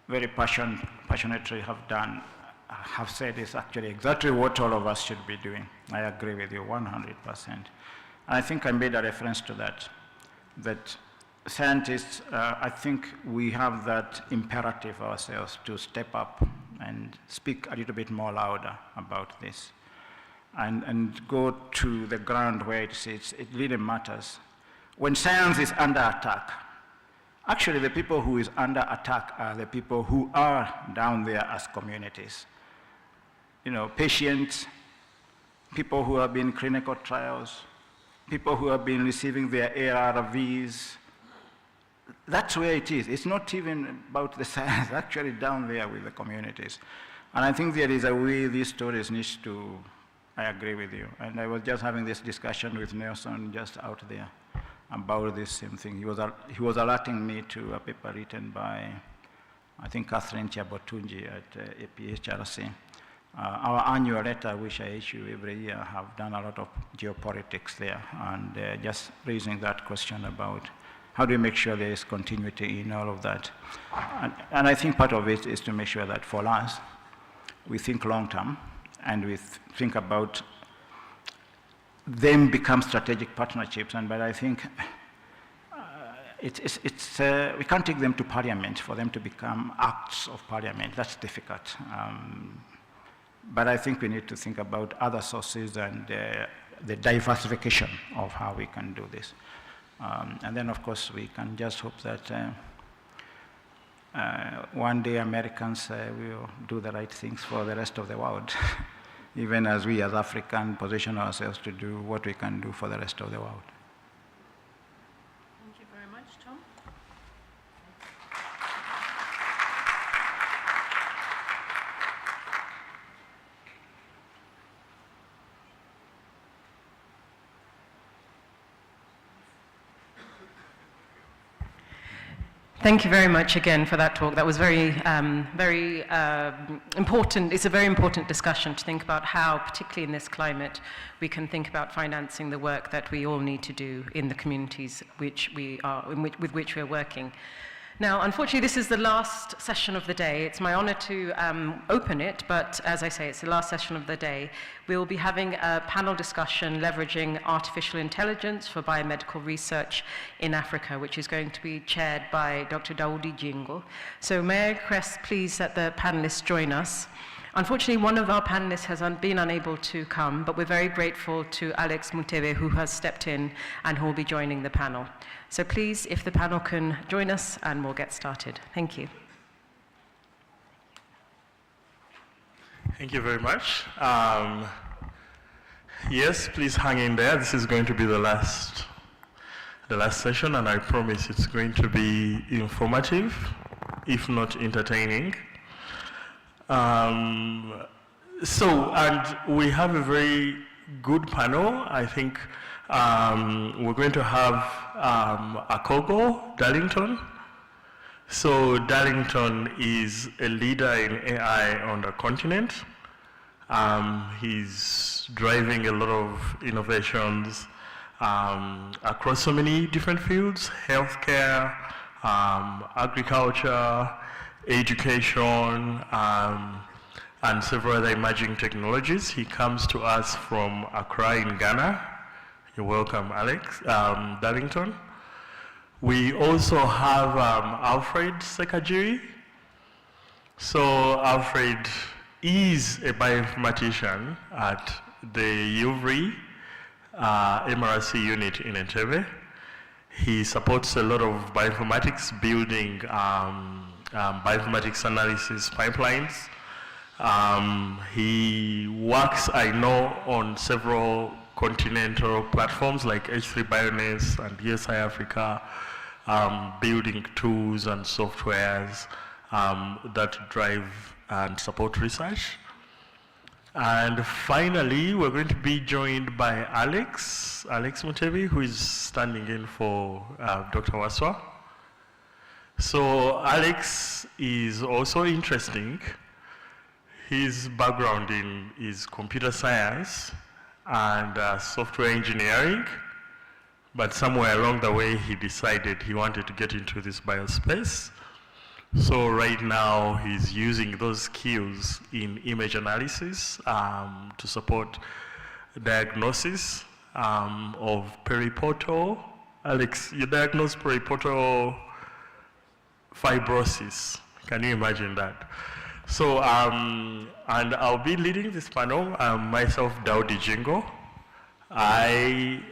very passionately have said is actually exactly what all of us should be doing. I agree with you 100%. And I think I made a reference to that scientists, I think we have that imperative ourselves to step up and speak a little bit more louder about this and go to the ground where it sits. It really matters. When science is under attack, actually the people who is under attack are the people who are down there as communities. You know, patients, people who have been in clinical trials, people who have been receiving their ARVs. That's where it is. It's not even about the science, actually down there with the communities. And I think there is a way these stories need to, I agree with you. And I was just having this discussion with Nelson just out there about this same thing. He was alerting me to a paper written by, I think, Catherine Chiabotunji at APHRC. Our annual letter, which I issue every year, have done a lot of geopolitics there, and just raising that question about how do we make sure there is continuity in all of that. And I think part of it is to make sure that for us, we think long term, and we think about them become strategic partnerships. But I think we can't take them to parliament for them to become acts of parliament. That's difficult. But I think we need to think about other sources and the diversification of how we can do this. And then, of course, we can just hope that one day Americans will do the right things for the rest of the world, even as we as Africans position ourselves to do what we can do for the rest of the world. Thank you very much, Tom. Thank you very much again for that talk. That was very important. It's a very important discussion to think about how, particularly in this climate, we can think about financing the work that we all need to do in the communities with which we're working. Now, unfortunately, this is the last session of the day. It's my honor to open it, but as I say, it's the last session of the day. We'll be having a panel discussion leveraging artificial intelligence for biomedical research in Africa, which is going to be chaired by Dr. Daudi Jingo. So may I request, please, that the panelists join us. Unfortunately, one of our panelists has been unable to come, but we're very grateful to Alex Mutebe, who has stepped in and who will be joining the panel. So please, if the panel can join us, and we'll get started. Thank you. Thank you very much. Yes, please hang in there. This is going to be the last session, and I promise it's going to be informative, if not entertaining. And we have a very good panel. I think we're going to have Akogo Darlington. So Darlington is a leader in AI on the continent. He's driving a lot of innovations across so many different fields: healthcare, agriculture, education, and several other emerging technologies. He comes to us from Accra in Ghana. You're welcome, Alex, Darlington. We also have Alfred Sekajiri. So Alfred is a bioinformatician at the UVRI MRC unit in Entebbe. He supports a lot of bioinformatics, building bioinformatics analysis pipelines. He works, I know, on several continental platforms like H3 Bioness and ESI Africa, building tools and softwares that drive and support research. And finally, we're going to be joined by Alex Mutebe, who is standing in for Dr. Waswa. So Alex is also interesting. His background is computer science and software engineering, but somewhere along the way he decided he wanted to get into this biospace. So right now he's using those skills in image analysis to support diagnosis of periportal. Alex, you diagnosed periportal fibrosis. Can you imagine that? So, and I'll be leading this panel. Myself, Daudi Jingo. I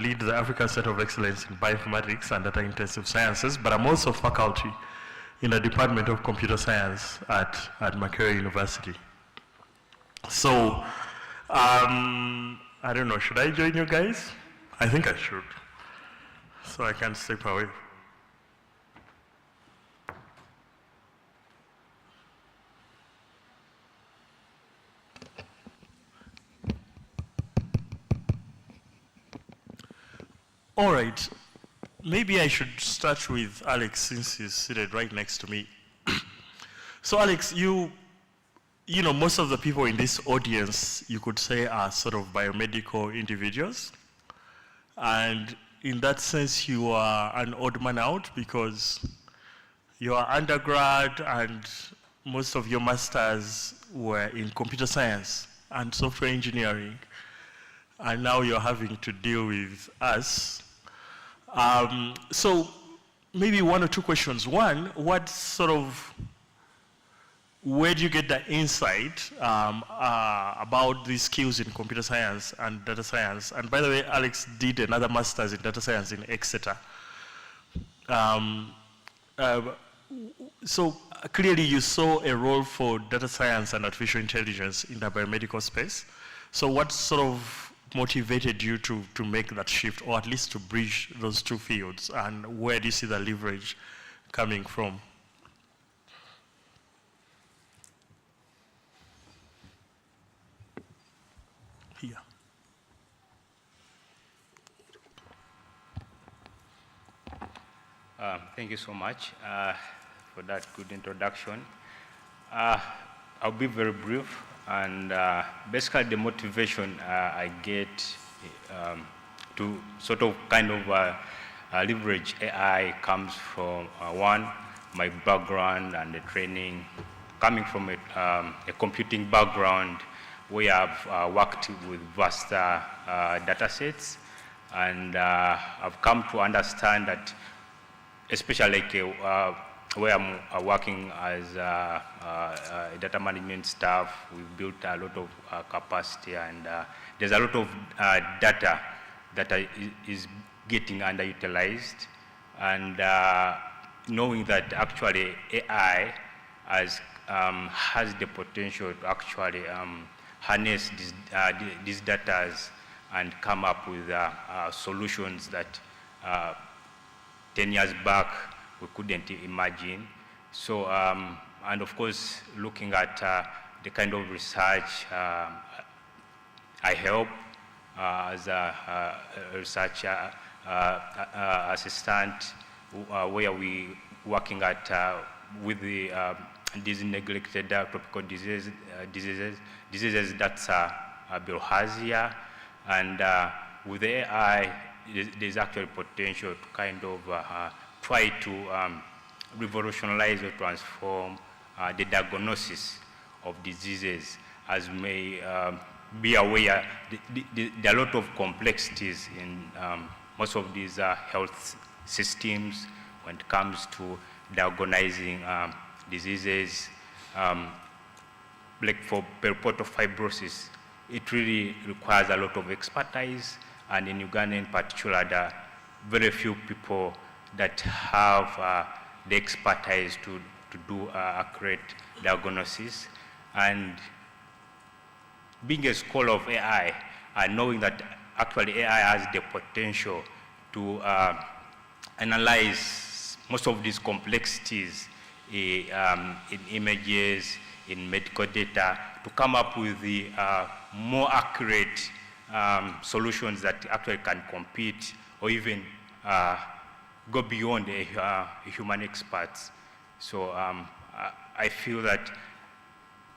lead the Africa Center of Excellence in Bioinformatics and Data Intensive Sciences, but I'm also faculty in the Department of Computer Science at Makerere University. So, I don't know, should I join you guys? I think I should. So I can step away. All right, maybe I should start with Alex since he's seated right next to me. So Alex, you know, most of the people in this audience, you could say, are sort of biomedical individuals. And in that sense, you are an odd man out because you are undergrad and most of your masters were in computer science and software engineering. And now you're having to deal with us. So maybe one or two questions. One, where do you get the insight about these skills in computer science and data science? And by the way, Alex did another master's in data science in Exeter. So clearly you saw a role for data science and artificial intelligence in the biomedical space. So what sort of motivated you to make that shift, or at least to bridge those two fields? And where do you see the leverage coming from? Here. Thank you so much for that good introduction. I'll be very brief, and basically the motivation I get to sort of kind of leverage AI comes from one, my background and the training, coming from a computing background where I've worked with vast data sets, and I've come to understand that, especially like where I'm working as data management staff, we've built a lot of capacity, and there's a lot of data that is getting underutilized, and knowing that actually AI has the potential to actually harness these data and come up with solutions that 10 years back we couldn't imagine. So, and of course, looking at the kind of research I help as a research assistant, where we working at with the these neglected tropical diseases that's bilharzia, and with the AI, there's actually potential to kind of try to revolutionize or transform the diagnosis of diseases. As may be aware, there are a lot of complexities in most of these health systems when it comes to diagnosing diseases. Like for periportal fibrosis, it really requires a lot of expertise, and in Uganda in particular, there are very few people that have the expertise to do accurate diagnosis. And being a scholar of AI, and knowing that actually AI has the potential to analyze most of these complexities in images, in medical data, to come up with the more accurate solutions that actually can compete or even go beyond human experts. So I feel that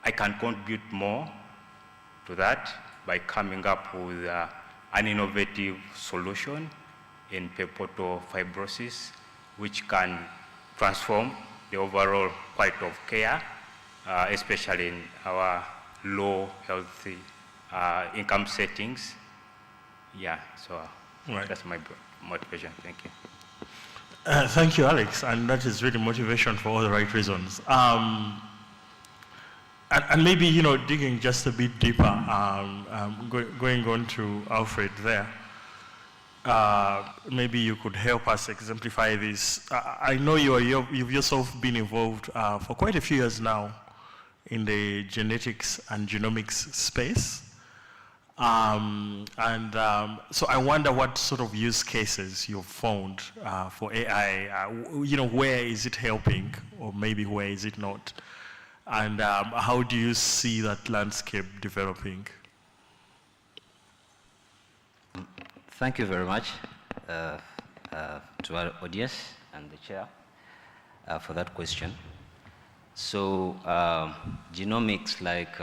I can contribute more to that by coming up with an innovative solution in periportal fibrosis, which can transform the overall quality of care, especially in our low healthy income settings. Yeah, so right. That's my motivation. Thank you. Thank you, Alex, and that is really motivation for all the right reasons. And maybe, you know, digging just a bit deeper, going on to Alfred there, maybe you could help us exemplify this. I know you've yourself been involved for quite a few years now in the genetics and genomics space. So I wonder what sort of use cases you've found for AI. Where is it helping, or maybe where is it not? And how do you see that landscape developing? Thank you very much to our audience and the chair for that question. So genomics, like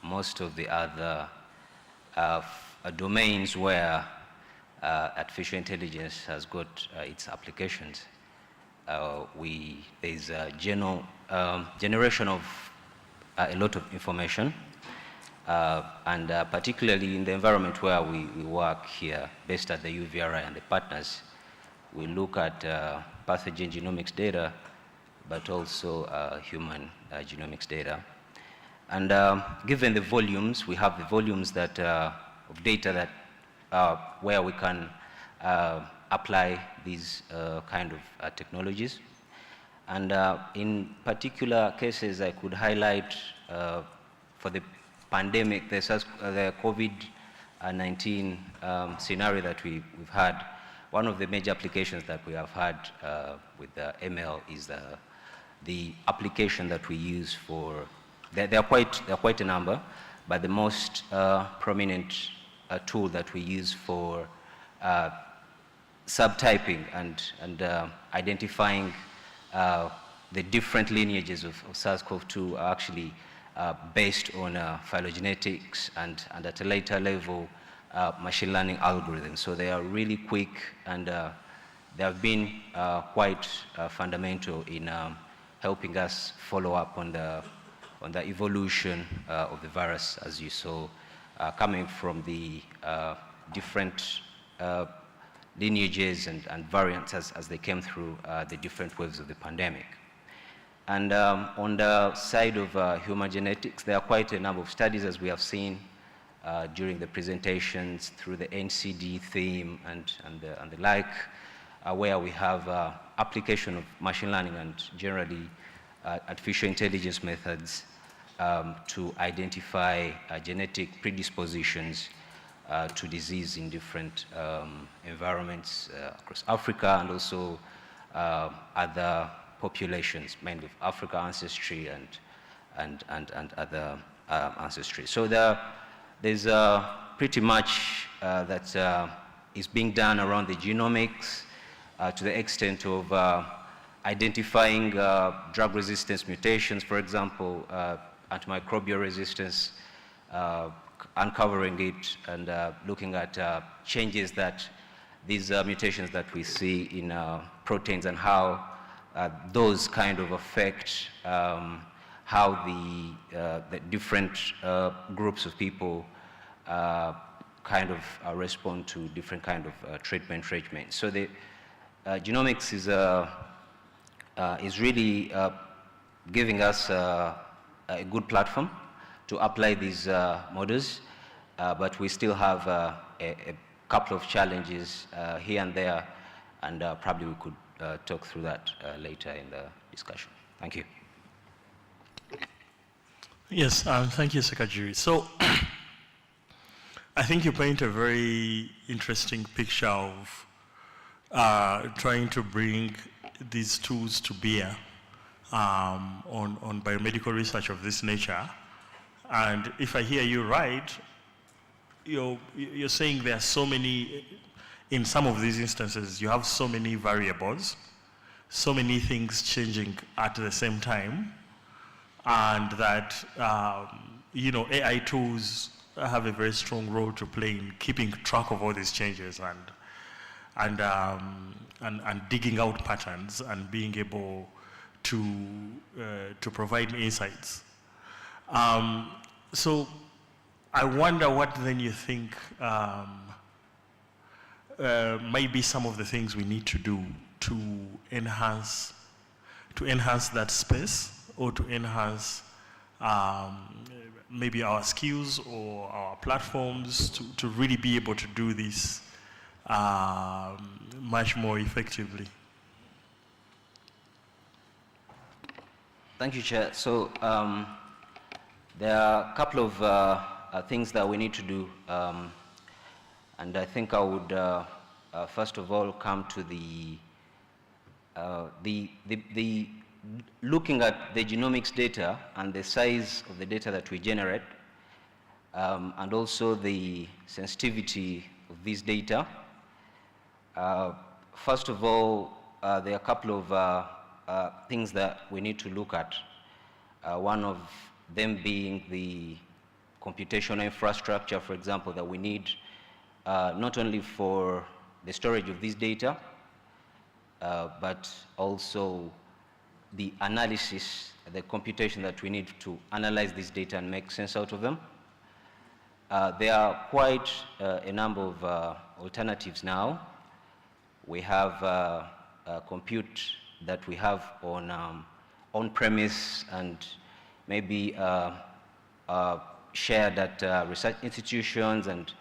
most of the other domains where artificial intelligence has got its applications, there's a generation of a lot of information, and particularly in the environment where we work here, based at the UVRI and the partners, we look at pathogen genomics data, but also human genomics data. And given the volumes, we have the volumes that of data that where we can apply these kind of technologies. And in particular cases, I could highlight for the pandemic, the COVID-19 scenario that we've had. One of the major applications that we have had with the ML is the application that we use for. There are quite a number, but the most prominent tool that we use for subtyping and identifying the different lineages of SARS-CoV-2 are actually based on phylogenetics and at a later level machine learning algorithms. So they are really quick, and they have been quite fundamental in helping us follow up on the evolution of the virus, as you saw, coming from the different lineages and variants as they came through the different waves of the pandemic. And on the side of human genetics, there are quite a number of studies, as we have seen during the presentations, through the NCD theme and the like, where we have application of machine learning and generally artificial intelligence methods to identify genetic predispositions to disease in different environments across Africa, and also other populations, mainly of Africa ancestry and other ancestry. So there's pretty much that is being done around the genomics to the extent of identifying drug resistance mutations, for example, antimicrobial resistance, uncovering it and looking at changes that these mutations that we see in proteins and how those kind of affect how the different groups of people kind of respond to different kind of treatment regimens. So the genomics is really giving us a good platform to apply these models, but we still have a couple of challenges here and there, and probably we could talk through that later in the discussion. Thank you. Yes, thank you, Secretary. So I think you paint a very interesting picture of trying to bring these tools to bear on biomedical research of this nature. And if I hear you right, you're saying there are so many, in some of these instances, you have so many variables, so many things changing at the same time, and that AI tools have a very strong role to play in keeping track of all these changes and digging out patterns and being able to provide insights. So I wonder what then you think might be some of the things we need to do to enhance that space, or to enhance maybe our skills or our platforms to really be able to do this much more effectively. Thank you, Chair. So there are a couple of things that we need to do. And I think I would first of all come to the looking at the genomics data and the size of the data that we generate, and also the sensitivity of these data. First of all, there are a couple of things that we need to look at. One of them being the computational infrastructure, for example, that we need not only for the storage of these data, but also the analysis, the computation that we need to analyze this data and make sense out of them. There are quite a number of alternatives now. We have compute that we have on on-premise and maybe shared at research institutions and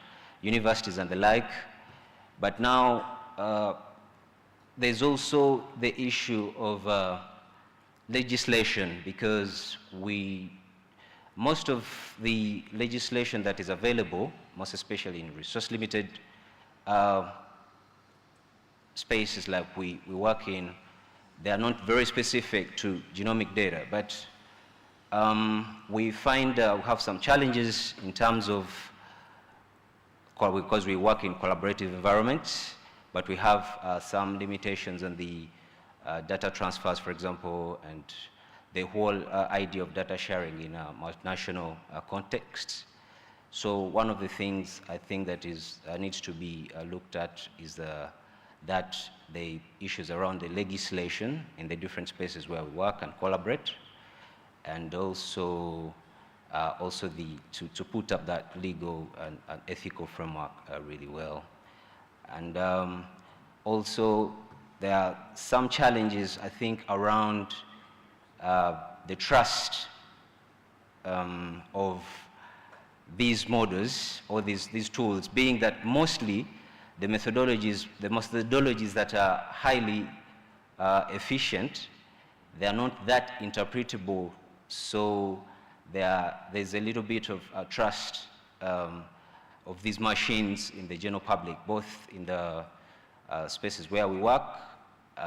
universities and the like. But now there's also the issue of legislation, because most of the legislation that is available, most especially in resource-limited spaces like we work in, they are not very specific to genomic data. But we find we have some challenges in terms of, because we work in collaborative environments, but we have some limitations on the data transfers, for example, and the whole idea of data sharing in a multinational context. So one of the things I think that needs to be looked at is that the issues around the legislation in the different spaces where we work and collaborate, and also to put up that legal and ethical framework really well. And also there are some challenges, I think, around the trust of these models or these tools, being that mostly the methodologies that are highly efficient, they are not that interpretable. So there's a little bit of trust of these machines in the general public, both in the spaces where we work.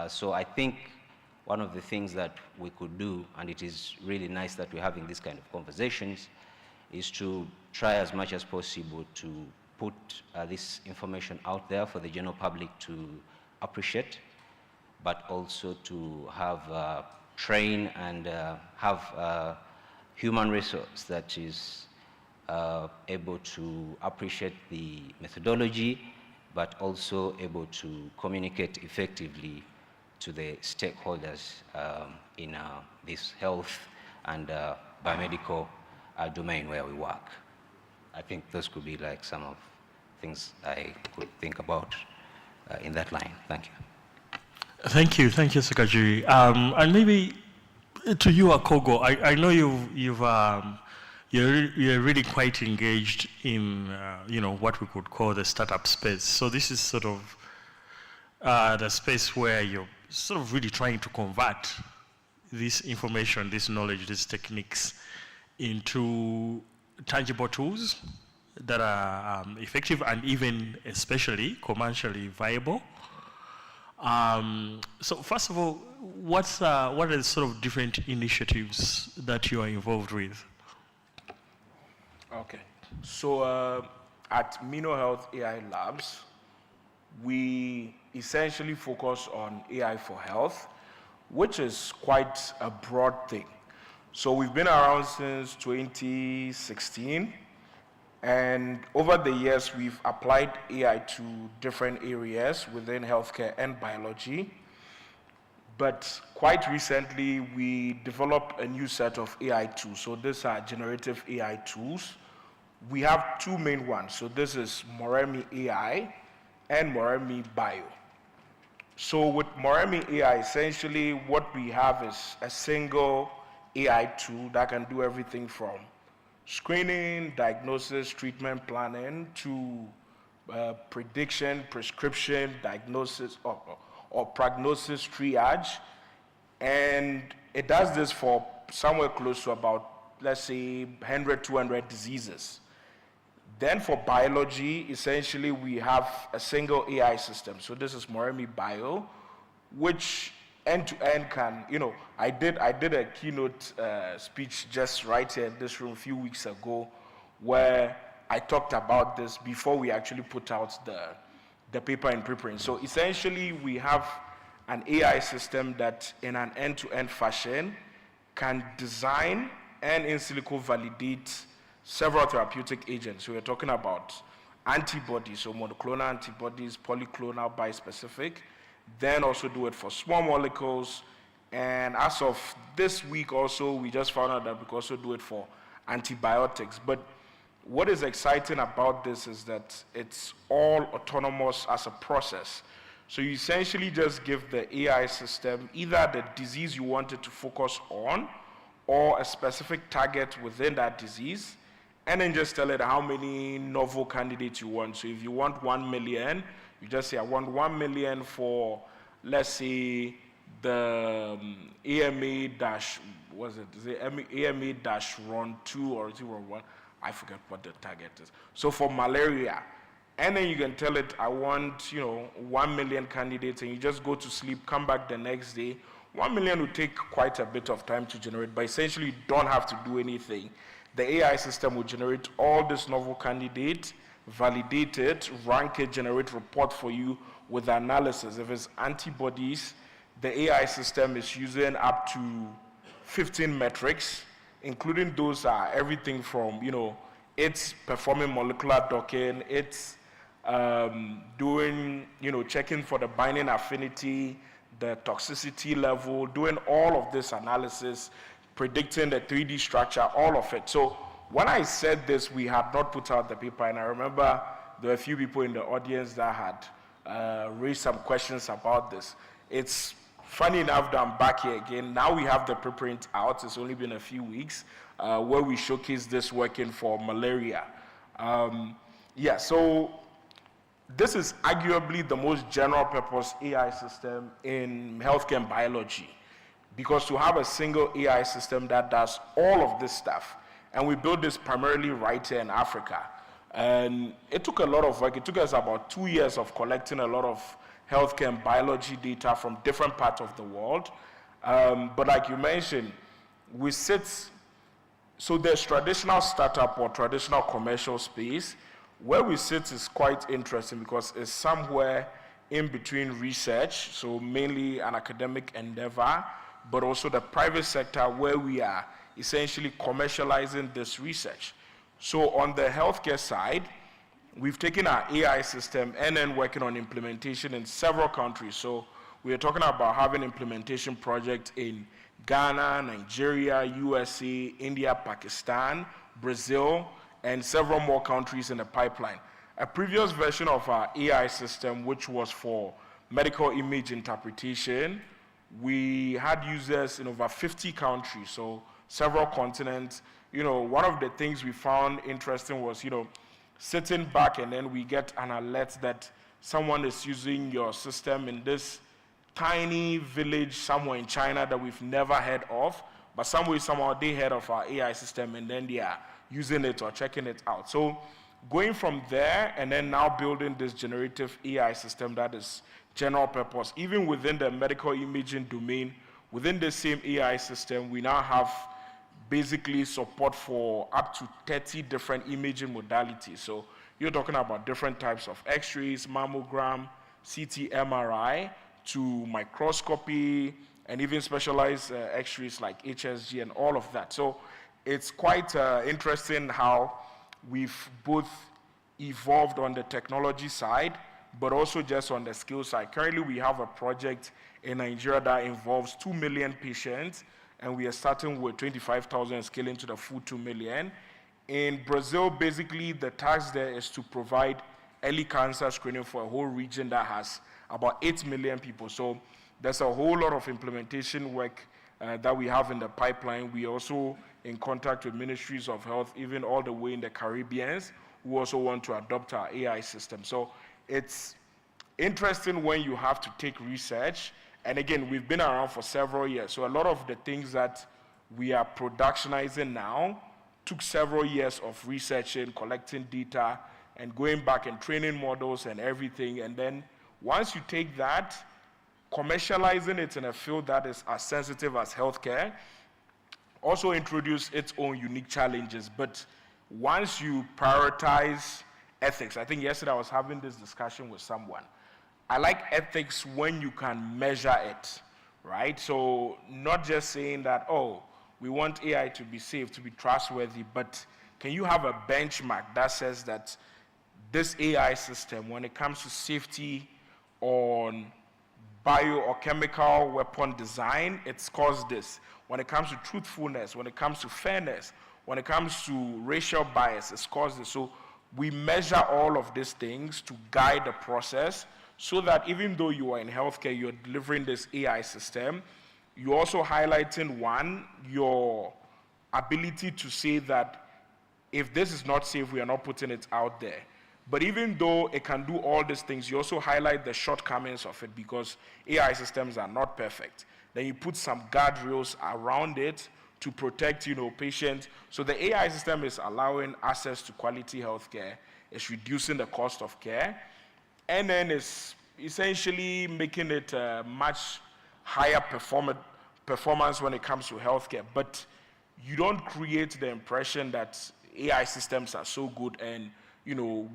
So I think one of the things that we could do, and it is really nice that we're having these kind of conversations, is to try as much as possible to put this information out there for the general public to appreciate, but also to have train and have human resource that is able to appreciate the methodology, but also able to communicate effectively to the stakeholders in this health and biomedical domain where we work. I think those could be like some of things I could think about in that line. Thank you. Thank you, Secretary. And maybe to you, Akogo, I know you're really quite engaged in what we could call the startup space. So this is sort of the space where you're sort of really trying to convert this information, this knowledge, these techniques into tangible tools that are effective and even especially commercially viable. So first of all, what are the sort of different initiatives that you are involved with? Okay, so at Mino Health AI Labs, we essentially focus on AI for health, which is quite a broad thing. So we've been around since 2016, and over the years we've applied AI to different areas within healthcare and biology. But quite recently we developed a new set of AI tools. So these are generative AI tools. We have two main ones. So this is Moremi AI and Moremi Bio. So with Moremi AI, essentially what we have is a single AI tool that can do everything from screening, diagnosis, treatment planning, to prediction, prescription, diagnosis, or prognosis triage. And it does this for somewhere close to about, let's say, 100, 200 diseases. Then for biology, essentially we have a single AI system. So this is Moremi Bio, which end-to-end can, I did a keynote speech just right here in this room a few weeks ago where I talked about this before we actually put out the paper in preprint. So essentially we have an AI system that in an end-to-end fashion can design and in silico validate several therapeutic agents. So we're talking about antibodies, so monoclonal antibodies, polyclonal, bispecific, then also do it for small molecules. And as of this week also, we just found out that we can also do it for antibiotics. But what is exciting about this is that it's all autonomous as a process. So you essentially just give the AI system either the disease you wanted to focus on or a specific target within that disease, and then just tell it how many novel candidates you want. So if you want 1 million, you just say, I want 1 million for, let's say, the AMA-RON2 or 01, I forget what the target is. So for malaria, and then you can tell it, I want, 1 million candidates, and you just go to sleep, come back the next day. 1 million will take quite a bit of time to generate, but essentially you don't have to do anything. The AI system will generate all this novel candidate, validate it, rank it, generate report for you with analysis. If it's antibodies, the AI system is using up to 15 metrics, including those are everything from, it's performing molecular docking, it's doing, checking for the binding affinity, the toxicity level, doing all of this analysis, predicting the 3D structure, all of it. So when I said this, we had not put out the paper, and I remember there were a few people in the audience that had raised some questions about this. It's funny enough that I'm back here again. Now we have the preprint out. It's only been a few weeks where we showcase this working for malaria. So this is arguably the most general purpose AI system in healthcare and biology, because to have a single AI system that does all of this stuff, and we built this primarily right here in Africa. And it took a lot of work. It took us about 2 years of collecting a lot of healthcare and biology data from different parts of the world. But like you mentioned, we sit, so there's traditional startup or traditional commercial space. Where we sit is quite interesting because it's somewhere in between research, so mainly an academic endeavor, but also the private sector where we are essentially commercializing this research. So on the healthcare side, we've taken our AI system and then working on implementation in several countries. So we are talking about having implementation projects in Ghana, Nigeria, USA, India, Pakistan, Brazil, and several more countries in the pipeline. A previous version of our AI system, which was for medical image interpretation, we had users in over 50 countries, so several continents. One of the things we found interesting was, sitting back and then we get an alert that someone is using your system in this tiny village somewhere in China that we've never heard of, but somehow they heard of our AI system and then they are using it or checking it out. So going from there and then now building this generative AI system that is general purpose, even within the medical imaging domain, within the same AI system, we now have basically support for up to 30 different imaging modalities. So you're talking about different types of x-rays, mammogram, CT, MRI, to microscopy, and even specialized x-rays like HSG and all of that. So it's quite interesting how we've both evolved on the technology side, but also just on the skill side. Currently, we have a project in Nigeria that involves 2 million patients, and we are starting with 25,000 scaling to the full 2 million. In Brazil, basically, the task there is to provide early cancer screening for a whole region that has about 8 million people. So there's a whole lot of implementation work that we have in the pipeline. We are also in contact with ministries of health, even all the way in the Caribbean, who also want to adopt our AI system. So it's interesting when you have to take research. And again, we've been around for several years. So a lot of the things that we are productionizing now took several years of researching, collecting data, and going back and training models and everything. And then once you take that, commercializing it in a field that is as sensitive as healthcare also introduce its own unique challenges. But once you prioritize ethics, I think yesterday I was having this discussion with someone. I like ethics when you can measure it, right? So not just saying that, oh, we want AI to be safe, to be trustworthy, but can you have a benchmark that says that this AI system, when it comes to safety on bio or chemical weapon design, it scores this. When it comes to truthfulness, when it comes to fairness, when it comes to racial bias, it scores this. So we measure all of these things to guide the process so that even though you are in healthcare, you're delivering this AI system, you're also highlighting, one, your ability to say that if this is not safe, we are not putting it out there. But even though it can do all these things, you also highlight the shortcomings of it because AI systems are not perfect. Then you put some guardrails around it to protect, patients. So the AI system is allowing access to quality healthcare. It's reducing the cost of care. And then it's essentially making it a much higher performance when it comes to healthcare. But you don't create the impression that AI systems are so good and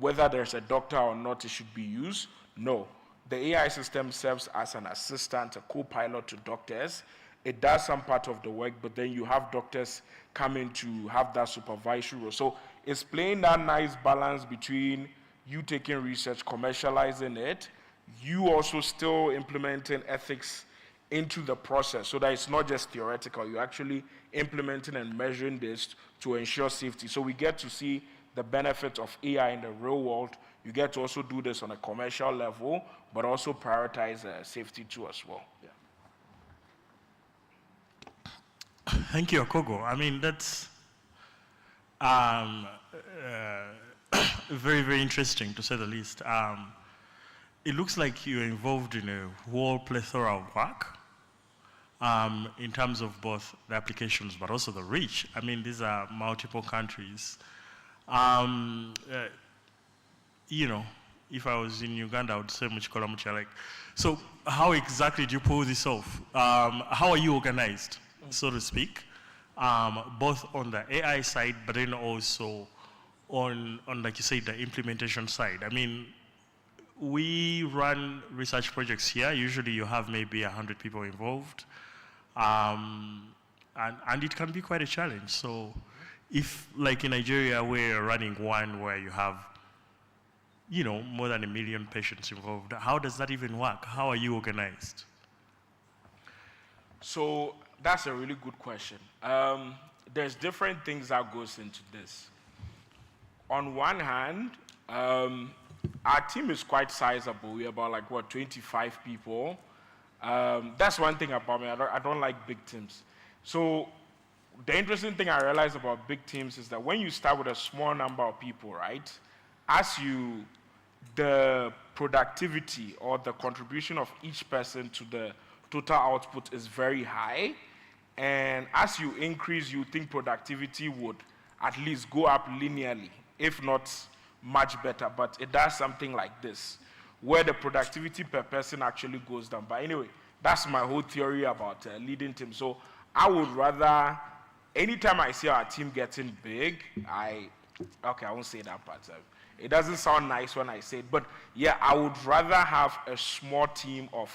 whether there's a doctor or not, it should be used. No. The AI system serves as an assistant, a co-pilot to doctors. It does some part of the work, but then you have doctors coming to have that supervisory role. So it's playing that nice balance between you taking research, commercializing it, you also still implementing ethics into the process so that it's not just theoretical. You're actually implementing and measuring this to ensure safety. So we get to see the benefits of AI in the real world. You get to also do this on a commercial level, but also prioritize safety too as well. Yeah. Thank you, Okogo. I mean, that's very, very interesting, to say the least. It looks like you're involved in a whole plethora of work in terms of both the applications, but also the reach. I mean, these are multiple countries. If I was in Uganda, I would say Muchikola Muchalek. So how exactly do you pull this off? How are you organized, so to speak, both on the AI side, but then also on, like you said, the implementation side? I mean, we run research projects here. Usually you have maybe 100 people involved. And it can be quite a challenge. So if, like in Nigeria, we're running one where you have, more than 1 million patients involved, how does that even work? How are you organized? So that's a really good question. There's different things that goes into this. On one hand, our team is quite sizable. We're about 25 people. That's one thing about me. I don't like big teams. So the interesting thing I realized about big teams is that when you start with a small number of people, right, the productivity or the contribution of each person to the total output is very high. And as you increase, you think productivity would at least go up linearly, if not much better. But it does something like this, where the productivity per person actually goes down. But anyway, that's my whole theory about leading teams. So I would rather, anytime I see our team getting big, I won't say that part. It doesn't sound nice when I say it, but yeah, I would rather have a small team of,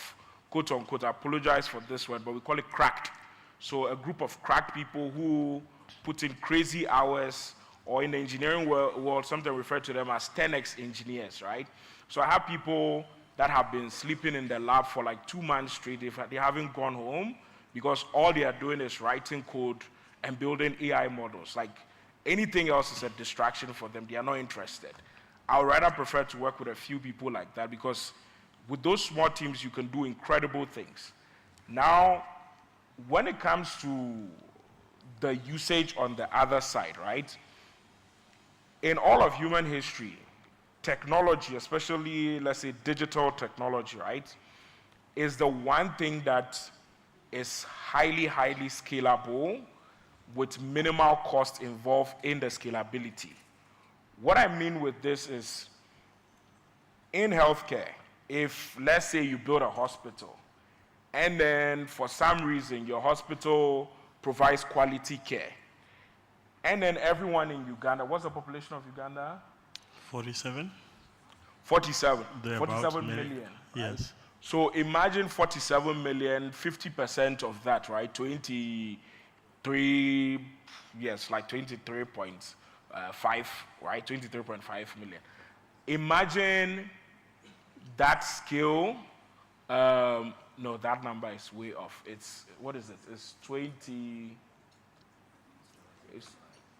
quote unquote, I apologize for this word, but we call it cracked. So a group of cracked people who put in crazy hours, or in the engineering world, sometimes refer to them as 10x engineers, right? So I have people that have been sleeping in the lab for 2 months straight. They haven't gone home because all they are doing is writing code and building AI models. Anything else is a distraction for them. They are not interested. I would rather prefer to work with a few people like that because with those small teams, you can do incredible things. Now, when it comes to the usage on the other side, right? In all of human history, technology, especially, let's say, digital technology, right, is the one thing that is highly, highly scalable with minimal cost involved in the scalability. What I mean with this is, in healthcare, if let's say you build a hospital, and then for some reason your hospital provides quality care, and then everyone in Uganda, what's the population of Uganda? 47? 47. Thereabouts, 47 maybe. million. Yes. Right? So imagine 47 million, 50% of that, right? 23, yes, like 23.5, right? 23.5 million. Imagine that scale. No, that number is way off. It's, what is it? It's 20, it's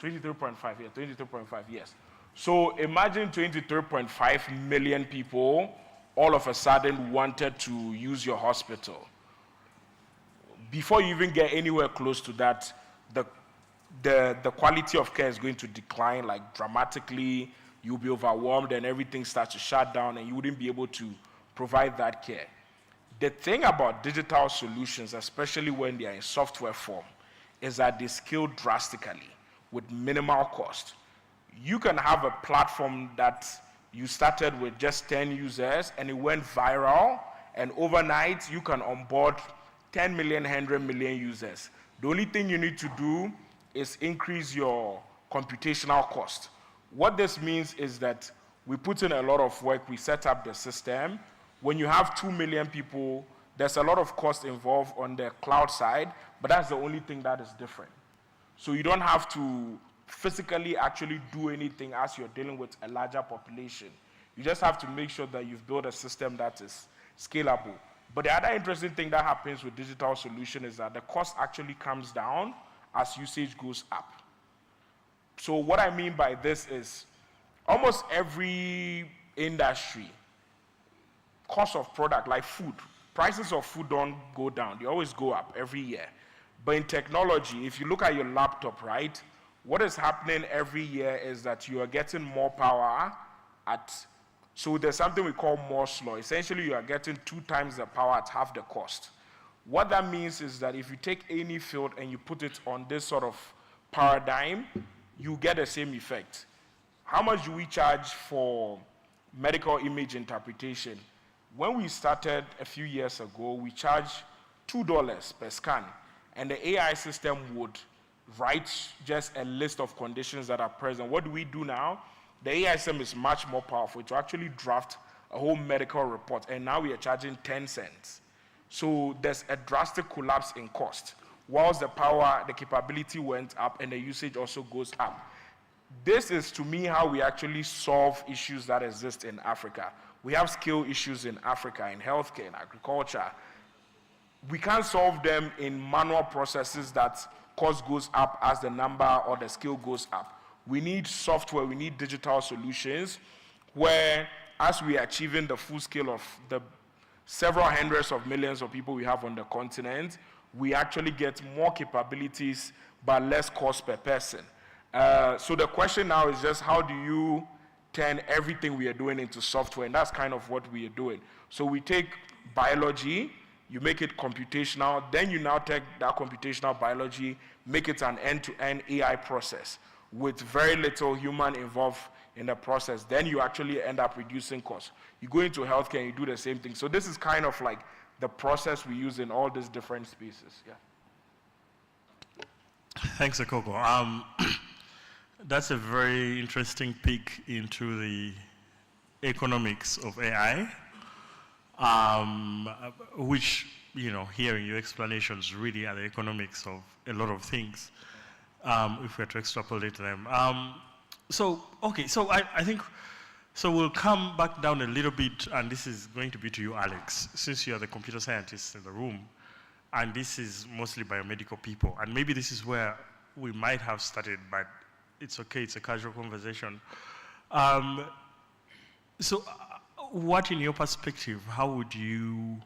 23.5, yeah, 23.5, yes. So imagine 23.5 million people all of a sudden wanted to use your hospital. Before you even get anywhere close to that, the quality of care is going to decline like dramatically. You'll be overwhelmed and everything starts to shut down and you wouldn't be able to provide that care. The thing about digital solutions, especially when they are in software form, is that they scale drastically with minimal cost. You can have a platform that you started with just 10 users and it went viral, and overnight you can onboard 10 million, 100 million users. The only thing you need to do is increase your computational cost. What this means is that we put in a lot of work, we set up the system. When you have 2 million people, there's a lot of cost involved on the cloud side, but that's the only thing that is different. So you don't have to physically actually do anything as you're dealing with a larger population. You just have to make sure that you've built a system that is scalable. But the other interesting thing that happens with digital solution is that the cost actually comes down as usage goes up. So what I mean by this is almost every industry, cost of product like food, prices of food don't go down, they always go up every year. But in technology, if you look at your laptop, right, what is happening every year is that you are getting more power so there's something we call Moore's law. Essentially, you are getting 2 times the power at half the cost. What that means is that if you take any field and you put it on this sort of paradigm, you get the same effect. How much do we charge for medical image interpretation? When we started a few years ago, we charged $2 per scan, and the AI system would write just a list of conditions that are present. What do we do now? The AI system is much more powerful to actually draft a whole medical report, and now we are charging 10 cents. So there's a drastic collapse in cost. Whilst the power, the capability went up and the usage also goes up. This is, to me, how we actually solve issues that exist in Africa. We have skill issues in Africa, in healthcare, in agriculture. We can't solve them in manual processes that cost goes up as the number or the skill goes up. We need software, we need digital solutions where, as we are achieving the full scale of the several hundreds of millions of people we have on the continent, we actually get more capabilities but less cost per person. So the question now is just how do you turn everything we are doing into software, and that's kind of what we are doing. So we take biology, you make it computational, then you now take that computational biology, make it an end-to-end AI process with very little human involved in the process. Then you actually end up reducing costs. You go into healthcare and you do the same thing. So this is kind of like the process we use in all these different spaces. Yeah. Thanks, Akoko. That's a very interesting peek into the economics of AI, which, you know, hearing your explanations really are the economics of a lot of things, if we are to extrapolate them. Okay, so I think, so we'll come back down a little bit, and this is going to be to you, Alex, since you are the computer scientist in the room, and this is mostly biomedical people, and maybe this is where we might have started, but it's okay, it's a casual conversation. What, in your perspective, how would you,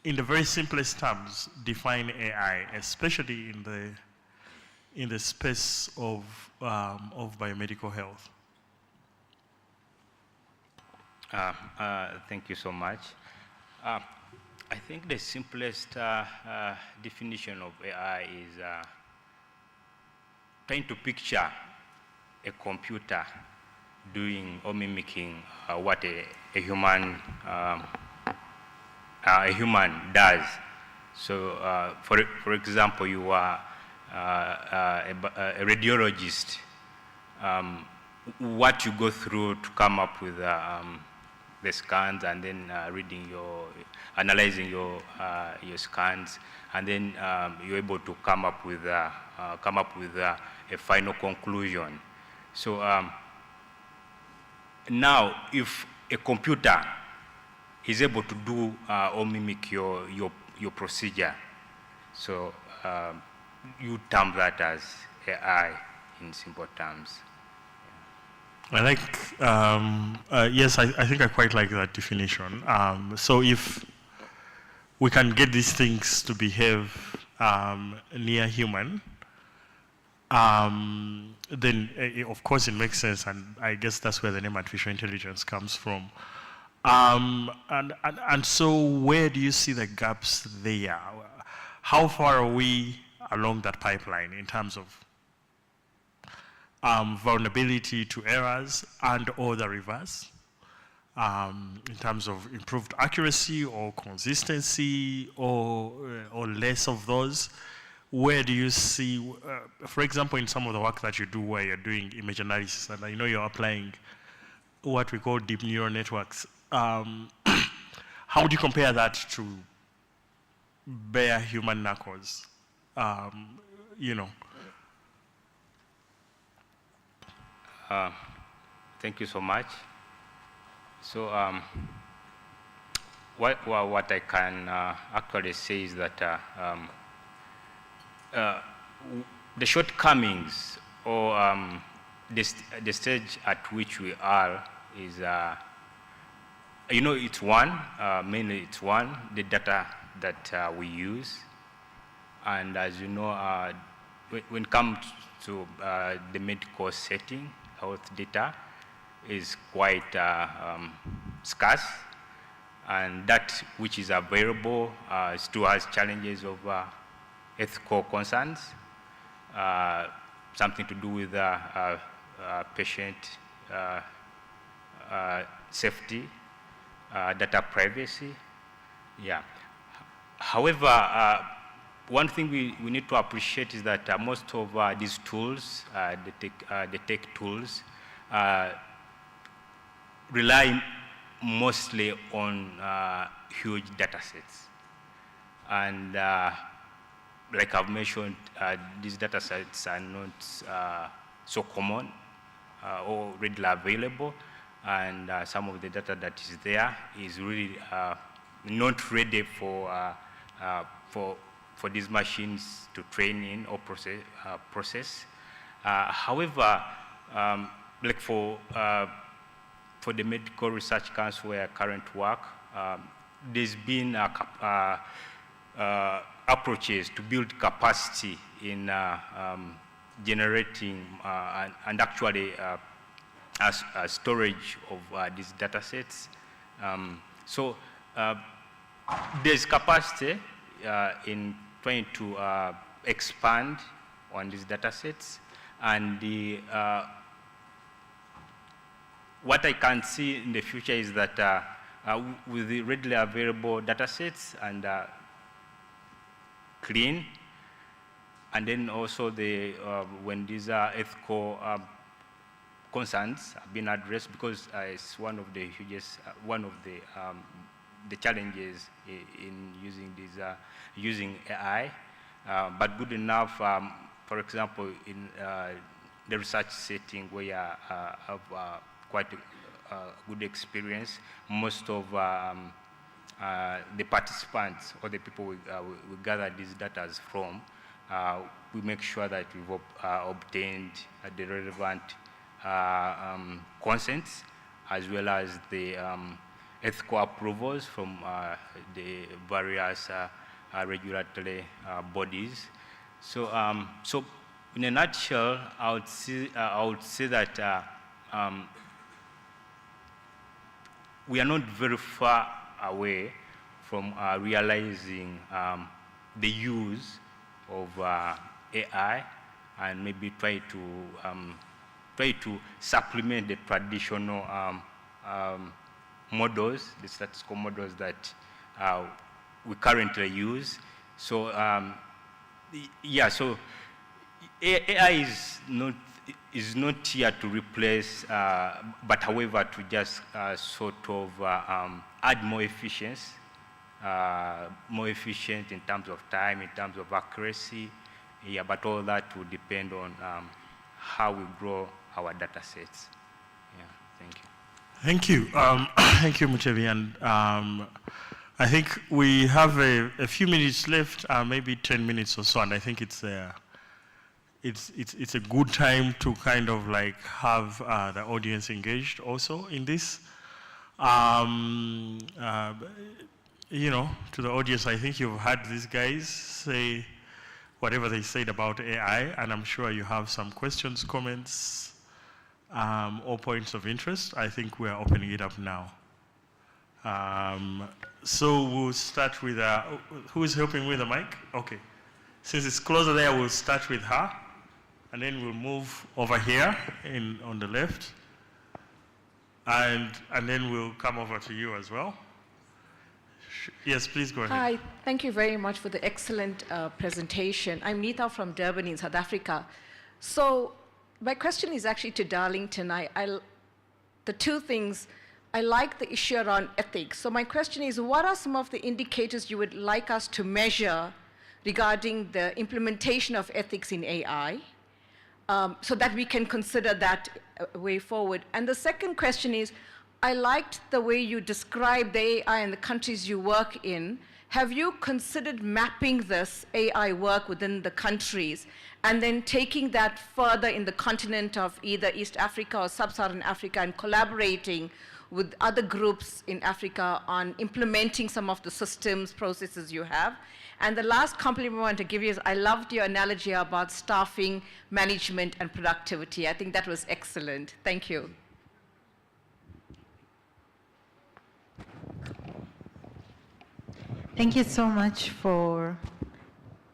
in the very simplest terms, define AI, especially in the space of biomedical health? Thank you so much. I think the simplest definition of AI is trying to picture a computer doing or mimicking what a human does. So, for example, you are a radiologist. What you go through to come up with the scans, and then analyzing your scans, and then you're able to come up with a final conclusion. So now, if a computer is able to do or mimic your procedure, so you term that as AI in simple terms. I like, yes, I think I quite like that definition. So if we can get these things to behave near human, then of course it makes sense, and I guess that's where the name artificial intelligence comes from. And so where do you see the gaps there? How far are we along that pipeline in terms of vulnerability to errors and or the reverse, in terms of improved accuracy or consistency or less of those? Where do you see, for example, in some of the work that you do where you're doing image analysis, and I know you're applying what we call deep neural networks, how would you compare that to bare human knuckles? You know. Thank you so much. So what I can actually say is that the shortcomings or the stage at which we are is, it's one, mainly it's one, the data that we use. And as you know, when it comes to the medical setting, health data is quite scarce, and that which is available still has challenges of ethical concerns, something to do with patient safety, data privacy. Yeah. However, one thing we need to appreciate is that most of these tools, the tech tools, rely mostly on huge data sets. And like I've mentioned, these data sets are not so common or readily available. And some of the data that is there is really not ready for these machines to train in or process. However, like for the Medical Research Council where I currently work, there's been approaches to build capacity in generating and actually storage of these data sets. So there's capacity in trying to expand on these data sets, and what I can see in the future is that with the readily available data sets and clean, and then also when these ethical concerns have been addressed, because it's one of the hugest, the challenges in using these using AI, but good enough. For example, in the research setting where I have quite a good experience, most of the participants or the people we gather these data from, we make sure that we've obtained the relevant consents as well as the ethical approvals from the various regulatory bodies. So, so in a nutshell, I would say that we are not very far away from realizing the use of AI and maybe try to supplement the traditional models, the statistical models that we currently use. So yeah, so AI is not here to replace, but however to just sort of add more efficiency, more efficient in terms of time, in terms of accuracy. Yeah, but all that will depend on how we grow our data sets. Yeah, thank you. Thank you. Thank you, Muchevi. And I think we have a few minutes left, maybe 10 minutes or so, and I think it's a good time to kind of like have the audience engaged also in this. You know, to the audience, I think you've heard these guys say whatever they said about AI, and I'm sure you have some questions, comments, or points of interest. I think we're opening it up now. So we'll start with, who is helping with the mic? Okay. Since it's closer there, we'll start with her, and then we'll move over here on the left, and then we'll come over to you as well. Yes, please go ahead. Hi, thank you very much for the excellent presentation. I'm Nita from Durban in South Africa. So my question is actually to Darlington. The two things, I like the issue around ethics. So my question is, what are some of the indicators you would like us to measure regarding the implementation of ethics in AI, so that we can consider that way forward? And the second question is, I liked the way you described the AI in the countries you work in. Have you considered mapping this AI work within the countries and then taking that further in the continent of either East Africa or Sub-Saharan Africa and collaborating with other groups in Africa on implementing some of the systems, processes you have? And the last compliment I want to give you is I loved your analogy about staffing, management, and productivity. I think that was excellent. Thank you. Thank you so much for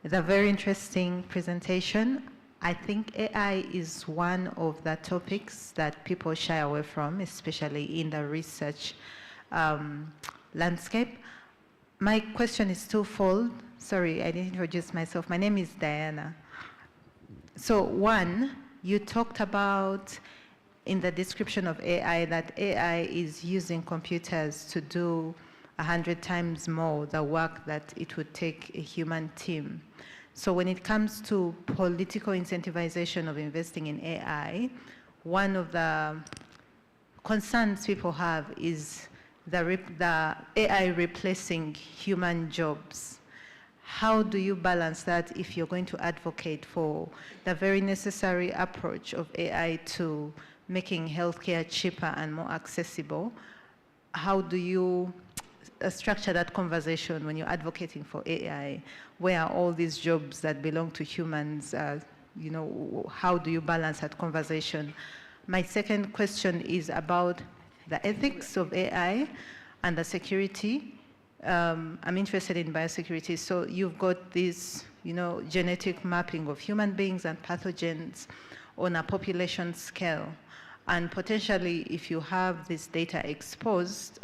the very interesting presentation. I think AI is one of the topics that people shy away from, especially in the research landscape. My question is twofold. Sorry, I didn't introduce myself. My name is Diana. So one, you talked about in the description of AI that AI is using computers to do 100 times more the work that it would take a human team. So when it comes to political incentivization of investing in AI, one of the concerns people have is the AI replacing human jobs. How do you balance that if you're going to advocate for the very necessary approach of AI to making healthcare cheaper and more accessible? How do you structure that conversation when you're advocating for AI? Where are all these jobs that belong to humans? You know, how do you balance that conversation? My second question is about the ethics of AI and the security. I'm interested in biosecurity. So you've got this, you know, genetic mapping of human beings and pathogens on a population scale. And potentially, if you have this data exposed,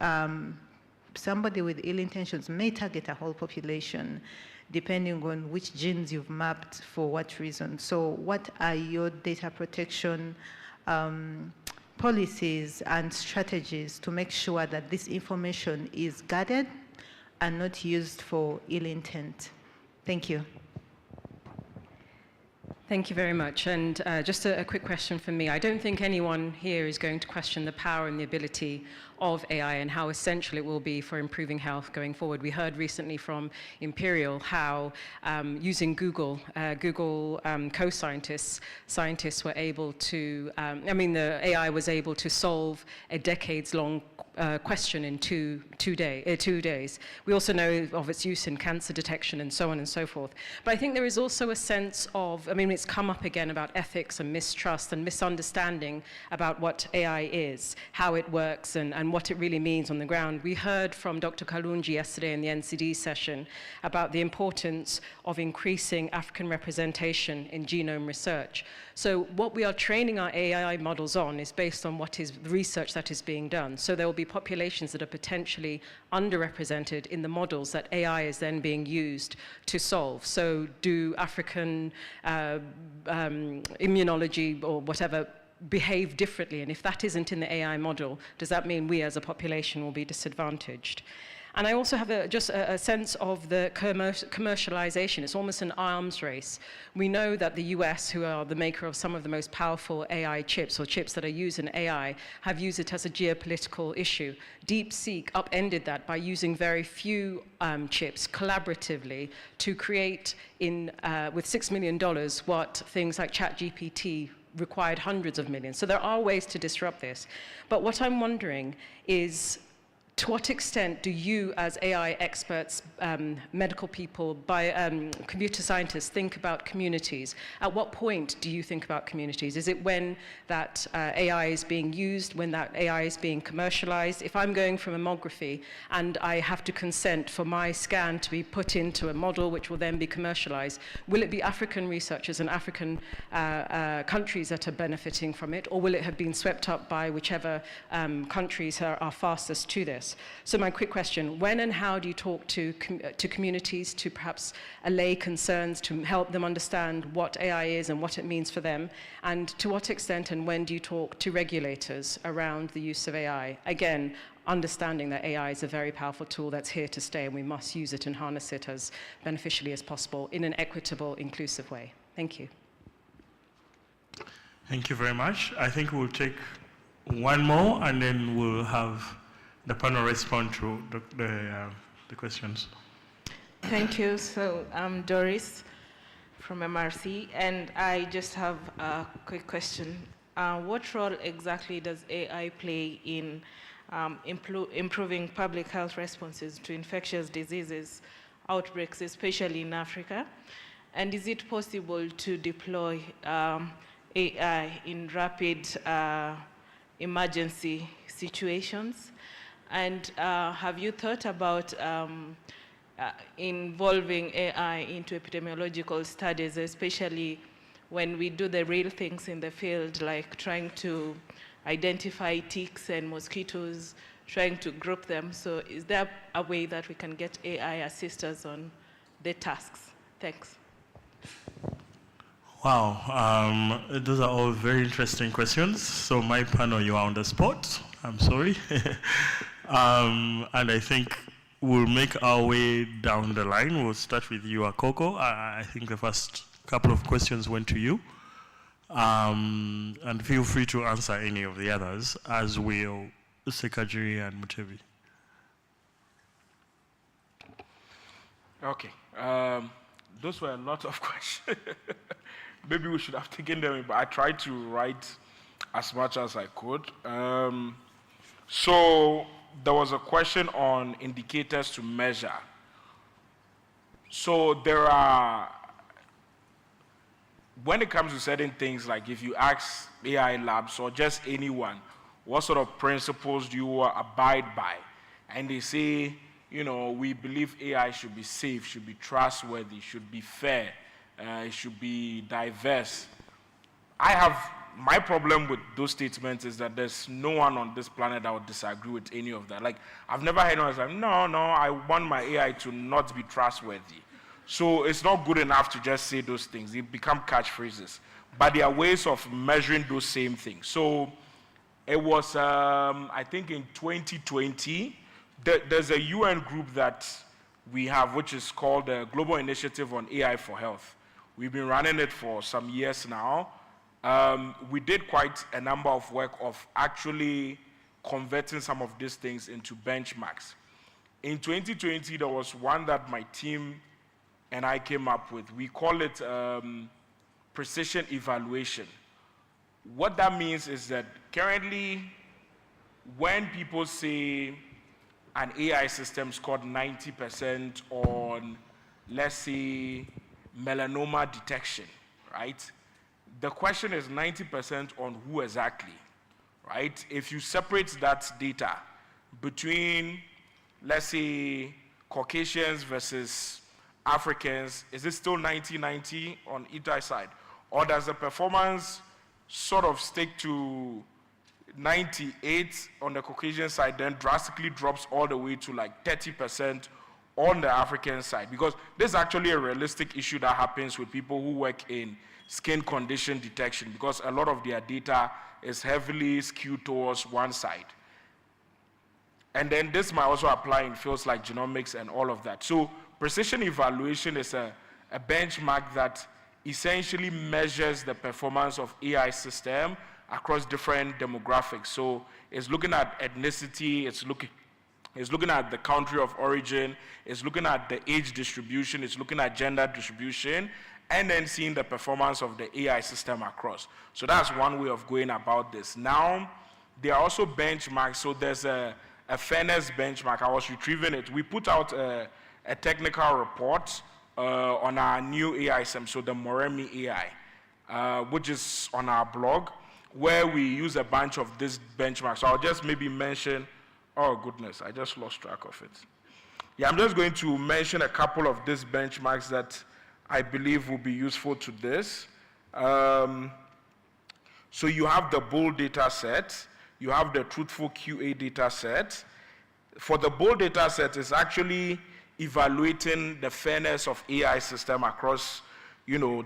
somebody with ill intentions may target a whole population, depending on which genes you've mapped for what reason. So what are your data protection policies and strategies to make sure that this information is guarded and not used for ill intent? Thank you. Thank you very much. And just a quick question from me. I don't think anyone here is going to question the power and the ability of AI and how essential it will be for improving health going forward. We heard recently from Imperial how using Google co-scientists, scientists were able to, the AI was able to solve a decades-long question in two days. We also know of its use in cancer detection and so on and so forth. But I think there is also a sense of, I mean, it's come up again about ethics and mistrust and misunderstanding about what AI is, how it works, and what it really means on the ground. We heard from Dr. Kalunji yesterday in the NCD session about the importance of increasing African representation in genome research. So what we are training our AI models on is based on what is the research that is being done. So there will be populations that are potentially underrepresented in the models that AI is then being used to solve. So do African immunology or whatever behave differently? And if that isn't in the AI model, does that mean we as a population will be disadvantaged? And I also have just a sense of the commercialization. It's almost an arms race. We know that the US, who are the maker of some of the most powerful AI chips, or chips that are used in AI, have used it as a geopolitical issue. DeepSeek upended that by using very few chips collaboratively to create, with $6 million, what things like ChatGPT required hundreds of millions. So there are ways to disrupt this. But what I'm wondering is, to what extent do you, as AI experts, medical people, computer scientists, think about communities? At what point do you think about communities? Is it when that AI is being used, when that AI is being commercialized? If I'm going for mammography and I have to consent for my scan to be put into a model which will then be commercialized, will it be African researchers and African countries that are benefiting from it, or will it have been swept up by whichever countries are fastest to this? So my quick question, when and how do you talk to communities to perhaps allay concerns, to help them understand what AI is and what it means for them? And to what extent and when do you talk to regulators around the use of AI? Again, understanding that AI is a very powerful tool that's here to stay, and we must use it and harness it as beneficially as possible in an equitable, inclusive way. Thank you. Thank you very much. I think we'll take one more, and then we'll have the panel respond to the questions. Thank you. So I'm Doris from MRC, and I just have a quick question. What role exactly does AI play in improving public health responses to infectious diseases outbreaks, especially in Africa? And is it possible to deploy AI in rapid emergency situations? And have you thought about involving AI into epidemiological studies, especially when we do the real things in the field, like trying to identify ticks and mosquitoes, trying to group them? So is there a way that we can get AI assist us on the tasks? Thanks. Wow, those are all very interesting questions. So my panel, you are on the spot. I'm sorry. And I think we'll make our way down the line. We'll start with you, Akoko. I think the first couple of questions went to you. And feel free to answer any of the others, as will Sekajiri and Mutebi. Okay. Those were a lot of questions. Maybe we should have taken them, but I tried to write as much as I could. So there was a question on indicators to measure. So there are, when it comes to certain things, like if you ask AI labs or just anyone, what sort of principles do you abide by? And they say, you know, we believe AI should be safe, should be trustworthy, should be fair, it should be diverse. My problem with those statements is that there's no one on this planet that would disagree with any of that. Like, I've never heard anyone say, no, I want my AI to not be trustworthy. So it's not good enough to just say those things. They become catchphrases. But there are ways of measuring those same things. So it was, I think in 2020, there's a UN group that we have, which is called the Global Initiative on AI for Health. We've been running it for some years now. We did quite a number of work of actually converting some of these things into benchmarks. In 2020, there was one that my team and I came up with. We call it precision evaluation. What that means is that currently when people say an AI system scored 90% on, let's say, melanoma detection, right? The question is 90% on who exactly, right? If you separate that data between, let's say, Caucasians versus Africans, is it still 90-90 on either side? Or does the performance sort of stick to 98 on the Caucasian side, then drastically drops all the way to like 30% on the African side? Because this is actually a realistic issue that happens with people who work in skin condition detection, because a lot of their data is heavily skewed towards one side. And then this might also apply in fields like genomics and all of that. So precision evaluation is a benchmark that essentially measures the performance of AI system across different demographics. So it's looking at ethnicity, it's looking at the country of origin, it's looking at the age distribution, it's looking at gender distribution, and then seeing the performance of the AI system across. So that's one way of going about this. Now, there are also benchmarks. So there's a fairness benchmark. I was retrieving it. We put out a technical report on our new AI system, so the Moremi AI, which is on our blog, where we use a bunch of these benchmarks. So I'll just maybe mention, oh goodness, I just lost track of it. Yeah, I'm just going to mention a couple of these benchmarks that I believe will be useful to this. So you have the bull data set, you have the truthful QA data set. For the bull data set, it's actually evaluating the fairness of AI system across,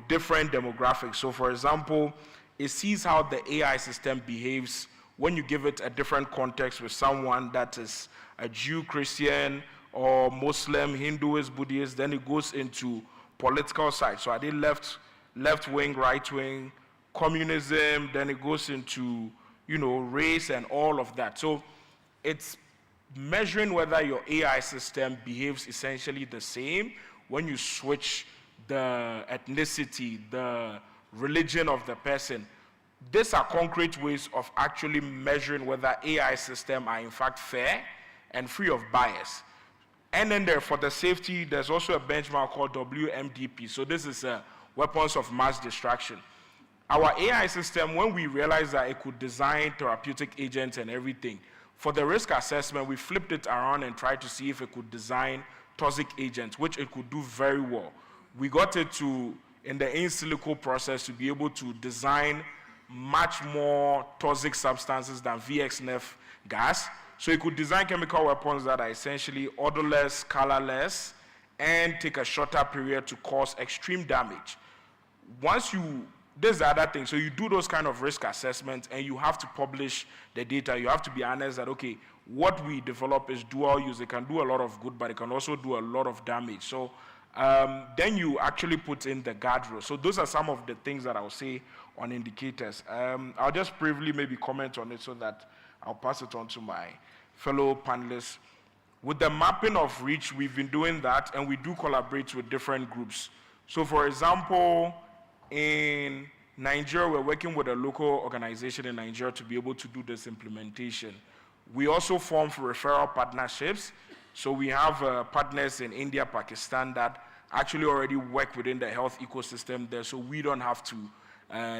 different demographics. So for example, it sees how the AI system behaves when you give it a different context with someone that is a Jew, Christian, or Muslim, Hinduist, Buddhist. Then it goes into political side. So are they left wing, right wing, communism? Then it goes into, race and all of that. So it's measuring whether your AI system behaves essentially the same when you switch the ethnicity, the religion of the person. These are concrete ways of actually measuring whether AI systems are in fact fair and free of bias. And then for the safety, there's also a benchmark called WMDP. So this is weapons of mass destruction. Our AI system, when we realized that it could design therapeutic agents and everything, for the risk assessment, we flipped it around and tried to see if it could design toxic agents, which it could do very well. We got it to, in the in silico process, to be able to design much more toxic substances than VXNF gas. So it could design chemical weapons that are essentially odorless, colorless, and take a shorter period to cause extreme damage. There's the other thing. So you do those kind of risk assessments and you have to publish the data. You have to be honest that, okay, what we develop is dual use. It can do a lot of good, but it can also do a lot of damage. So then you actually put in the guardrails. So those are some of the things that I'll say on indicators. I'll just briefly maybe comment on it so that I'll pass it on to my fellow panelists. With the mapping of reach, we've been doing that, and we do collaborate with different groups. So for example, in Nigeria, we're working with a local organization in Nigeria to be able to do this implementation. We also form referral partnerships. So we have partners in India, Pakistan that actually already work within the health ecosystem there, so we don't have to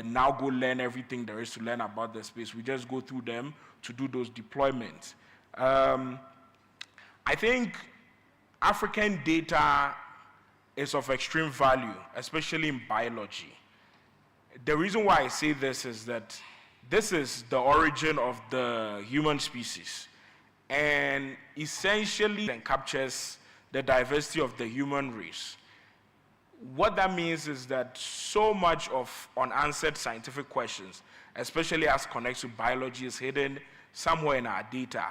now go learn everything there is to learn about the space. We just go through them to do those deployments. I think African data is of extreme value, especially in biology. The reason why I say this is that this is the origin of the human species, and essentially it captures the diversity of the human race. What that means is that so much of unanswered scientific questions, especially as connects to biology, is hidden somewhere in our data.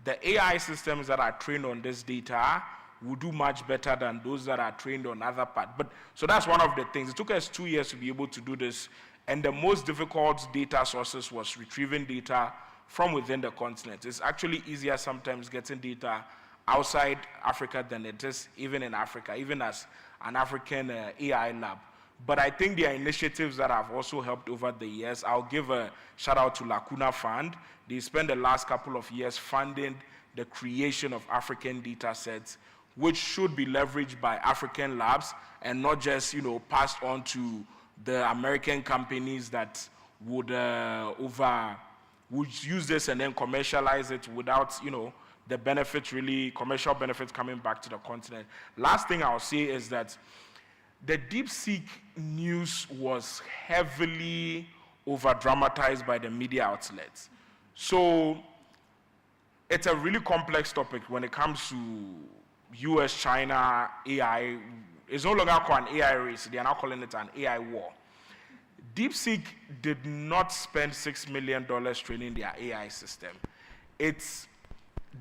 The AI systems that are trained on this data will do much better than those that are trained on other parts. So that's one of the things. It took us 2 years to be able to do this, and the most difficult data sources was retrieving data from within the continent. It's actually easier sometimes getting data outside Africa than it is even in Africa, even as an African AI lab. But I think there are initiatives that have also helped over the years. I'll give a shout out to Lacuna Fund. They spent the last couple of years funding the creation of African data sets, which should be leveraged by African labs and not just, passed on to the American companies that would use this and then commercialize it without, the benefits commercial benefits coming back to the continent. Last thing I'll say is that the DeepSeek news was heavily over-dramatized by the media outlets. So it's a really complex topic when it comes to US-China AI. It's no longer called an AI race, they are now calling it an AI war. DeepSeek did not spend $6 million training their AI system.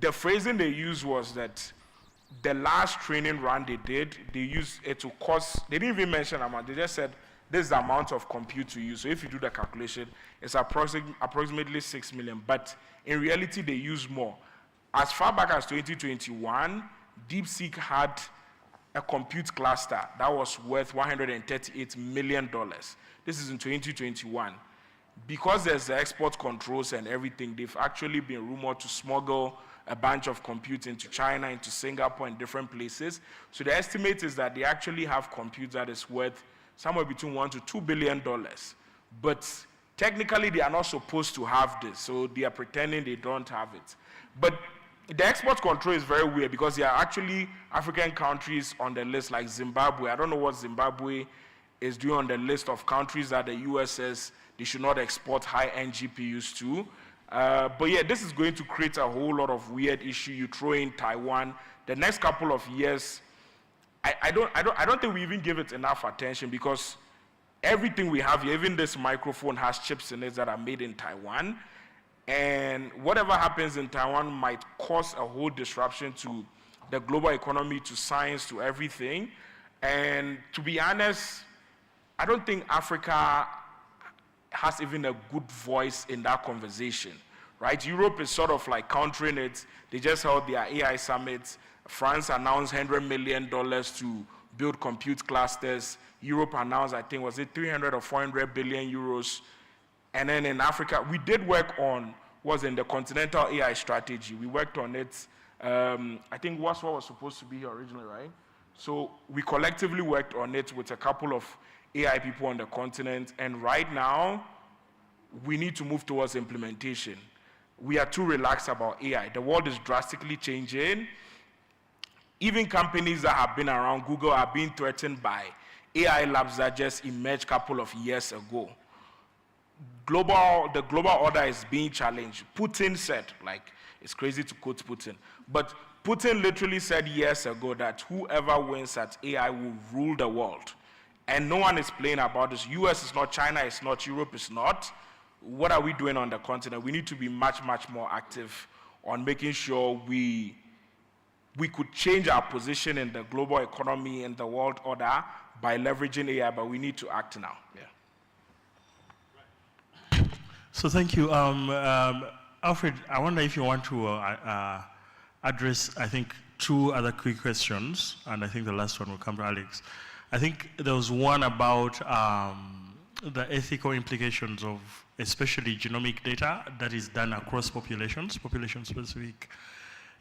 The phrasing they used was that the last training run they did, they used it to cost, they didn't even mention amount, they just said, this is the amount of compute to use. So if you do the calculation, it's approximately 6 million, but in reality, they use more. As far back as 2021, DeepSeek had a compute cluster that was worth $138 million. This is in 2021. Because there's the export controls and everything, they've actually been rumored to smuggle a bunch of compute into China, into Singapore, and different places. So the estimate is that they actually have compute that is worth somewhere between $1 to $2 billion. But technically, they are not supposed to have this, so they are pretending they don't have it. But the export control is very weird because there are actually African countries on the list, like Zimbabwe. I don't know what Zimbabwe is doing on the list of countries that the US says they should not export high-end GPUs to. But yeah, this is going to create a whole lot of weird issue. You throw in Taiwan. The next couple of years, I don't think we even give it enough attention because everything we have here, even this microphone has chips in it that are made in Taiwan. And whatever happens in Taiwan might cause a whole disruption to the global economy, to science, to everything. And to be honest, I don't think Africa has even a good voice in that conversation, right? Europe is sort of like countering it. They just held their AI summit. France announced $100 million to build compute clusters. Europe announced, I think, was it 300 or 400 billion euros? And then in Africa, we did work on, was in the continental AI strategy. We worked on it. I think what was supposed to be here originally, right? So we collectively worked on it with a couple of AI people on the continent. And right now, we need to move towards implementation. We are too relaxed about AI. The world is drastically changing. Even companies that have been around, Google, are being threatened by AI labs that just emerged a couple of years ago. The global order is being challenged. Putin said, it's crazy to quote Putin, but Putin literally said years ago that whoever wins at AI will rule the world. And no one is playing about this. US is not, China is not, Europe is not. What are we doing on the continent? We need to be much, much more active on making sure we could change our position in the global economy and the world order by leveraging AI, but we need to act now. Yeah. So thank you. Alfred, I wonder if you want to address, I think, two other quick questions, and I think the last one will come to Alex. I think there was one about the ethical implications of especially genomic data that is done across populations, population-specific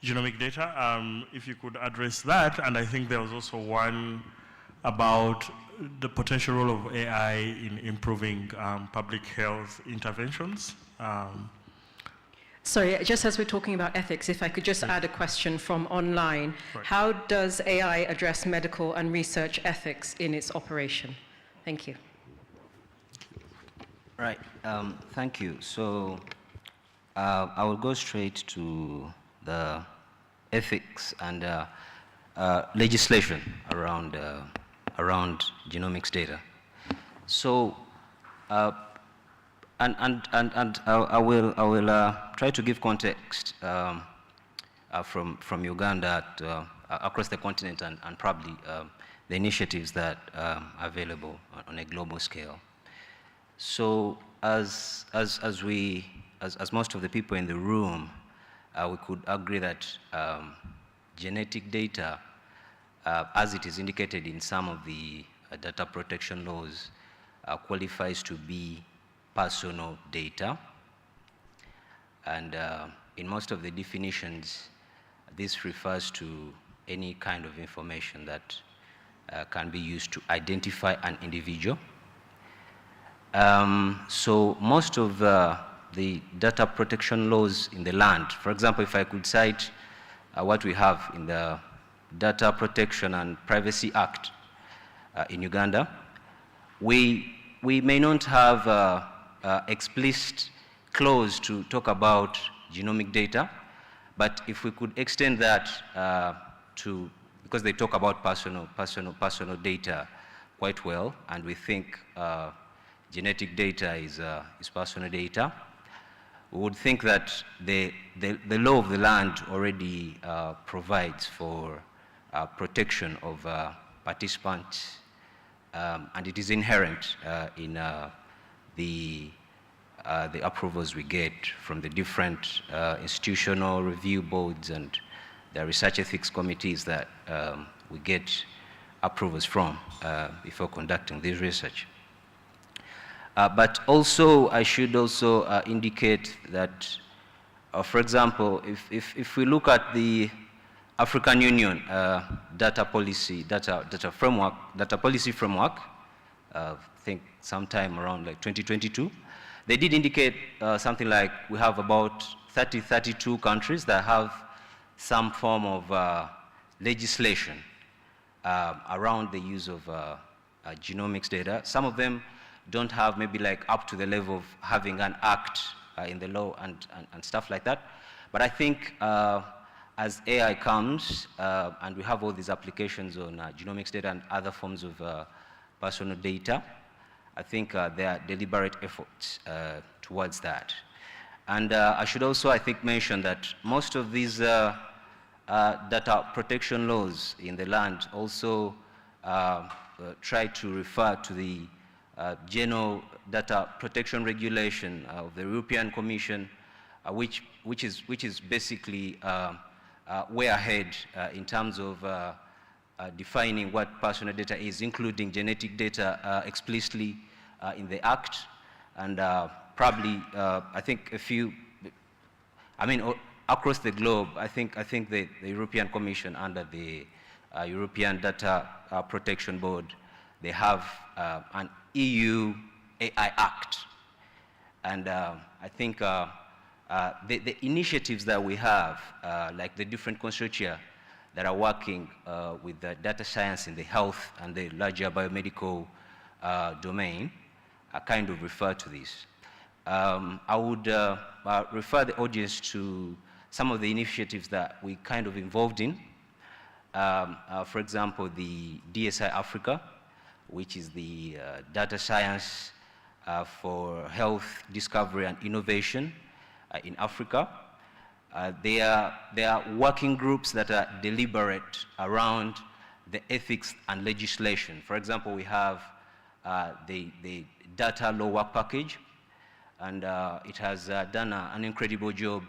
genomic data. If you could address that, and I think there was also one about the potential role of AI in improving public health interventions. Sorry, just as we're talking about ethics, if I could just add a question from online. Right. How does AI address medical and research ethics in its operation? Thank you. Right, thank you. So I will go straight to the ethics and legislation around genomics data. So, I will try to give context from Uganda across the continent and probably the initiatives that are available on a global scale. So, as most of the people in the room, we could agree that genetic data, as it is indicated in some of the data protection laws qualifies to be personal data. And in most of the definitions, this refers to any kind of information that can be used to identify an individual. So most of the data protection laws in the land, for example, if I could cite what we have in the Data Protection and Privacy Act in Uganda, we may not have explicit clause to talk about genomic data, but if we could extend that to, because they talk about personal data quite well, and we think genetic data is personal data, we would think that the law of the land already provides for protection of participants, and it is inherent in the approvals we get from the different institutional review boards and the research ethics committees that we get approvals from before conducting this research. But also, I should also indicate that, for example, if we look at the African Union data policy framework, I think sometime around like 2022, they did indicate something like we have about 32 countries that have some form of legislation around the use of genomics data. Some of them don't have maybe like up to the level of having an act in the law and stuff like that. But I think as AI comes and we have all these applications on genomics data and other forms of personal data, I think there are deliberate efforts towards that. And I should also, I think, mention that most of these data protection laws in the land also try to refer to the General Data Protection Regulation of the European Commission, which is basically way ahead in terms of defining what personal data is, including genetic data explicitly in the Act, and probably I think across the globe, I think the European Commission under the European Data Protection Board, they have an EU AI Act. And I think the initiatives that we have, like the different consortia that are working with the data science in the health and the larger biomedical domain, kind of refer to this. I would refer the audience to some of the initiatives that we kind of involved in. For example, the DSI Africa, which is the data science for health discovery and innovation in Africa. They are working groups that are deliberate around the ethics and legislation. For example, we have the data law work package, and it has done an incredible job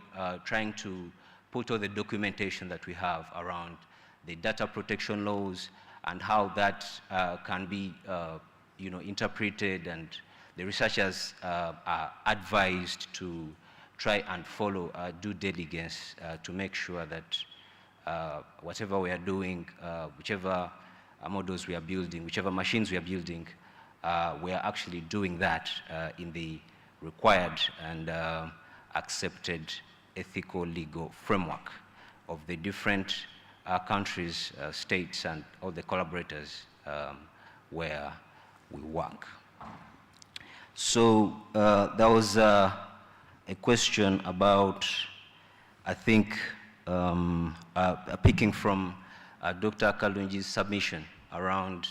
trying to put all the documentation that we have around the data protection laws and how that can be interpreted, and the researchers are advised to try and follow due diligence to make sure that whatever we are doing, whichever models we are building, whichever machines we are building, we are actually doing that in the required and accepted ethical legal framework of the different countries, states, and all the collaborators where we work. So there was a question about, I think, picking from Dr. Kalungi's submission around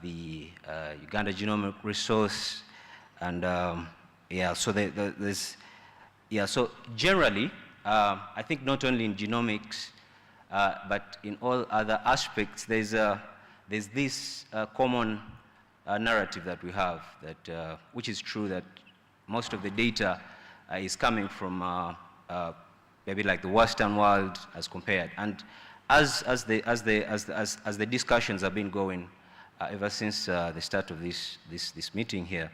the Uganda Genomic Resource, and so generally, I think not only in genomics, but in all other aspects, there's this common narrative that we have, that which is true, that most of the data is coming from maybe like the Western world as compared. And as the discussions have been going, ever since the start of this meeting here.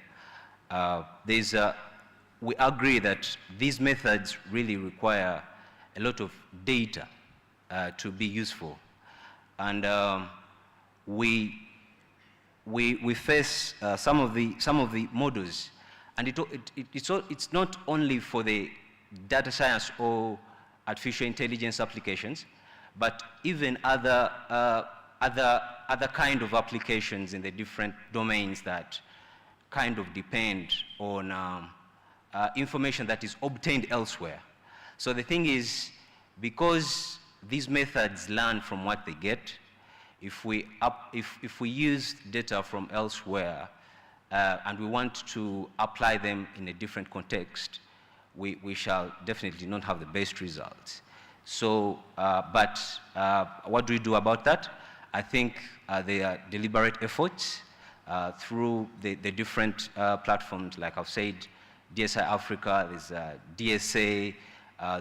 We agree that these methods really require a lot of data to be useful. And we face some of the models, and it's not only for the data science or artificial intelligence applications, but even other kind of applications in the different domains that kind of depend on information that is obtained elsewhere. So the thing is, because these methods learn from what they get, if we use data from elsewhere and we want to apply them in a different context, we shall definitely not have the best results. So, but what do we do about that? I think there are deliberate efforts through the different platforms, like I've said, DSI Africa, there's DSA,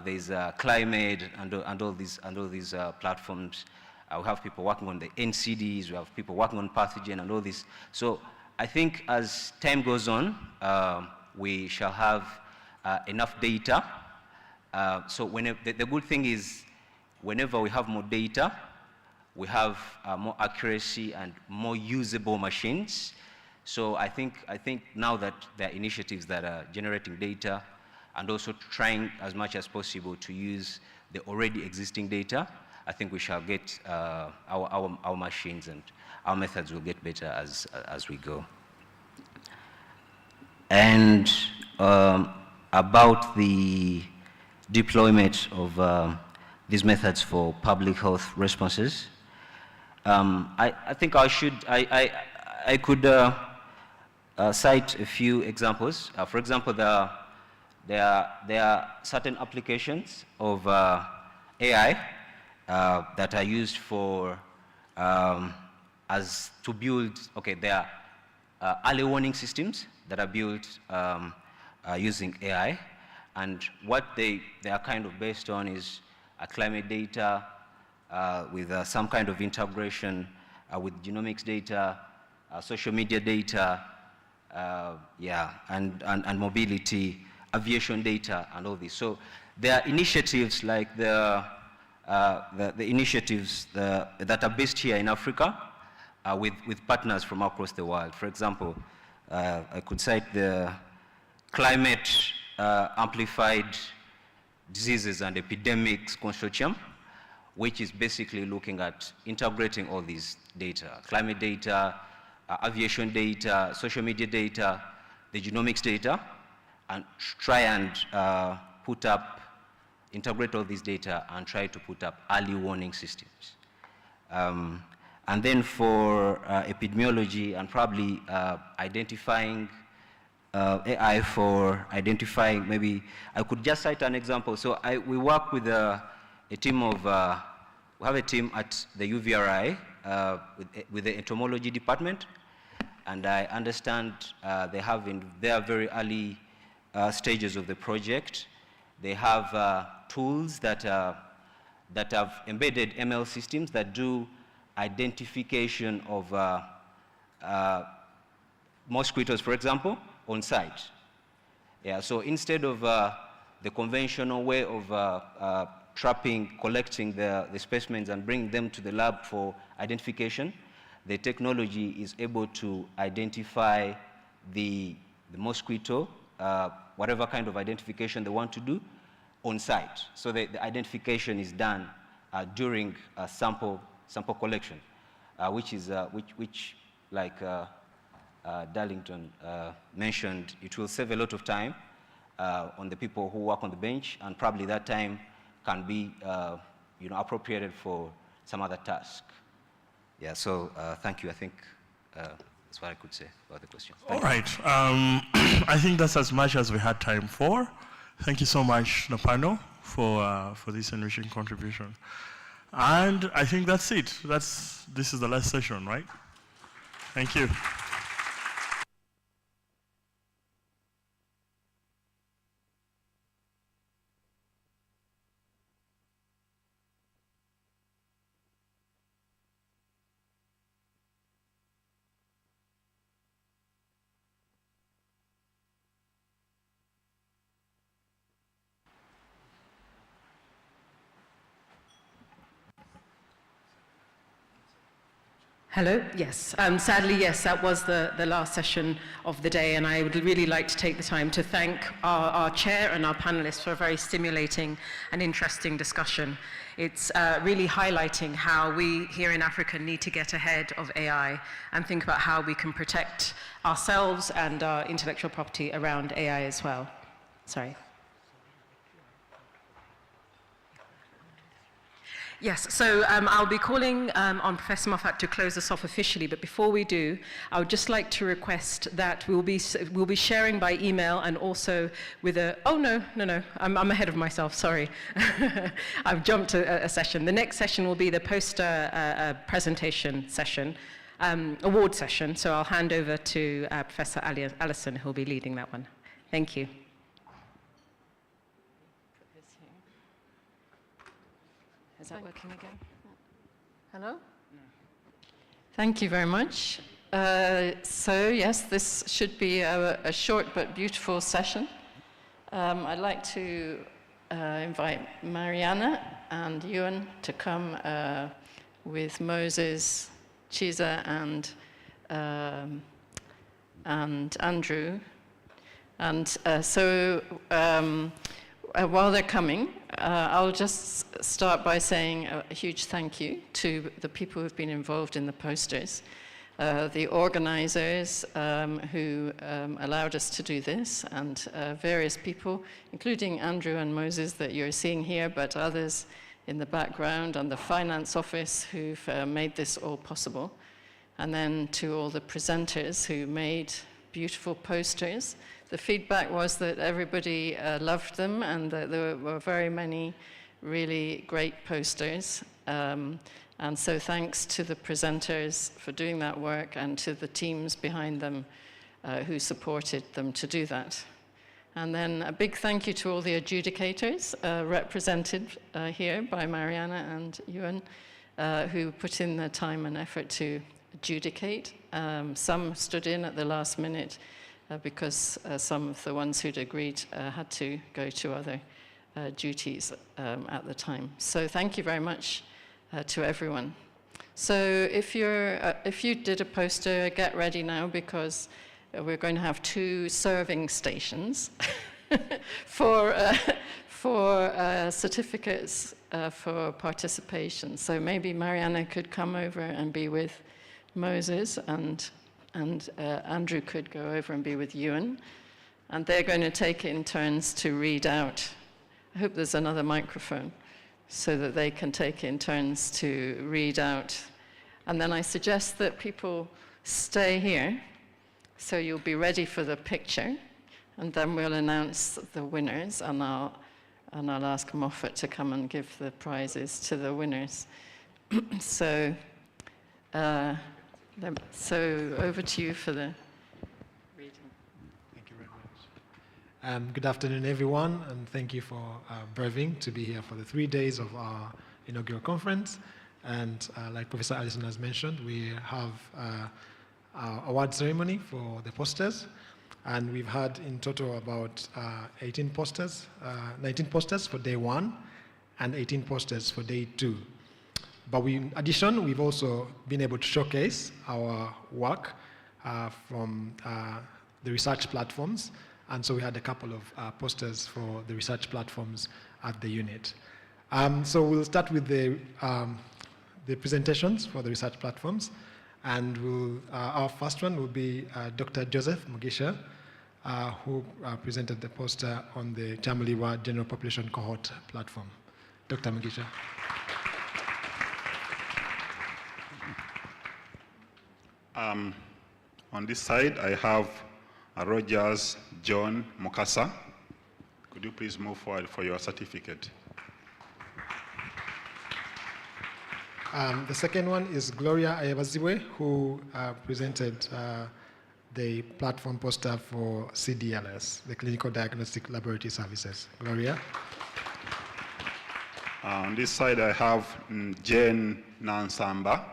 there's Climate, and all these platforms. We have people working on the NCDs, we have people working on pathogen and all this. So I think as time goes on, we shall have enough data. So the good thing is, whenever we have more data, we have more accuracy and more usable machines. So I think now that there are initiatives that are generating data and also trying as much as possible to use the already existing data, I think we shall get our machines and our methods will get better as we go. And about the deployment of these methods for public health responses, I think I could cite a few examples. For example, there are certain applications of AI that are used for to build. Okay, there are early warning systems that are built using AI, and what they are kind of based on is climate data with some kind of integration with genomics data, social media data, and mobility, aviation data, and all this. So there are initiatives like the initiatives that are based here in Africa with partners from across the world. For example, I could cite the Climate Amplified Diseases and Epidemics Consortium, which is basically looking at integrating all these data, climate data, aviation data, social media data, the genomics data, and try and integrate all these data and try to put up early warning systems. And then for epidemiology and probably identifying AI for identifying, maybe I could just cite an example. So we work with a team of, we have a team at the UVRI with the entomology department, and I understand they have in their very early stages of the project, they have tools that have embedded ML systems that do identification of mosquitoes, for example, on site. Yeah, so instead of the conventional way of trapping, collecting the specimens and bringing them to the lab for identification, the technology is able to identify the mosquito, whatever kind of identification they want to do, on site. So the identification is done during sample collection, which like Darlington mentioned, it will save a lot of time on the people who work on the bench, and probably that time can be appropriated for some other task. Yeah, so thank you. I think that's what I could say about the question. All right. I think that's as much as we had time for. Thank you so much, the panel, for this enriching contribution. And I think that's it. This is the last session, right? Thank you. Hello? Yes. Sadly, yes, that was the last session of the day, and I would really like to take the time to thank our chair and our panelists for a very stimulating and interesting discussion. It's really highlighting how we here in Africa need to get ahead of AI and think about how we can protect ourselves and our intellectual property around AI as well. Sorry. Yes, so I'll be calling on Professor Moffat to close us off officially, but before we do, I would just like to request that we'll be sharing by email and also with I'm ahead of myself, sorry. I've jumped a session. The next session will be the poster presentation session, award session, so I'll hand over to Professor Allison, who'll be leading that one. Thank you. Is that working again? Hello? No. Thank you very much. So yes, this should be a short but beautiful session. I'd like to invite Mariana and Ewan to come with Moses, Chiza, and Andrew. And while they're coming, I'll just start by saying a huge thank you to the people who've been involved in the posters, the organizers who allowed us to do this, and various people, including Andrew and Moses that you're seeing here, but others in the background, and the finance office who've made this all possible. And then to all the presenters who made beautiful posters. The feedback was that everybody loved them and that there were very many really great posters. And so thanks to the presenters for doing that work and to the teams behind them who supported them to do that. And then a big thank you to all the adjudicators represented here by Mariana and Ewan, who put in the time and effort to adjudicate. Some stood in at the last minute because some of the ones who'd agreed had to go to other duties at the time. So thank you very much to everyone. So if you did a poster, get ready now, because we're going to have 2 serving stations for certificates for participation. So maybe Mariana could come over and be with Moses, and Andrew could go over and be with Ewan. And they're going to take it in turns to read out. I hope there's another microphone so that they can take it in turns to read out. And then I suggest that people stay here so you'll be ready for the picture. And then we'll announce the winners, and I'll ask Moffat to come and give the prizes to the winners. So over to you for the reading. Thank you very much. Good afternoon, everyone, and thank you for Paving to be here for the 3 days of our inaugural conference. And like Professor Allison has mentioned, we have our award ceremony for the posters. And we've had in total about 19 posters for day 1 and 18 posters for day 2. But in addition, we've also been able to showcase our work from the research platforms. And so we had a couple of posters for the research platforms at the unit. So we'll start with the presentations for the research platforms. And our first one will be Dr. Joseph Mugisha, who presented the poster on the Chamaliwa General Population Cohort platform. Dr. Mugisha. On this side, I have Rogers John Mukasa. Could you please move forward for your certificate? The second one is Gloria Ayabaziwe, who presented the platform poster for CDLS, the Clinical Diagnostic Laboratory Services. Gloria. On this side, I have Jane Nansamba.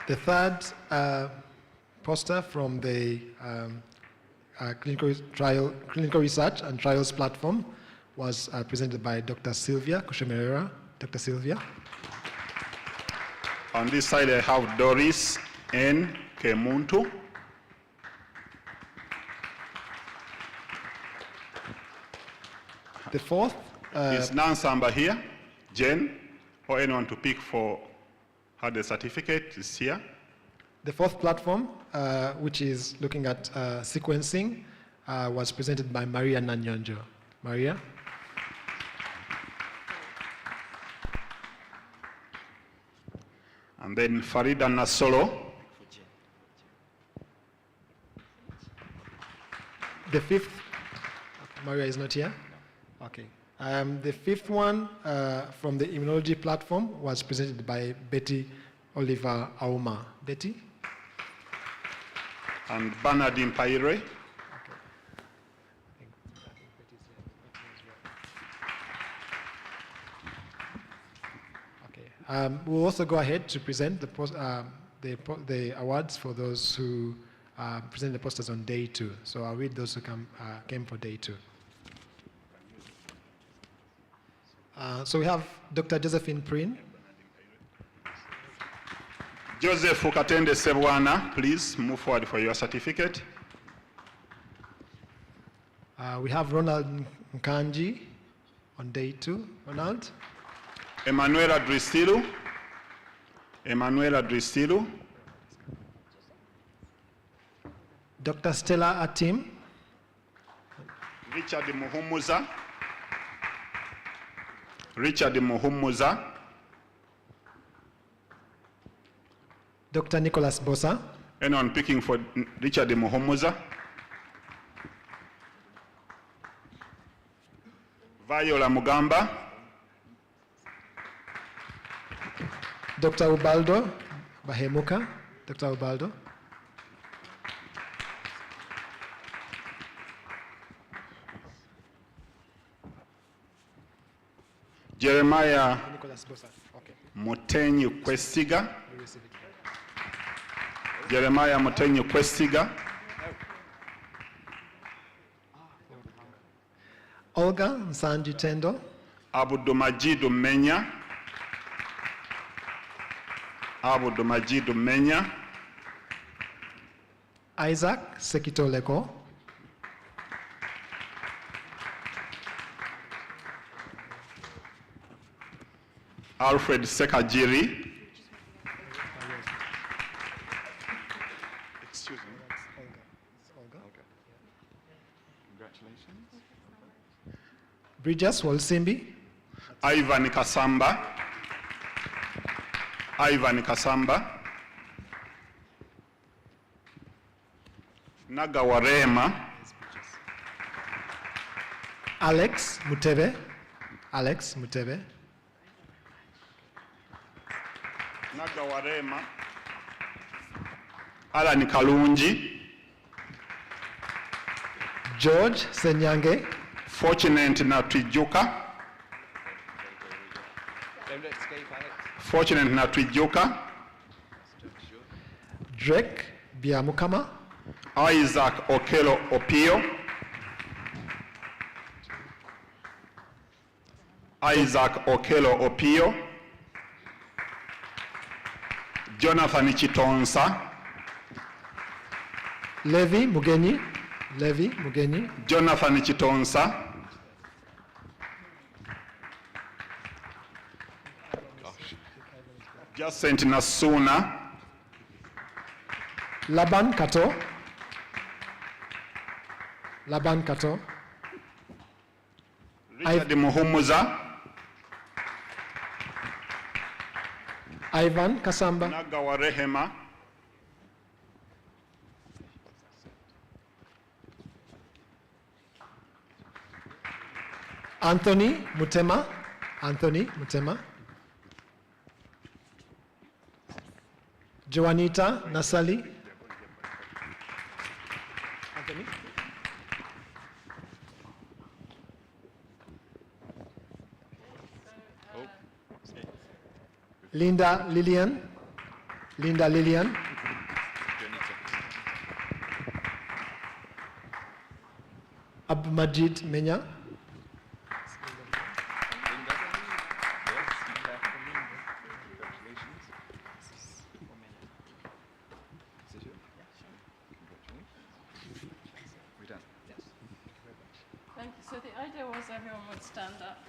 The third poster from the clinical research and trials platform was presented by Dr. Sylvia Kushemerera Dr. Sylvia. On this side, I have Doris N. Kemuntu. The fourth. Is Nansamba here? Jen? Or anyone to pick for her the certificate is here? The fourth platform, which is looking at sequencing, was presented by Maria Nanyonjo. Maria? And then Farida Nasolo. The fifth, Maria is not here? Okay. The fifth one from the immunology platform was presented by Betty Oliver Auma. Betty? And Bernardine Paire. We'll also go ahead to present the awards for those who present the posters on day 2. So I'll read those who came for day 2. So we have Dr. Josephine Prin. Joseph Ukatende Sebwana, please move forward for your certificate. We have Ronald Nkanji on day 2. Ronald. Emanuela Dristilu. Emanuela Dristilu. Dr. Stella Atim. Richard Muhumuza. Richard Muhumuza. Dr. Nicholas Bosa. Anyone picking for Richard Muhumuza? Viola Mugamba. Dr. Ubaldo Bahemuka. Dr. Ubaldo. Jeremiah Nicholas Bosa. Okay. Mutenyu Kwestiga. Jeremiah Mutenyu Kwestiga. Olga Nsanji Tendo. Abudumajidu Menya. Abudumajidu Menya. Isaac Sekitoleko. Alfred Sekajiri. Excuse me. Congratulations. Bridges Wolsimbi. Ivan Kasamba. Ivan Kasamba. Nagawarema. Alex Mutebe. Alex Mutebe. Nagawarema. Alan Kalunji. George Senyange. Fortunate Natwijuka. Fortunate Natwijuka. Drake Biamukama. Isaac Okelo Opio. Isaac Okelo Opio. Jonathan Chitonsa. Levi Mugeni. Levi Mugeni. Jonathan Chitonsa. Jacent Nasuna. Laban Kato. Laban Kato. Richard Muhumuza. Ivan Kasamba. Nagawarehema. Anthony Mutema. Anthony Mutema. Joanita Nasali. Anthony. Linda Lillian. Linda Lillian. Abdulmajid Menya. idea was everyone would stand up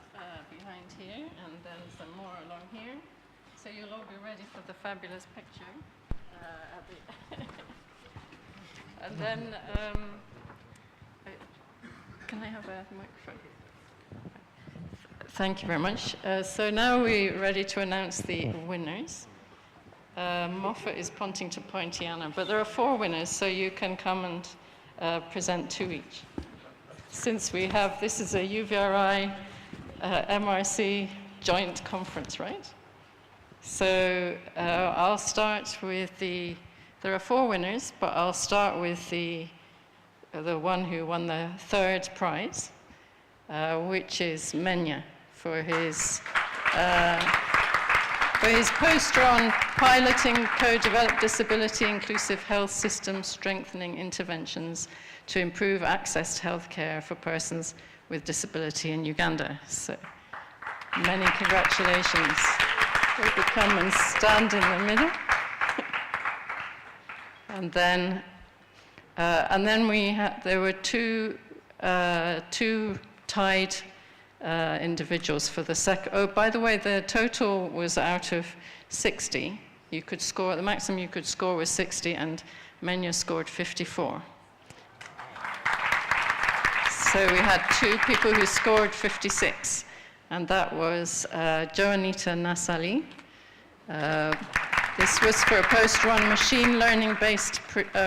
behind here, and then some more along here. So you'll all be ready for the fabulous picture. And then, can I have a microphone? Thank you very much. So now we're ready to announce the winners. Moffat is pointing to Pointiana, but there are 4 winners, so you can come and present 2 each. Since we have, this is a UVRI MRC joint conference, right? So I'll start with there are 4 winners, but I'll start with the one who won the 3rd prize, which is Menya, for his poster on piloting co-developed disability inclusive health systems strengthening interventions to improve access to healthcare for persons with disability in Uganda. So many congratulations. Will you come and stand in the middle? And then there were two tied individuals for the second. Oh, by the way, the total was out of 60. You could score, the maximum you could score was 60, and Menya scored 54. So we had 2 people who scored 56, and that was Joanita Nasali. This was for a poster on machine learning-based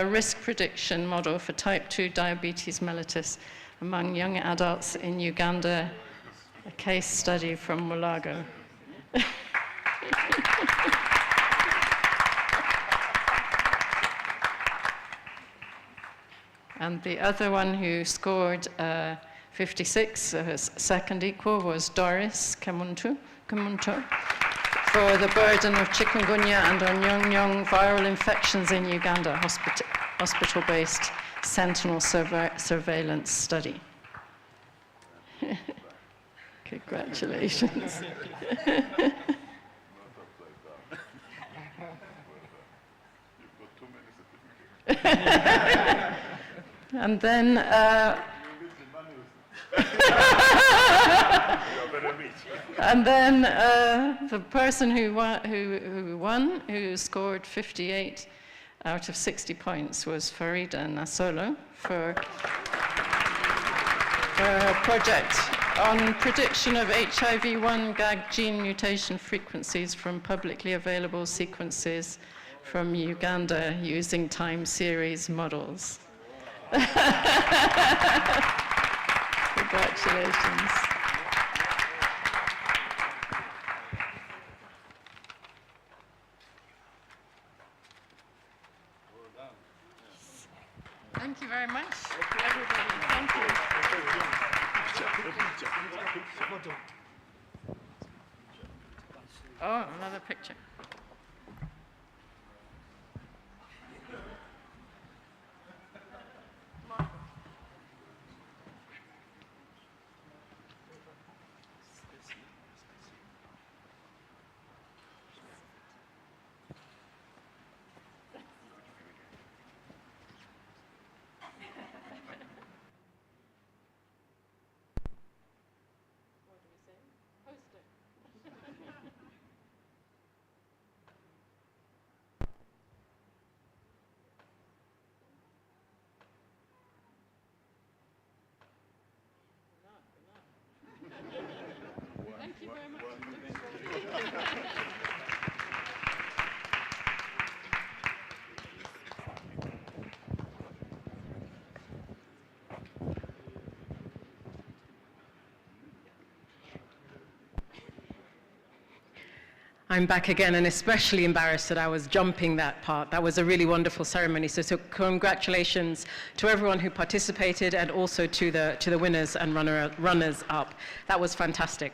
risk prediction model for type 2 diabetes mellitus among young adults in Uganda, a case study from Mulago. And the other one who scored 56, second equal, was Doris Kamuntu, for the burden of chikungunya and onyonyong viral infections in Uganda, hospital-based sentinel surveillance study. Congratulations. And then the person who won, who scored 58 out of 60 points, was Farida Nasolo for a project on prediction of HIV-1 GAG gene mutation frequencies from publicly available sequences from Uganda using time series models. Congratulations. Thank you very much. Thank you, everybody. Thank you. Oh, another picture. Thank you very much. I'm back again, and especially embarrassed that I was jumping that part. That was a really wonderful ceremony. So congratulations to everyone who participated, and also to the winners and runners up. That was fantastic.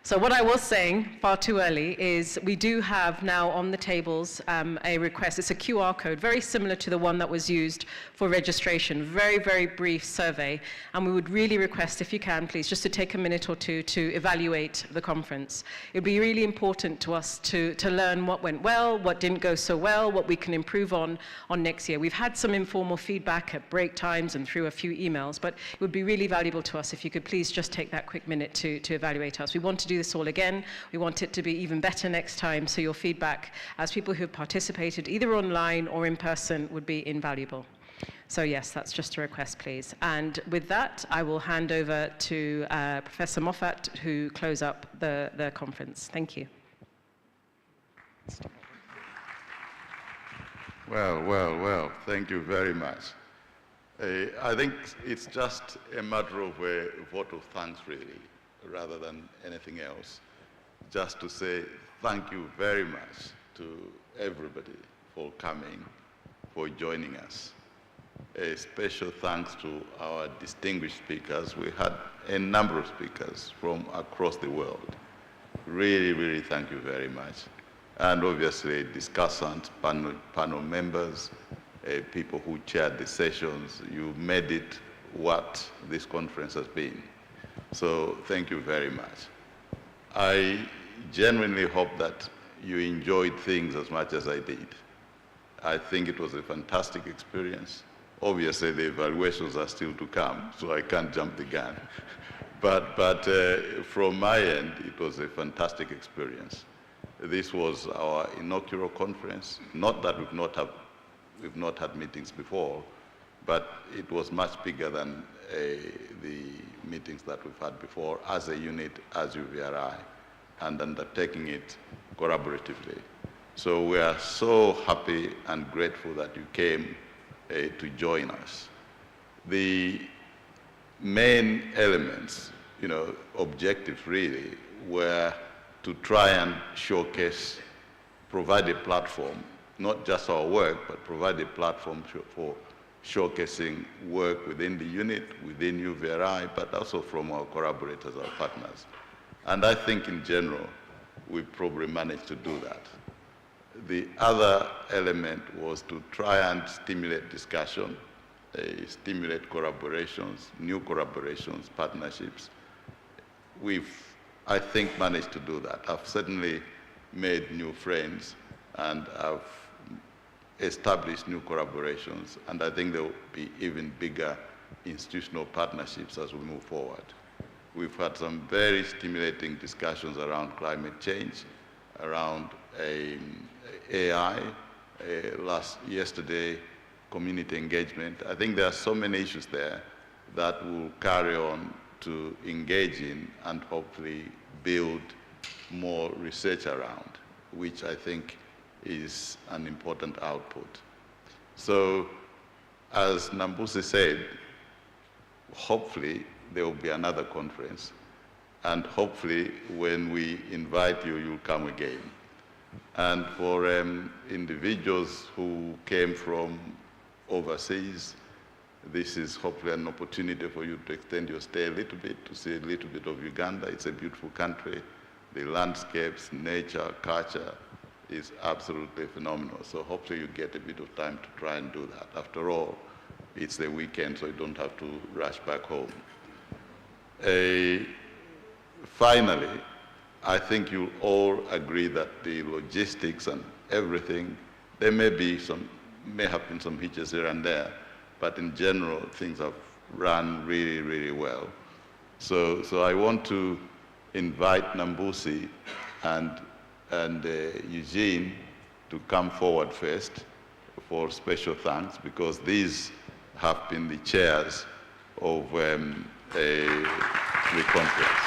So what I was saying far too early is we do have now on the tables a request. It's a QR code, very similar to the one that was used for registration. Very, very brief survey. And we would really request, if you can, please, just to take a minute or two to evaluate the conference. It would be really important to us to learn what went well, what didn't go so well, what we can improve on next year. We've had some informal feedback at break times and through a few emails, but it would be really valuable to us if you could please just take that quick minute to evaluate us. We want to do this all again. We want it to be even better next time, so your feedback as people who have participated either online or in person would be invaluable. So yes, that's just a request, please. And with that, I will hand over to Professor Moffat, who close up the conference. Thank you. Well, thank you very much. I think it's just a matter of a vote of thanks, really, rather than anything else. Just to say thank you very much to everybody for coming, for joining us. A special thanks to our distinguished speakers. We had a number of speakers from across the world. Really, really thank you very much. And obviously discussants, panel members, people who chaired the sessions. You made it what this conference has been. So thank you very much. I genuinely hope that you enjoyed things as much as I did. I think it was a fantastic experience. Obviously, the evaluations are still to come, so I can't jump the gun. But from my end, it was a fantastic experience. This was our inaugural conference. Not that we've not had meetings before, but it was much bigger than the meetings that we've had before as a unit, as UVRI, and undertaking it collaboratively. So we are so happy and grateful that you came to join us. The main elements, objectives really, were to try and showcase, provide a platform, not just our work, but provide a platform for showcasing work within the unit, within UVRI, but also from our collaborators, our partners. And I think in general, we probably managed to do that. The other element was to try and stimulate discussion, stimulate collaborations, new collaborations, partnerships. We've, I think, managed to do that. I've certainly made new friends, and I've established new collaborations, and I think there will be even bigger institutional partnerships as we move forward. We've had some very stimulating discussions around climate change, around AI, yesterday, community engagement. I think there are so many issues there that we'll carry on to engage in and hopefully build more research around, which I think is an important output. So, as Nambusi said, hopefully there will be another conference, and hopefully when we invite you, you'll come again. And for individuals who came from overseas, this is hopefully an opportunity for you to extend your stay a little bit, to see a little bit of Uganda. It's a beautiful country. The landscapes, nature, culture is absolutely phenomenal. So hopefully you get a bit of time to try and do that. After all, it's the weekend, so you don't have to rush back home. Finally, I think you'll all agree that the logistics and everything, there may have been some hitches here and there, but in general, things have run really, really well. So I want to invite Nambusi and Eugene to come forward first for special thanks, because these have been the chairs of the conference.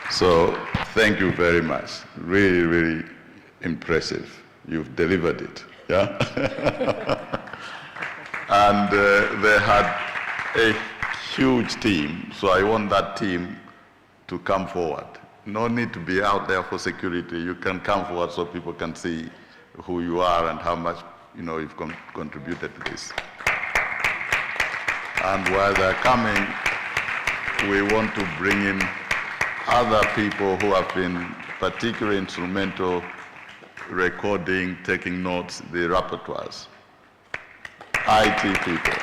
So thank you very much. Really, really impressive. You've delivered it, yeah? And they had a huge team, so I want that team to come forward. No need to be out there for security. You can come forward so people can see who you are and how much you've contributed to this. And while they're coming, we want to bring in other people who have been particularly instrumental recording, taking notes, the rapporteurs, IT people.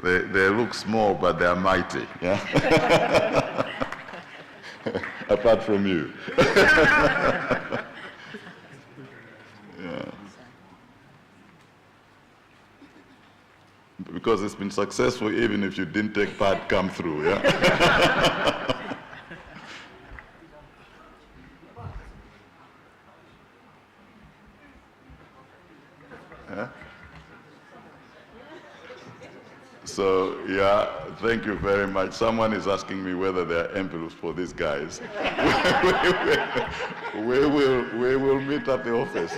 They look small, but they are mighty, yeah? Apart from you. Yeah. Because it's been successful even if you didn't take part, come through, yeah? Yeah? So, yeah, thank you very much. Someone is asking me whether there are envelopes for these guys. we will meet at the office.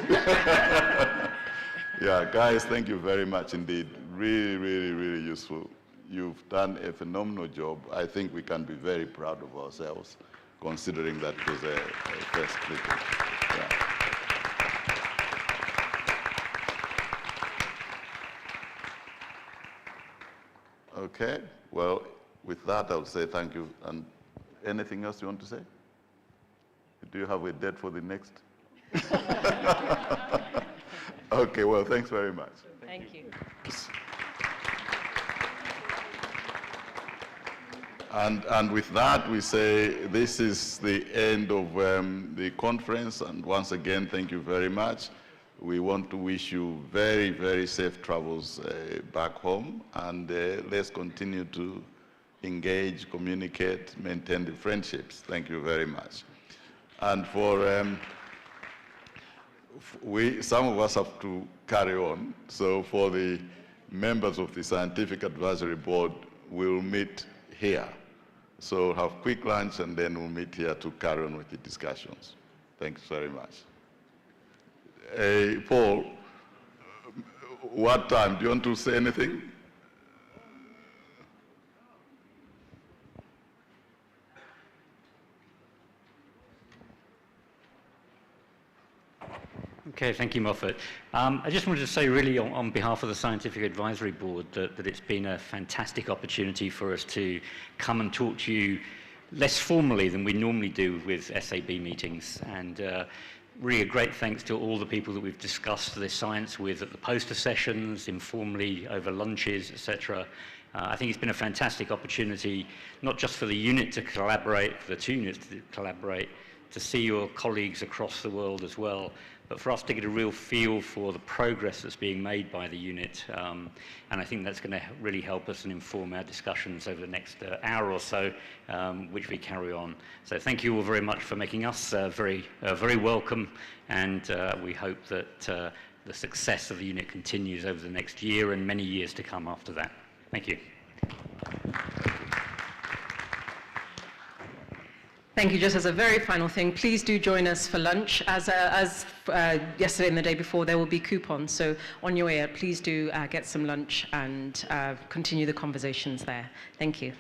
Yeah, guys, thank you very much indeed. Really, really, really useful. You've done a phenomenal job. I think we can be very proud of ourselves, considering that it was a first clipping. Yeah. Okay, well, with that, I would say thank you. And anything else you want to say? Do you have a date for the next? Okay, well, thanks very much. Thank you. And with that, we say this is the end of the conference. And once again, thank you very much. We want to wish you very, very safe travels back home. And let's continue to engage, communicate, maintain the friendships. Thank you very much. And for some of us have to carry on. So for the members of the Scientific Advisory Board, we'll meet here. So have quick lunch and then we'll meet here to carry on with the discussions. Thanks very much. Paul, what time? Do you want to say anything? Okay, thank you, Moffat. I just wanted to say really on behalf of the Scientific Advisory Board that it's been a fantastic opportunity for us to come and talk to you less formally than we normally do with SAB meetings. And really a great thanks to all the people that we've discussed this science with at the poster sessions, informally over lunches, etc. I think it's been a fantastic opportunity, not just for the unit to collaborate, for the two units to collaborate, to see your colleagues across the world as well, but for us to get a real feel for the progress that's being made by the unit. And I think that's going to really help us and inform our discussions over the next hour or so, which we carry on. So thank you all very much for making us very welcome, and we hope that the success of the unit continues over the next year and many years to come after that. Thank you. Thank you. Just as a very final thing, please do join us for lunch. As yesterday and the day before, there will be coupons. So on your way out, please do get some lunch and continue the conversations there. Thank you.